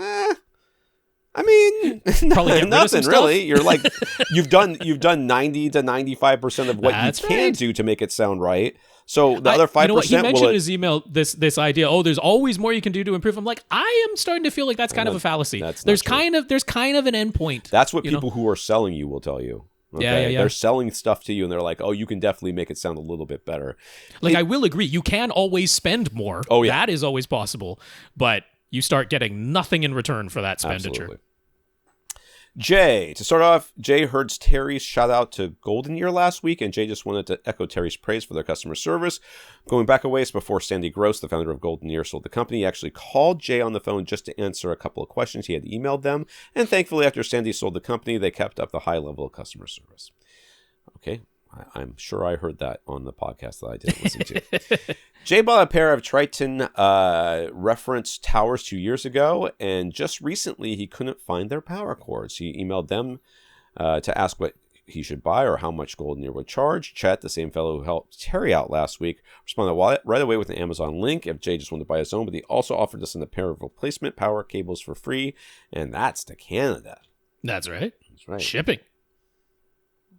I mean, nothing really. You're like, you've done 90 to 95% of what you can do to make it sound right. So the other 5%.
He mentioned in his email this idea. Oh, there's always more you can do to improve. I'm like, I am starting to feel like that's kind of a fallacy. There's kind of an end point.
That's what people who are selling you will tell you. Okay? Yeah. They're selling stuff to you, and they're like, oh, you can definitely make it sound a little bit better.
I will agree. You can always spend more. Oh yeah, that is always possible. But you start getting nothing in return for that expenditure.
Absolutely. Jay, to start off, Jay heard Terry's shout out to GoldenEar last week, and Jay just wanted to echo Terry's praise for their customer service. Going back a ways, before Sandy Gross, the founder of GoldenEar, sold the company, he actually called Jay on the phone just to answer a couple of questions he had emailed them, and thankfully, after Sandy sold the company, they kept up the high level of customer service. Okay, I'm sure I heard that on the podcast that I didn't listen to. Jay bought a pair of Triton reference towers 2 years ago, and just recently he couldn't find their power cords. He emailed them to ask what he should buy or how much GoldenEar would charge. Chet, the same fellow who helped Terry out last week, responded right away with an Amazon link if Jay just wanted to buy his own, but he also offered to send a pair of replacement power cables for free, and that's to Canada.
That's right. Shipping.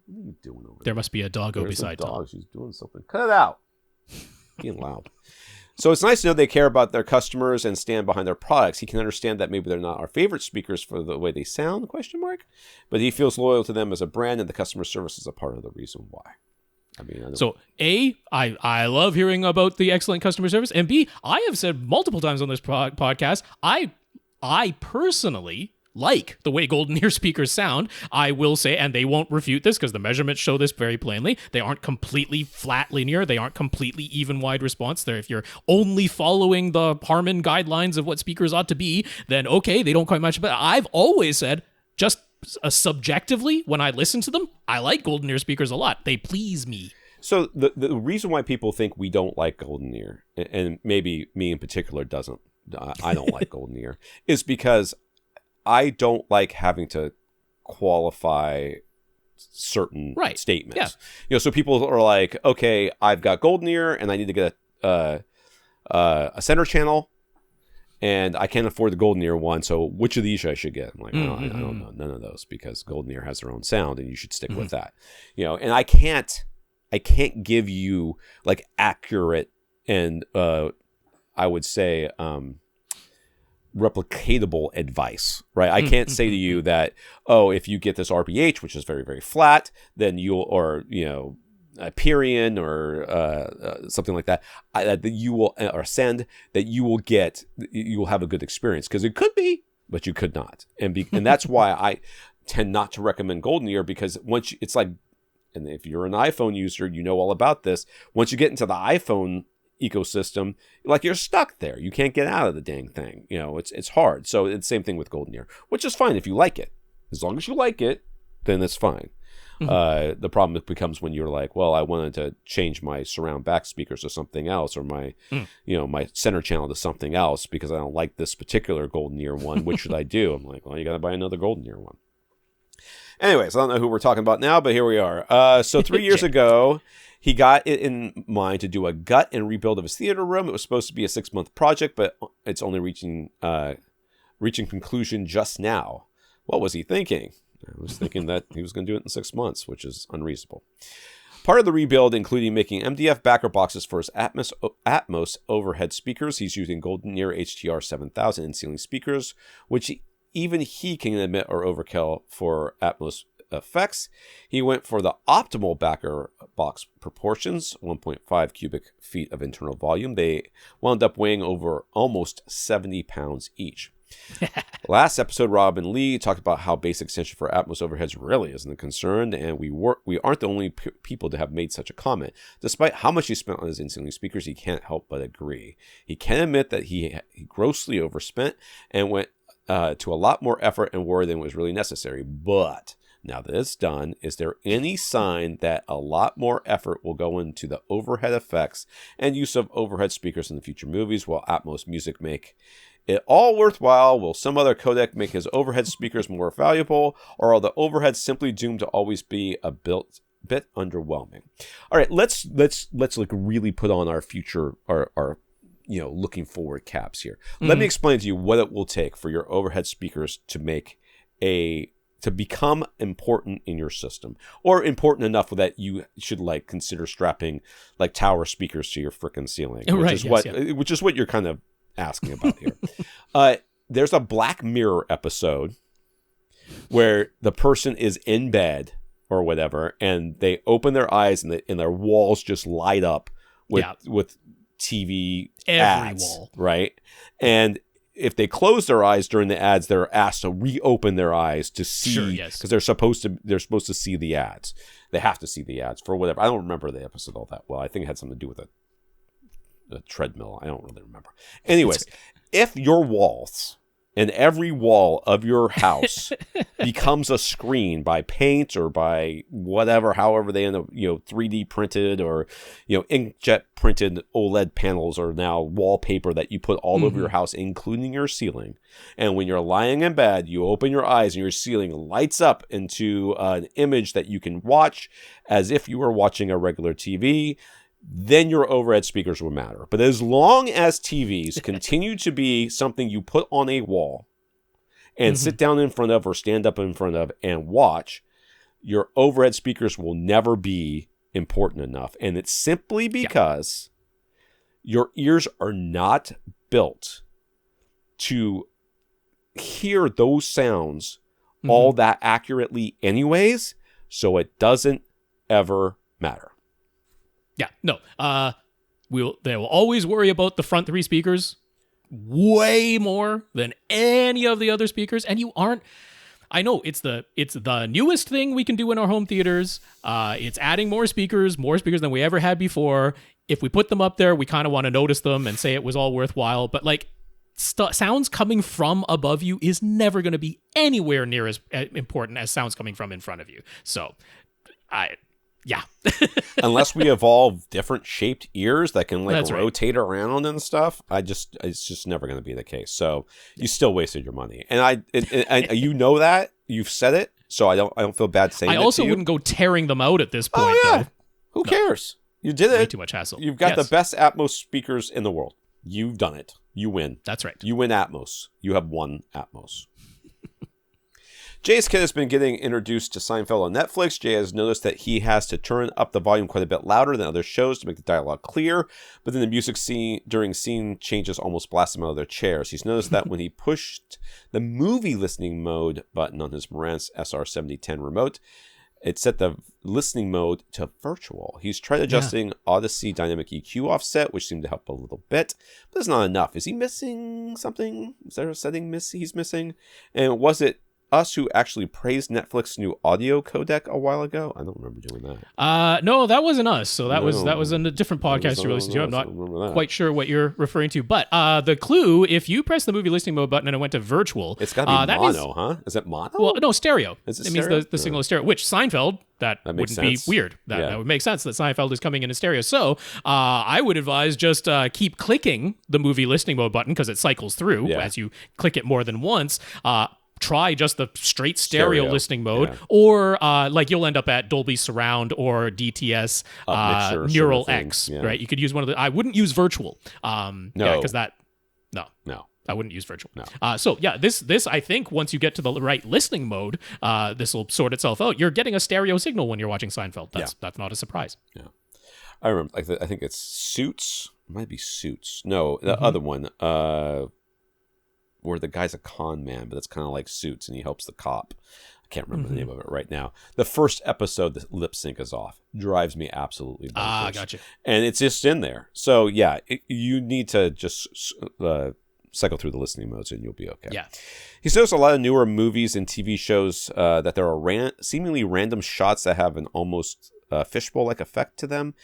What are you doing over there?
There must be a doggo beside Tom.
She's doing something. Cut it out. Being loud. So it's nice to know they care about their customers and stand behind their products. He can understand that maybe they're not our favorite speakers for the way they sound, ? But he feels loyal to them as a brand, and the customer service is a part of the reason why. So A, I love hearing about the excellent customer service, and B, I have said multiple times on this podcast, I personally like the way GoldenEar speakers sound. I will say, and they won't refute this because the measurements show this very plainly, they aren't completely flat linear. They aren't completely even wide response. If you're only following the Harman guidelines of what speakers ought to be, then okay, they don't quite match. But I've always said, just subjectively, when I listen to them, I like GoldenEar speakers a lot. They please me. So the reason why people think we don't like GoldenEar, and maybe me in particular I don't like GoldenEar, is because I don't like having to qualify certain statements. Yeah. So people are like, okay, I've got GoldenEar and I need to get a center channel, and I can't afford the GoldenEar one. So which of these I should get? I'm like, I don't know, none of those, because GoldenEar has their own sound, and you should stick with that. And I can't give you like accurate and I would say replicatable advice, right? I can't say to you that, if you get this RBH, which is very, very flat, then a Pyrian or something like that, that you will, or Send, that you will have a good experience, because it could be, but you could not. And that's why I tend not to recommend GoldenEar, because it's like, and if you're an iPhone user, you know all about this. Once you get into the iPhone ecosystem, like, you're stuck there. You can't get out of the dang thing. It's hard. So it's the same thing with GoldenEar, which is fine if you like it. As long as you like it, then it's fine. The problem becomes when you're like, well, I wanted to change my surround back speakers to something else, or my my center channel to something else, because I don't like this particular GoldenEar one. Which should I do? I'm like, well, you got to buy another GoldenEar one. Anyways, I don't know who we're talking about now, but here we are. So 3 years ago, he got it in mind to do a gut and rebuild of his theater room. It was supposed to be a 6-month project, but it's only reaching conclusion just now. What was he thinking? I was thinking that he was going to do it in 6 months, which is unreasonable. Part of the rebuild, including making MDF backer boxes for his Atmos overhead speakers. He's using GoldenEar HTR 7000 in-ceiling speakers, which even he can admit are overkill for Atmos effects. He went for the optimal backer box proportions, 1.5 cubic feet of internal volume. They wound up weighing over almost 70 pounds each. Last episode, Rob and Lee talked about how base extension for Atmos overheads really isn't a concern, and we aren't the only people to have made such a comment. Despite how much he spent on his in-ceiling speakers, he can't help but agree. He can admit that he grossly overspent and went to a lot more effort and work than was really necessary. But now that it's done, is there any sign that a lot more effort will go into the overhead effects and use of overhead speakers in the future movies? Will Atmos music make it all worthwhile? Will some other codec make his overhead speakers more valuable, or are the overheads simply doomed to always be a bit underwhelming? All right, let's like really put on our future, our looking forward caps here. Let me explain to you what it will take for your overhead speakers to become important in your system, or important enough that you should like consider strapping like tower speakers to your frickin' ceiling, which is what you're kind of asking about here. There's a Black Mirror episode where the person is in bed or whatever, and they open their eyes and their walls just light up with TV ads, wall. Right? And if they close their eyes during the ads, they're asked to reopen their eyes to see, because they're supposed to see the ads. They have to see the ads for whatever. I don't remember the episode all that well. I think it had something to do with a treadmill. I don't really remember. Anyways, if your walls and every wall of your house becomes a screen by paint or by whatever, however they end up, 3D printed or, inkjet printed OLED panels are now wallpaper that you put all over your house, including your ceiling. And when you're lying in bed, you open your eyes and your ceiling lights up into an image that you can watch as if you were watching a regular TV. Then your overhead speakers will matter. But as long as TVs continue to be something you put on a wall and sit down in front of or stand up in front of and watch, your overhead speakers will never be important enough. And it's simply because your ears are not built to hear those sounds all that accurately anyways, so it doesn't ever matter.
Yeah, no. They will always worry about the front three speakers way more than any of the other speakers, and you aren't. I know it's the newest thing we can do in our home theaters. It's adding more speakers than we ever had before. If we put them up there, we kind of want to notice them and say it was all worthwhile. But like sounds coming from above you is never going to be anywhere near as important as sounds coming from in front of you. So, yeah.
Unless we evolve different shaped ears that can rotate
right.
around and stuff, it's just never going to be the case. So you still wasted your money, and you know that you've said it, so I don't feel bad saying.
I also wouldn't go tearing them out at this point.
Oh yeah,
though.
Who cares? You did it.
Way too much hassle.
You've got the best Atmos speakers in the world. You've done it. You win.
That's right.
You win Atmos. You have won Atmos. Jay's kid has been getting introduced to Seinfeld on Netflix. Jay has noticed that he has to turn up the volume quite a bit louder than other shows to make the dialogue clear, but then the music during scene changes almost blast them out of their chairs. He's noticed that when he pushed the movie listening mode button on his Marantz SR7010 remote, it set the listening mode to virtual. He's tried adjusting Odyssey dynamic EQ offset, which seemed to help a little bit, but it's not enough. Is he missing something? Is there a setting he's missing? And was it us who actually praised Netflix's new audio codec a while ago? I don't remember doing that.
No, that wasn't us. So that was in a different podcast you listened to. I'm not quite sure what you're referring to. But the clue, if you press the movie listening mode button and it went to virtual,
it's got to be mono, huh? Is it mono?
Well, no, stereo.
Is it
stereo? Means the signal is stereo, which Seinfeld, that wouldn't
sense.
Be weird. That would make sense that Seinfeld is coming in stereo. So I would advise just keep clicking the movie listening mode button because it cycles through as you click it more than once. Try just the straight stereo listening mode, or you'll end up at Dolby Surround or DTS Neural X, right? You could use one of the. I wouldn't use virtual, because that. No. I wouldn't use virtual.
No.
So yeah, this I think once you get to the right listening mode, this will sort itself out. You're getting a stereo signal when you're watching Seinfeld. That's not a surprise.
Yeah, I remember. I think it's Suits. It might be Suits. No, the other one. Where the guy's a con man, but it's kind of like Suits, and he helps the cop. I can't remember the name of it right now. The first episode, the lip sync is off. Drives me absolutely bonkers.
Gotcha.
And it's just in there. So yeah, you need to just cycle through the listening modes, and you'll be okay.
Yeah.
He shows a lot of newer movies and TV shows that there are seemingly random shots that have an almost fishbowl-like effect to them.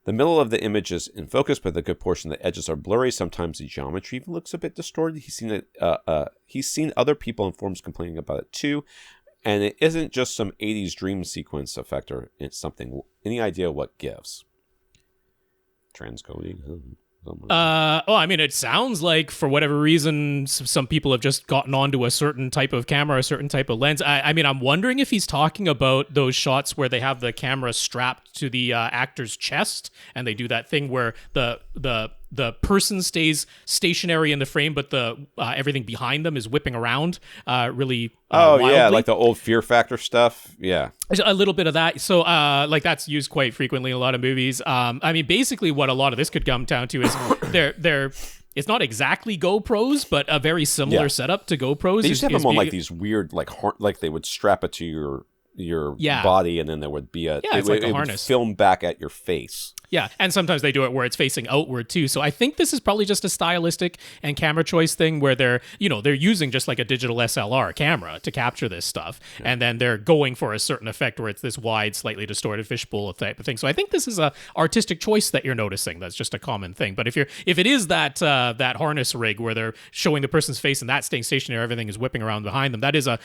The middle of the image is in focus, but the good portion of the edges are blurry. Sometimes the geometry even looks a bit distorted. He's seen other people in forums complaining about it too. And it isn't just some 80s dream sequence effect, or it's something. Any idea what gives? Transcoding?
I mean, it sounds like for whatever reason, some people have just gotten onto a certain type of camera, a certain type of lens. I mean, I'm wondering if he's talking about those shots where they have the camera strapped to the actor's chest, and they do that thing where the person stays stationary in the frame, but the everything behind them is whipping around really wildly.
Yeah, like the old Fear Factor stuff. Yeah.
A little bit of that. So like that's used quite frequently in a lot of movies. I mean, basically what a lot of this could come down to is they're it's not exactly GoPros, but a very similar setup to GoPros.
They used to have them on like these weird, like they would strap it to your body, and then there would be
it's like a harness.
Would film back at your face.
Yeah, and sometimes they do it where it's facing outward too. So I think this is probably just a stylistic and camera choice thing where they're using just like a digital SLR camera to capture this stuff, and then they're going for a certain effect where it's this wide, slightly distorted fishbowl type of thing. So I think this is a artistic choice that you're noticing. That's just a common thing. But if it is that harness rig where they're showing the person's face and that staying stationary, everything is whipping around behind them, that is a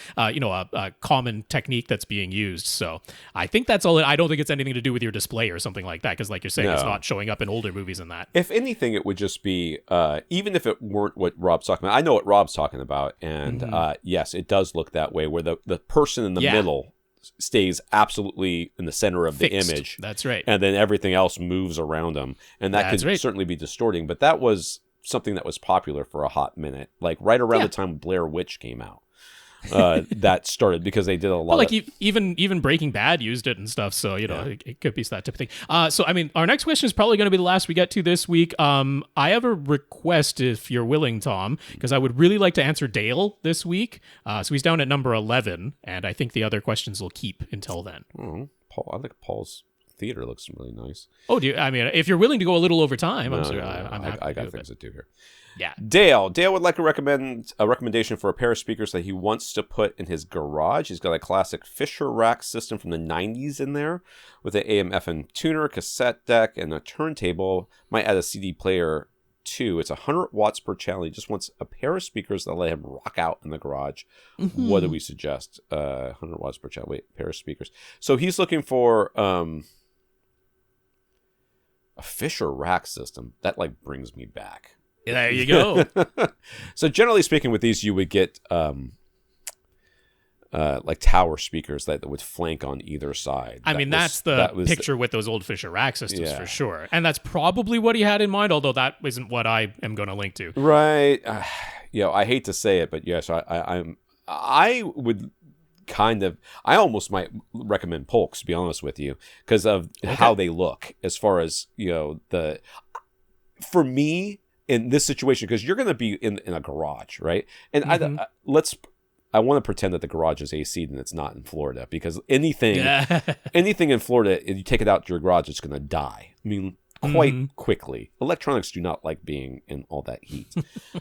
common technique that's being used. So I think that's all. I don't think it's anything to do with your display or something like that, because like you're saying, it's not showing up in older movies and that.
If anything, it would just be, even if it weren't what Rob's talking about. I know what Rob's talking about, and yes, it does look that way, where the person in the middle stays absolutely in the center of
Fixed.
the image.
That's right.
And then everything else moves around them, and that could certainly be distorting. But that was something that was popular for a hot minute, like right around the time Blair Witch came out. That started because they did a lot.
Like even Breaking Bad used it and stuff. So it could be that type of thing. So I mean, our next question is probably going to be the last we get to this week. I have a request, if you're willing, Tom, because I would really like to answer Dale this week. So he's down at number 11, and I think the other questions will keep until then.
Paul, I think Paul's theater looks really nice.
Oh, do you? I mean, if you're willing to go a little over time, I'm happy.
I got things to do here.
Yeah.
Dale would like a recommendation for a pair of speakers that he wants to put in his garage. He's got a classic Fisher rack system from the 90s in there with an AM/FM tuner, cassette deck, and a turntable. Might add a CD player too. It's 100 watts per channel. He just wants a pair of speakers that let him rock out in the garage. What do we suggest? 100 watts per channel. Wait, pair of speakers. So he's looking for a Fisher rack system. That like brings me back.
There you go.
So generally speaking, with these, you would get like tower speakers that would flank on either side.
I mean, that's the picture with those old Fisher rack systems for sure. And that's probably what he had in mind, although that isn't what I am going to link to.
Right. I hate to say it, but yes, I would kind of, I almost might recommend Polks, to be honest with you, because of how they look as far as, for me, in this situation, because you're going to be in a garage, right? And I want to pretend that the garage is AC and it's not in Florida, because anything in Florida, if you take it out to your garage, it's going to die. I mean, quite quickly. Electronics do not like being in all that heat.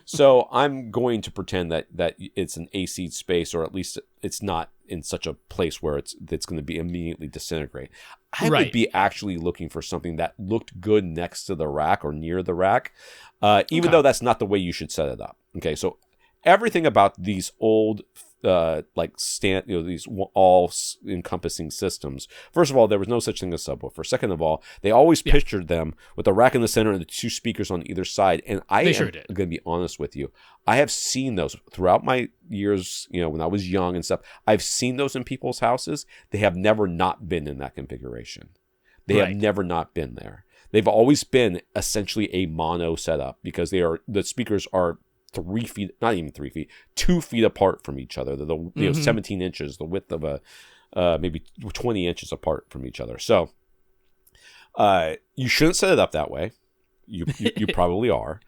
So I'm going to pretend that it's an AC space, or at least it's not in such a place where it's going to be immediately disintegrate. I would be actually looking for something that looked good next to the rack or near the rack, even though that's not the way you should set it up. Okay, so everything about these old these all-encompassing systems. First of all, there was no such thing as subwoofer. Second of all, they always pictured them with the rack in the center and the two speakers on either side. And I'm going to be honest with you. I have seen those throughout my years, when I was young and stuff. I've seen those in people's houses. They have never not been in that configuration. They have never not been there. They've always been essentially a mono setup, because the speakers are 3 feet, not even 3 feet, 2 feet apart from each other. They're 17 inches, the width of maybe 20 inches apart from each other. So you shouldn't set it up that way. You probably are.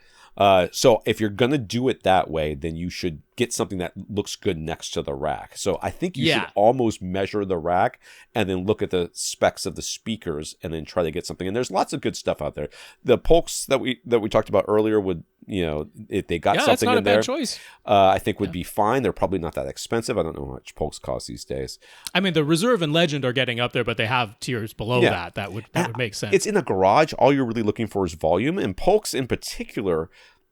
So if you're going to do it that way, then you should get something that looks good next to the rack. So I think you should almost measure the rack and then look at the specs of the speakers and then try to get something. And there's lots of good stuff out there. The Polks that we talked about earlier would, if they got something in there,
choice.
I think would be fine. They're probably not that expensive. I don't know how much Polks cost these days.
I mean, the Reserve and Legend are getting up there, but they have tiers below that. That would make sense.
It's in a garage. All you're really looking for is volume, and Polks in particular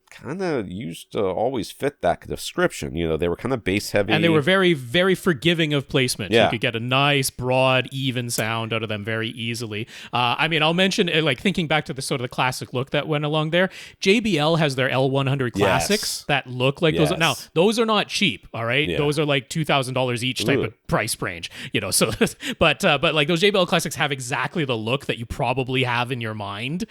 kind of used to always fit that description. They were kind of bass heavy.
And they were very, very forgiving of placement.
Yeah.
You could get a nice, broad, even sound out of them very easily. I mean, I'll mention, thinking back to the sort of the classic look that went along there, JBL has their L100 Classics that look like those. Now, those are not cheap, all right? Yeah. Those are like $2,000 each type of price range, so, but like those JBL Classics have exactly the look that you probably have in your mind.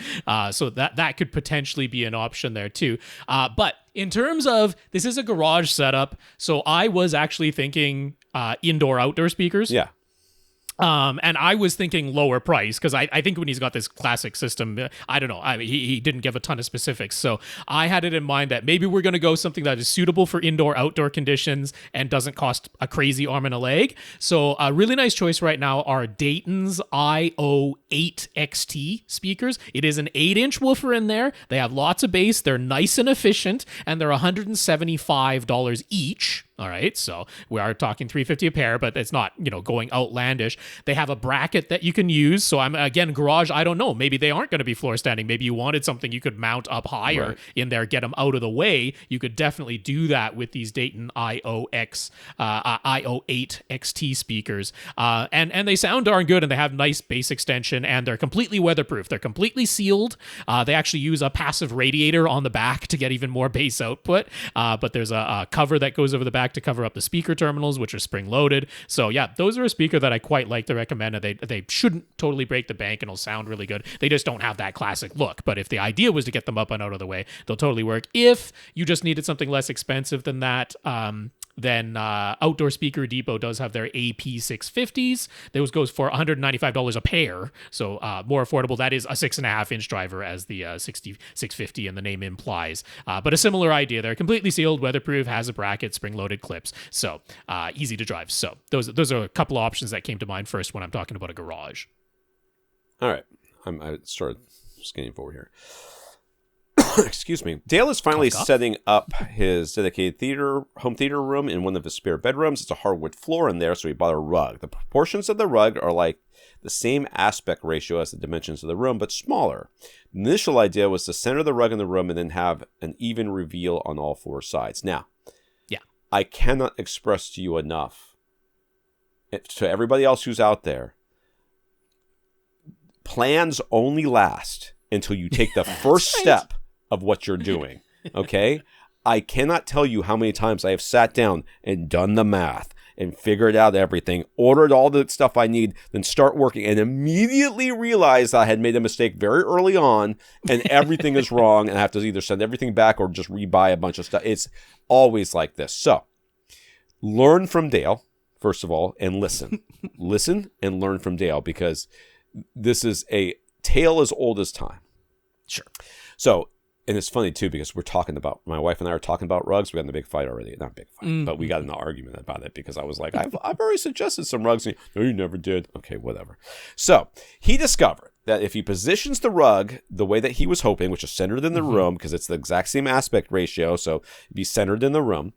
So that could potentially be an option there too. But in terms of, this is a garage setup, so I was actually thinking indoor-outdoor speakers.
Yeah.
And I was thinking lower price because I think when he's got this classic system, I don't know. I mean, he didn't give a ton of specifics. So I had it in mind that maybe we're going to go something that is suitable for indoor-outdoor conditions and doesn't cost a crazy arm and a leg. So a really nice choice right now are Dayton's IO8 XT speakers. It is an 8-inch woofer in there. They have lots of bass. They're nice and efficient, and they're $175 each. All right, so we are talking $350 a pair, but it's not, going outlandish. They have a bracket that you can use. So I'm, again, garage, I don't know. Maybe they aren't going to be floor standing. Maybe you wanted something you could mount up higher in there, get them out of the way. You could definitely do that with these Dayton IO8 XT speakers. And they sound darn good, and they have nice bass extension, and they're completely weatherproof. They're completely sealed. They actually use a passive radiator on the back to get even more bass output. But there's a cover that goes over the back to cover up the speaker terminals, which are spring-loaded. So yeah, those are a speaker that I quite like to recommend. They shouldn't totally break the bank and will sound really good. They just don't have that classic look. But if the idea was to get them up and out of the way, they'll totally work. If you just needed something less expensive than that, then Outdoor Speaker Depot does have their AP650s. Those goes for $195 a pair, so more affordable. That is a 6.5-inch driver, as the 650 and the name implies. But a similar idea. They're completely sealed, weatherproof, has a bracket, spring-loaded clips, so easy to drive. So those are a couple of options that came to mind first when I'm talking about a garage.
All right, I started scanning forward here. Excuse me. Dale is finally setting up his dedicated home theater room in one of his spare bedrooms. It's a hardwood floor in there, so he bought a rug. The proportions of the rug are like the same aspect ratio as the dimensions of the room, but smaller. The initial idea was to center the rug in the room and then have an even reveal on all 4 sides. Now, I cannot express to you enough, to everybody else who's out there, plans only last until you take the first step of what you're doing, okay? I cannot tell you how many times I have sat down and done the math and figured out everything, ordered all the stuff I need, then start working and immediately realize I had made a mistake very early on and everything is wrong and I have to either send everything back or just rebuy a bunch of stuff. It's always like this. So learn from Dale, first of all, and listen. Listen and learn from Dale, because this is a tale as old as time.
Sure.
So, and it's funny too, because my wife and I are talking about rugs. We had a big fight already. Not a big fight, but we got in an argument about it because I was like, I've already suggested some rugs. And no, you never did. Okay, whatever. So he discovered that if he positions the rug the way that he was hoping, which is centered in the room, because it's the exact same aspect ratio, so it'd be centered in the room,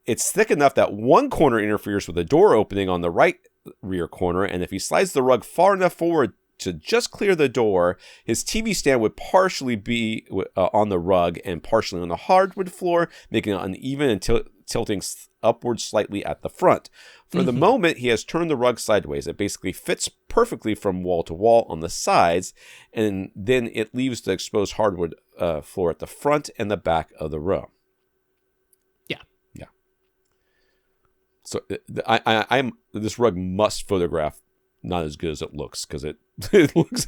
it's thick enough that one corner interferes with the door opening on the right rear corner, and if he slides the rug far enough forward to just clear the door, his TV stand would partially be on the rug and partially on the hardwood floor, making it uneven and tilting upwards slightly at the front. For the moment, he has turned the rug sideways. It basically fits perfectly from wall to wall on the sides, and then it leaves the exposed hardwood floor at the front and the back of the room. So I'm this rug must photograph not as good as it looks because it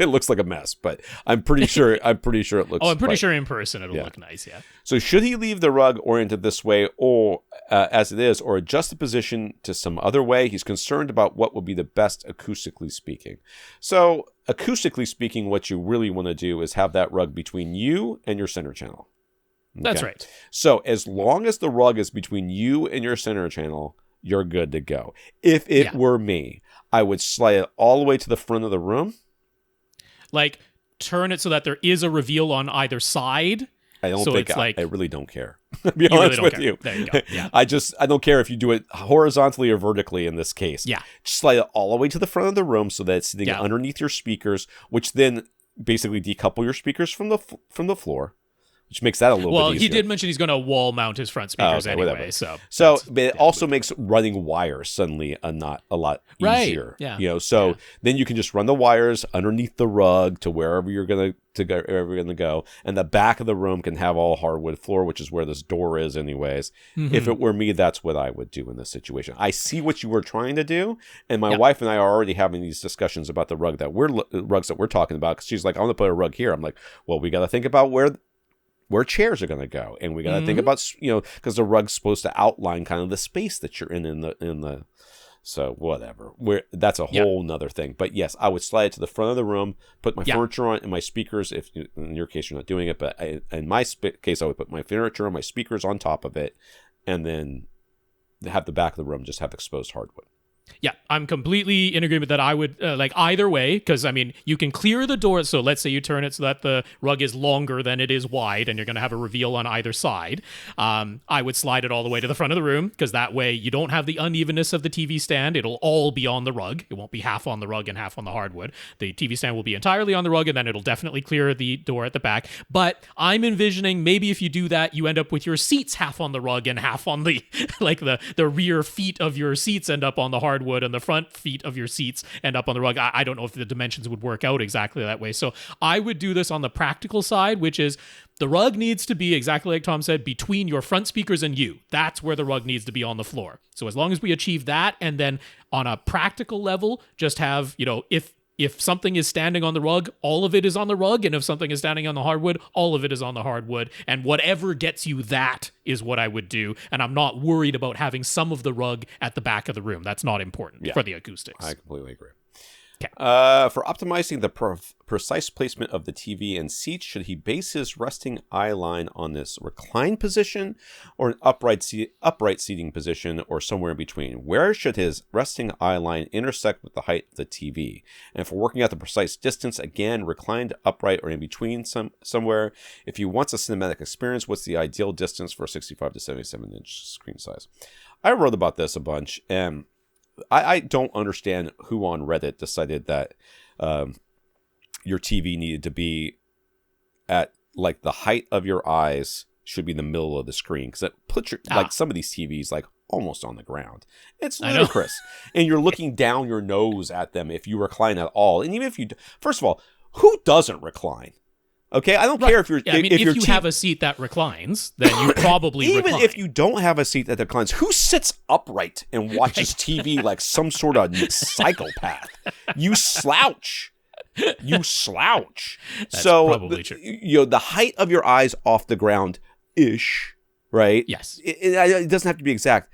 looks like a mess. But I'm pretty sure it looks.
Oh, I'm pretty sure in person it'll look nice. Yeah.
So should he leave the rug oriented this way, or as it is, or adjust the position to some other way? He's concerned about what would be the best acoustically speaking. So acoustically speaking, what you really want to do is have that rug between you and your center channel. Okay?
That's right.
So as long as the rug is between you and your center channel, you're good to go. If it were me, I would slide it all the way to the front of the room.
Like, turn it so that there is a reveal on either side.
I don't
so
think
it's like,
I really don't care. To be honest with you.
There you go. Yeah.
I don't care if you do it horizontally or vertically in this case.
Yeah.
Just slide it all the way to the front of the room so that it's sitting underneath your speakers, which then basically decouple your speakers from the floor. Which makes that a little bit easier.
Well, he did mention he's going to wall mount his front speakers anyway.
Whatever.
So
but it also makes running wires suddenly a lot easier.
Yeah.
Then you can just run the wires underneath the rug to wherever you're gonna go, and the back of the room can have all hardwood floor, which is where this door is, anyways. Mm-hmm. If it were me, that's what I would do in this situation. I see what you were trying to do, and my wife and I are already having these discussions about the rugs that we're talking about. Because she's like, "I want to put a rug here." I'm like, "Well, we got to think about where chairs are going to go, and we got to think about, because the rug's supposed to outline kind of the space that you're in the so whatever, that's a whole nother thing. But yes, I would slide it to the front of the room, put my furniture on and my speakers. If in your case you're not doing it, but in my case I would put my furniture and my speakers on top of it, and then have the back of the room just have exposed hardwood.
Yeah, I'm completely in agreement that I would like either way, because I mean, you can clear the door. So let's say you turn it so that the rug is longer than it is wide, and you're going to have a reveal on either side. I would slide it all the way to the front of the room, because that way you don't have the unevenness of the TV stand. It'll all be on the rug. It won't be half on the rug and half on the hardwood. The TV stand will be entirely on the rug, and then it'll definitely clear the door at the back. But I'm envisioning maybe if you do that, you end up with your seats half on the rug and half on the like the rear feet of your seats end up on the hardwood, and the front feet of your seats end up on the rug. I don't know if the dimensions would work out exactly that way. So I would do this on the practical side, which is the rug needs to be, exactly like Tom said, between your front speakers and you. That's where the rug needs to be on the floor. So as long as we achieve that, and then on a practical level, just have, if something is standing on the rug, all of it is on the rug. And if something is standing on the hardwood, all of it is on the hardwood. And whatever gets you that is what I would do. And I'm not worried about having some of the rug at the back of the room. That's not important for the acoustics.
I completely agree.
Okay.
For optimizing the precise placement of the TV and seats, should he base his resting eye line on this reclined position or an upright seating position, or somewhere in between? Where should his resting eye line intersect with the height of the TV? And for working out the precise distance, again, reclined, upright, or in between somewhere. If he wants a cinematic experience, what's the ideal distance for a 65 to 77 inch screen size? I wrote about this a bunch, and I don't understand who on Reddit decided that your TV needed to be at like the height of your eyes should be in the middle of the screen, because it puts your like some of these TVs like almost on the ground. It's ludicrous, and you're looking down your nose at them if you recline at all. And even if you, first of all, who doesn't recline? Okay, I don't care if you're.
Yeah, if you have a seat that reclines, then you probably
even
recline.
if you don't have a seat that reclines, who sits upright and watches TV like some sort of psychopath? You slouch.
That's
so
probably true.
The height of your eyes off the ground ish, right?
Yes.
It doesn't have to be exact.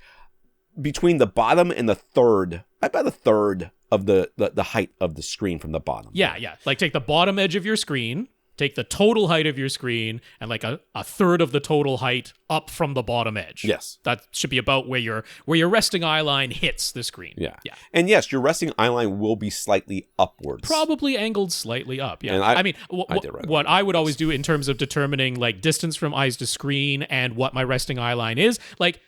Between the bottom and the third, about a third of the height of the screen from the bottom.
Yeah. Like take the bottom edge of your screen, take the total height of your screen, and like a third of the total height up from the bottom edge.
Yes.
That should be about where your resting eye line hits the screen.
Yeah. And yes, your resting eye line will be slightly upwards.
Probably angled slightly up. Yeah.
And
I mean, what I would always do in terms of determining like distance from eyes to screen and what my resting eye line is, like,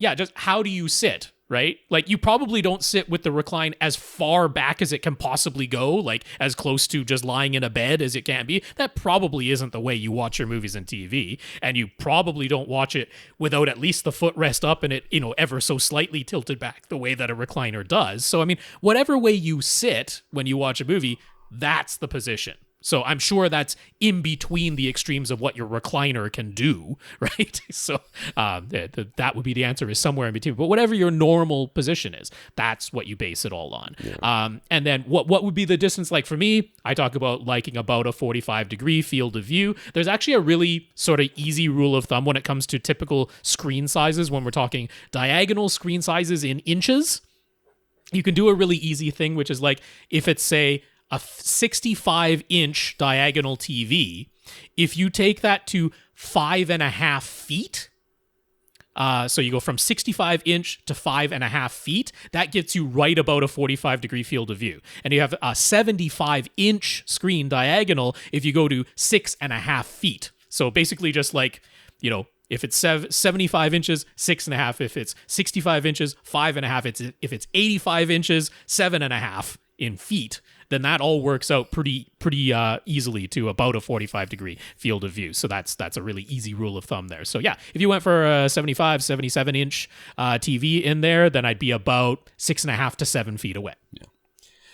just how do you sit? Right? Like, you probably don't sit with the recline as far back as it can possibly go, like as close to just lying in a bed as it can be. That probably isn't the way you watch your movies and TV. And you probably don't watch it without at least the footrest up and it, ever so slightly tilted back the way that a recliner does. So, I mean, whatever way you sit when you watch a movie, that's the position. So I'm sure that's in between the extremes of what your recliner can do, right? So that would be the answer, is somewhere in between. But whatever your normal position is, that's what you base it all on. Yeah. And then what would be the distance like for me? I talk about liking about a 45-degree field of view. There's actually a really sort of easy rule of thumb when it comes to typical screen sizes. When we're talking diagonal screen sizes in inches, you can do a really easy thing, which is like if it's, say, a 65-inch diagonal TV, if you take that to 5.5 feet, so you go from 65-inch to 5.5 feet, that gets you right about a 45-degree field of view. And you have a 75-inch screen diagonal if you go to 6.5 feet. So basically just like, if it's 75 inches, 6.5. If it's 65 inches, 5.5. If it's 85 inches, 7.5 in feet, then that all works out pretty easily to about a 45-degree field of view. So that's a really easy rule of thumb there. So yeah, if you went for a 75, 77-inch TV in there, then I'd be about 6.5 to 7 feet away.
Yeah.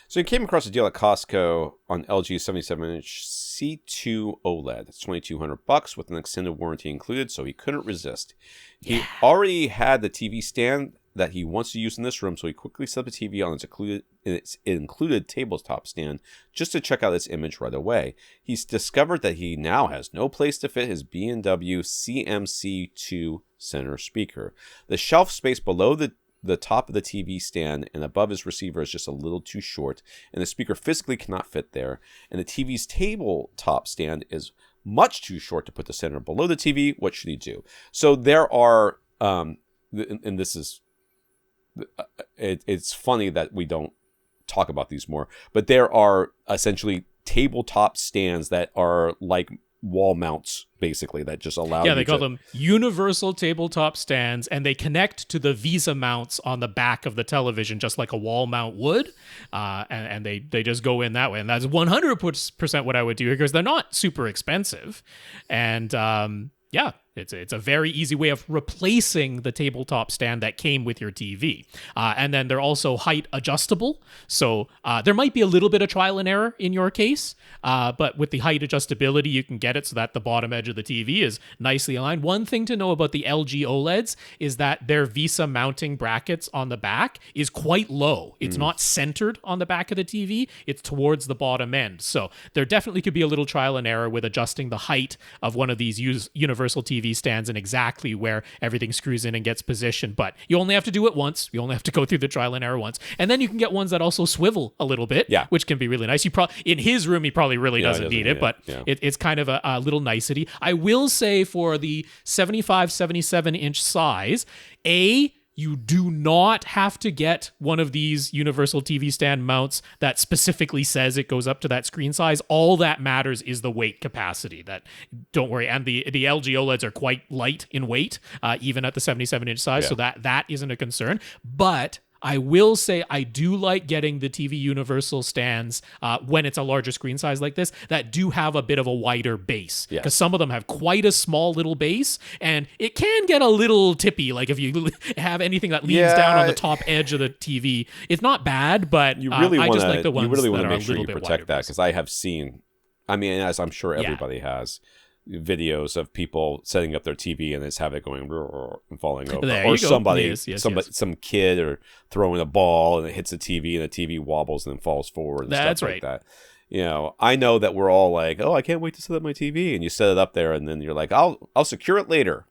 So you came across a deal at Costco on LG 77-inch C2 OLED. It's $2,200 with an extended warranty included, so he couldn't resist. He already had the TV stand that he wants to use in this room, so he quickly set up the TV on its included tabletop stand just to check out this image right away. He's discovered that he now has no place to fit his B&W CMC2 center speaker. The shelf space below the top of the TV stand and above his receiver is just a little too short, and the speaker physically cannot fit there, and the TV's tabletop stand is much too short to put the center below the TV. What should he do? So there are, and this is, it's funny that we don't talk about these more, but there are essentially tabletop stands that are like wall mounts, basically, that just allow
they call them universal tabletop stands, and they connect to the Visa mounts on the back of the television just like a wall mount would, and they just go in that way, and that's 100% what I would do here, because they're not super expensive, and it's a very easy way of replacing the tabletop stand that came with your TV. And then they're also height adjustable. So there might be a little bit of trial and error in your case, but with the height adjustability, you can get it so that the bottom edge of the TV is nicely aligned. One thing to know about the LG OLEDs is that their VISA mounting brackets on the back is quite low. It's not centered on the back of the TV. It's towards the bottom end. So there definitely could be a little trial and error with adjusting the height of one of these universal TV stands and exactly where everything screws in and gets positioned. But you only have to do it once. You only have to go through the trial and error once. And then you can get ones that also swivel a little bit, which can be really nice. In his room, he probably really doesn't need it, but it's kind of a little nicety. I will say for the 75, 77-inch size, you do not have to get one of these universal TV stand mounts that specifically says it goes up to that screen size. All that matters is the weight capacity. Don't worry. And the LG OLEDs are quite light in weight, even at the 77-inch size. So that isn't a concern. But I will say I do like getting the TV universal stands when it's a larger screen size like this that do have a bit of a wider base, because some of them have quite a small little base, and it can get a little tippy. Like if you have anything that leans down on the top edge of the TV, it's not bad, but
you really
I
want
just like the ones
to
that are
make
a
sure
little
you
bit
protect that, because I have seen, as I'm sure everybody has, videos of people setting up their TV and just have it going and falling over, or some kid or throwing a ball and it hits the TV and the TV wobbles and then falls forward and stuff like that. I know that we're all like, oh, I can't wait to set up my TV, and you set it up there and then you're like, I'll secure it later.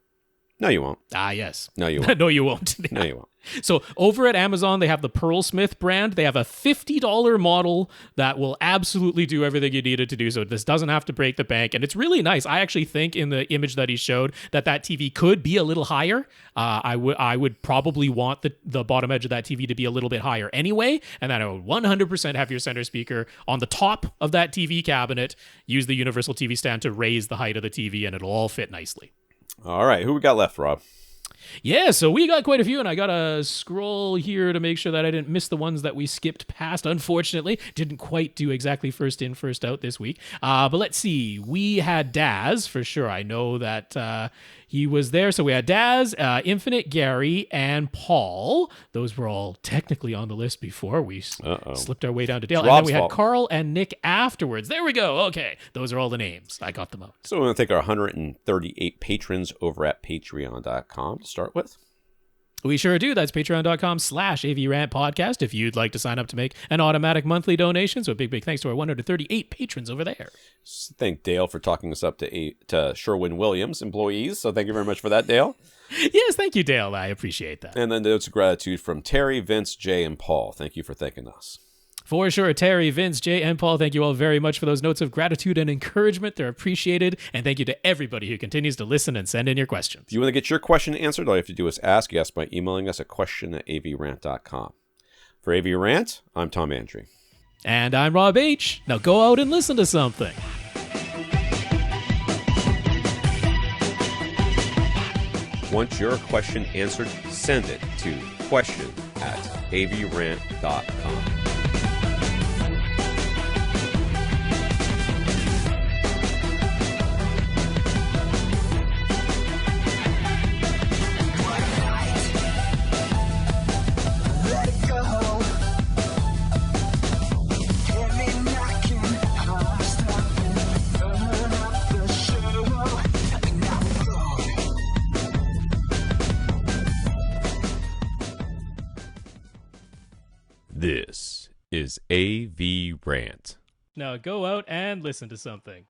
No, you won't.
Yes.
No, you won't.
No, you won't.
No, you won't.
So over at Amazon, they have the Pearlsmith brand. They have a $50 model that will absolutely do everything you need it to do. So this doesn't have to break the bank. And it's really nice. I actually think in the image that he showed that TV could be a little higher. I would probably want the bottom edge of that TV to be a little bit higher anyway. And then I would 100% have your center speaker on the top of that TV cabinet. Use the universal TV stand to raise the height of the TV, and it'll all fit nicely.
All right. Who we got left, Rob?
Yeah, so we got quite a few, and I got to scroll here to make sure that I didn't miss the ones that we skipped past, unfortunately. Didn't quite do exactly first in, first out this week. But let's see. We had Daz, for sure. I know that he was there. So we had Daz, Infinite Gary, and Paul. Those were all technically on the list before we slipped our way down to Dale. And then we had Carl and Nick afterwards. There we go. Okay. Those are all the names. I got them out.
So we want to thank our 138 patrons over at patreon.com to start with.
We sure do. That's patreon.com/AVRant podcast if you'd like to sign up to make an automatic monthly donation. So a big thanks to our 138 patrons over there.
Thank Dale for talking us up to Sherwin-Williams employees. So thank you very much for that, Dale.
Yes, thank you, Dale. I appreciate that.
And then notes of gratitude from Terry, Vince, Jay, and Paul. Thank you for thanking us.
For sure, Terry, Vince, Jay, and Paul, thank you all very much for those notes of gratitude and encouragement. They're appreciated. And thank you to everybody who continues to listen and send in your questions.
If you want to get your question answered, all you have to do is ask. You ask by emailing us at question@avrant.com. For AVRant, I'm Tom Andry.
And I'm Rob H. Now go out and listen to something.
Want your question answered? Send it to question@avrant.com. This is AVRant.
Now go out and listen to something.